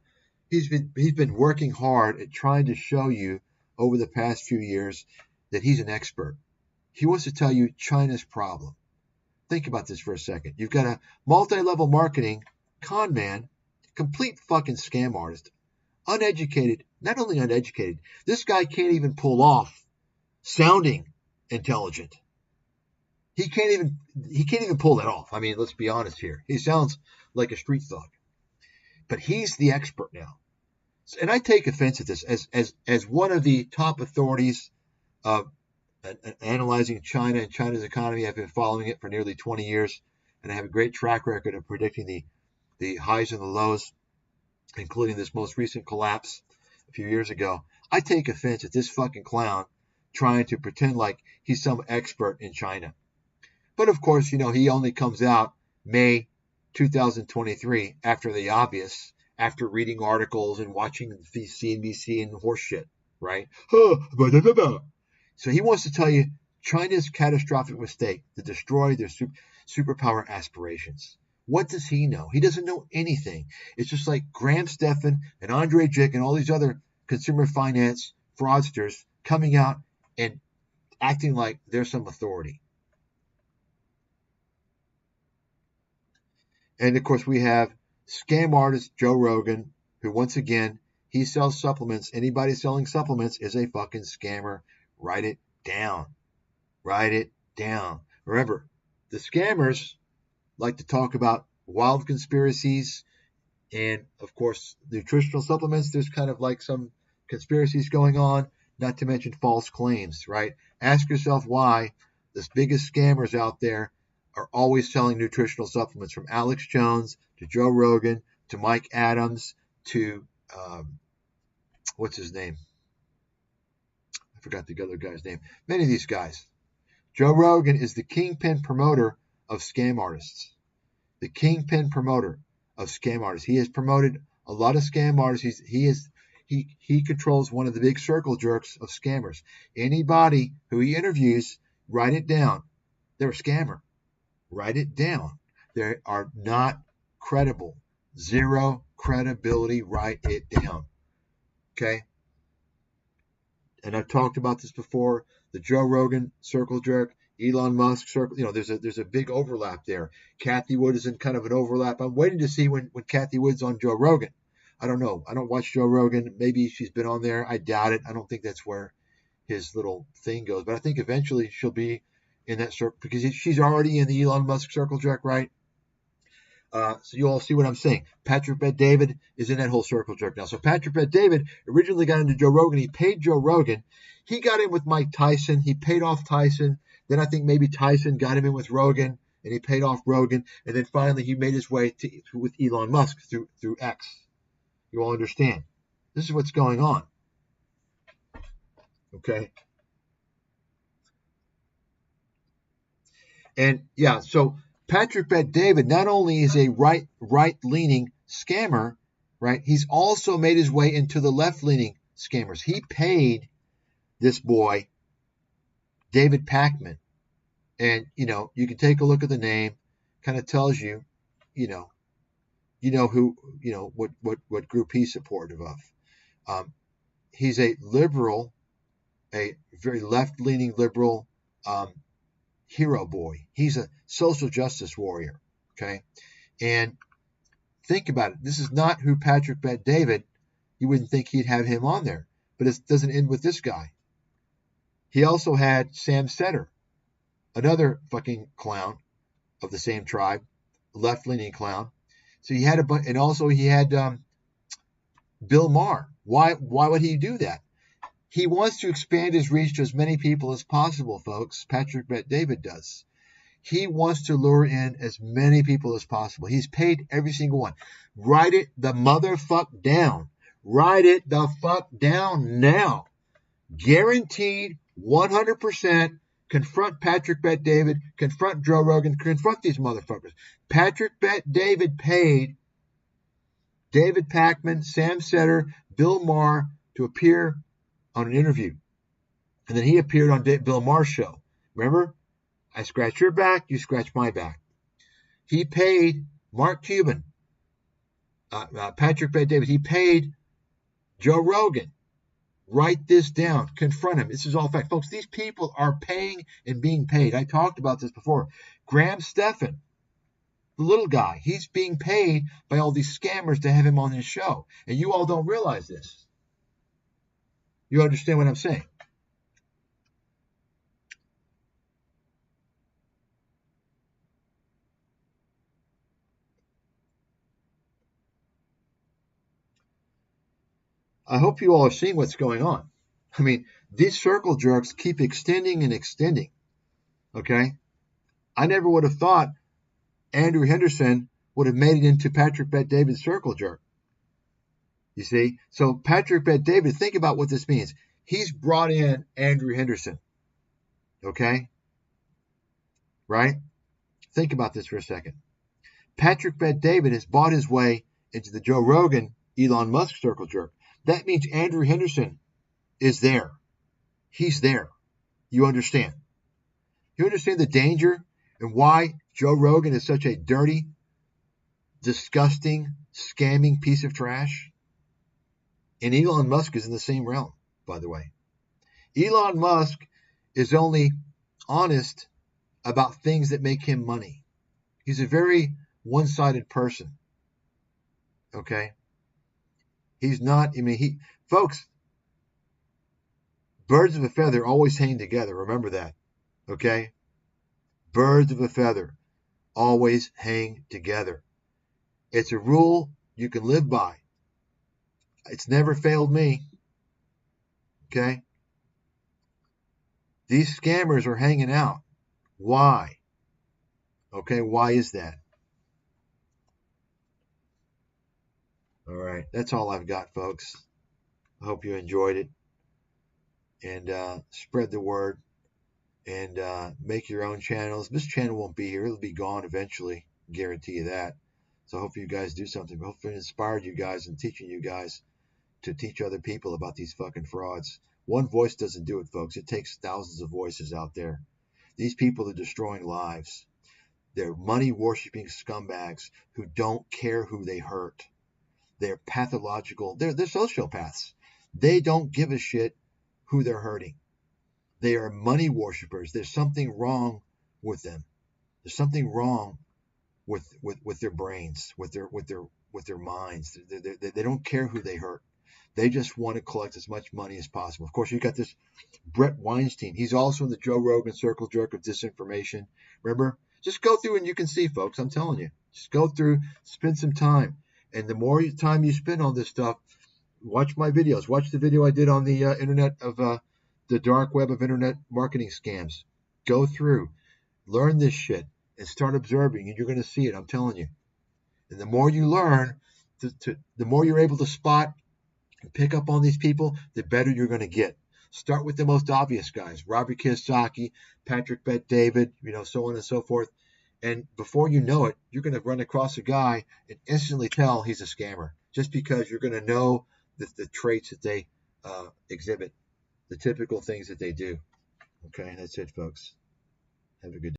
he's been working hard at trying to show you over the past few years that he's an expert. He wants to tell you China's problem. Think about this for a second. You've got a multi-level marketing con man, complete fucking scam artist, uneducated, not only uneducated, this guy can't even pull off sounding intelligent. He can't even pull that off. I mean, let's be honest here. He sounds like a street thug. But he's the expert now. And I take offense at this as one of the top authorities of analyzing China and China's economy. I've been following it for nearly 20 years, and I have a great track record of predicting the highs and the lows, including this most recent collapse a few years ago. I take offense at this fucking clown trying to pretend like he's some expert in China. But of course, you know, he only comes out May 2023 after the obvious, after reading articles and watching the CNBC and horse shit, right? So he wants to tell you China's catastrophic mistake to destroy their superpower aspirations. What does he know? He doesn't know anything. It's just like Graham Stephan and Andre Jick and all these other consumer finance fraudsters coming out and acting like they're some authority. And, of course, we have scam artist Joe Rogan, who, once again, he sells supplements. Anybody selling supplements is a fucking scammer. Write it down. Write it down. Remember, the scammers like to talk about wild conspiracies, And of course, nutritional supplements, there's kind of like some conspiracies going on, not to mention false claims, right? Ask yourself why the biggest scammers out there are always selling nutritional supplements, from Alex Jones to Joe Rogan to Mike Adams to what's his name? I forgot the other guy's name. Many of these guys. Joe Rogan is the kingpin promoter of scam artists. The kingpin promoter of scam artists. He has promoted a lot of scam artists. He controls one of the big circle jerks of scammers. Anybody who he interviews, write it down. They're a scammer. Write it down. They are not credible. Zero credibility. Write it down. Okay? And I've talked about this before. The Joe Rogan circle jerk, Elon Musk circle, there's a big overlap there. Kathy Wood is in kind of an overlap. I'm waiting to see when Kathy Wood's on Joe Rogan. I don't know. I don't watch Joe Rogan. Maybe she's been on there. I doubt it. I don't think that's where his little thing goes. But I think eventually she'll be in that circle, because she's already in the Elon Musk circle jerk, right? So you all see what I'm saying. Patrick Bet-David is in that whole circle jerk now. So Patrick Bet-David originally got into Joe Rogan. He paid Joe Rogan. He got in with Mike Tyson. He paid off Tyson. Then I think maybe Tyson got him in with Rogan, and he paid off Rogan. And then finally he made his way with Elon Musk through X. You all understand? This is what's going on. Okay? And yeah, so Patrick Bet-David not only is a right-leaning scammer, right? He's also made his way into the left-leaning scammers. He paid this boy, David Pakman, and you can take a look at the name. Kind of tells you, who, what group he's supportive of. He's a liberal, a very left-leaning liberal. Hero boy. He's a social justice warrior. Okay. And think about it. This is not who Patrick Bet-David. You wouldn't think he'd have him on there, but it doesn't end with this guy. He also had Sam Setter, another fucking clown of the same tribe, left-leaning clown. So he had and also he had Bill Maher. Why would he do that? He wants to expand his reach to as many people as possible, folks. Patrick Bet-David does. He wants to lure in as many people as possible. He's paid every single one. Write it the motherfuck down. Write it the fuck down now. Guaranteed 100%. Confront Patrick Bet-David. Confront Joe Rogan. Confront these motherfuckers. Patrick Bet-David paid David Pakman, Sam Setter, Bill Maher to appear on an interview. And then he appeared on Bill Maher's show. Remember? I scratch your back, you scratch my back. He paid Mark Cuban, Patrick Bet-David. He paid Joe Rogan. Write this down. Confront him. This is all fact. Folks, these people are paying and being paid. I talked about this before. Graham Stephan, the little guy, he's being paid by all these scammers to have him on his show. And you all don't realize this. You understand what I'm saying? I hope you all are seeing what's going on. I mean, these circle jerks keep extending and extending. Okay? I never would have thought Andrew Henderson would have made it into Patrick Bet-David's circle jerk. You see? So Patrick Bet-David, think about what this means. He's brought in Andrew Henderson. Okay? Right? Think about this for a second. Patrick Bet-David has bought his way into the Joe Rogan, Elon Musk circle jerk. That means Andrew Henderson is there. He's there. You understand? You understand the danger and why Joe Rogan is such a dirty, disgusting, scamming piece of trash? And Elon Musk is in the same realm, by the way. Elon Musk is only honest about things that make him money. He's a very one-sided person. Okay? He's not, folks, birds of a feather always hang together. Remember that. Okay? Birds of a feather always hang together. It's a rule you can live by. It's never failed me. Okay? These scammers are hanging out. Why? Okay, why is that? All right, that's all I've got, folks. I hope you enjoyed it. And spread the word. And make your own channels. This channel won't be here. It'll be gone eventually. Guarantee you that. So I hope you guys do something. Hopefully it inspired you guys and teaching you guys to teach other people about these fucking frauds. One voice doesn't do it, folks. It takes thousands of voices out there. These people are destroying lives. They're money-worshipping scumbags who don't care who they hurt. They're pathological. They're sociopaths. They don't give a shit who they're hurting. They are money worshippers. There's something wrong with them. There's something wrong with their brains, with their minds. They don't care who they hurt. They just want to collect as much money as possible. Of course, you got this Brett Weinstein. He's also in the Joe Rogan circle jerk of disinformation. Remember? Just go through and you can see, folks. I'm telling you. Just go through, spend some time. And the more time you spend on this stuff, watch my videos. Watch the video I did on the internet of the dark web of internet marketing scams. Go through, learn this shit, and start observing, and you're going to see it. I'm telling you. And the more you learn, the more you're able to spot and pick up on these people, the better you're going to get. Start with the most obvious guys: Robert Kiyosaki, Patrick Bet-David, so on and so forth. And before you know it, you're going to run across a guy and instantly tell he's a scammer, just because you're going to know the traits that they exhibit, the typical things that they do. Okay, that's it, folks. Have a good day.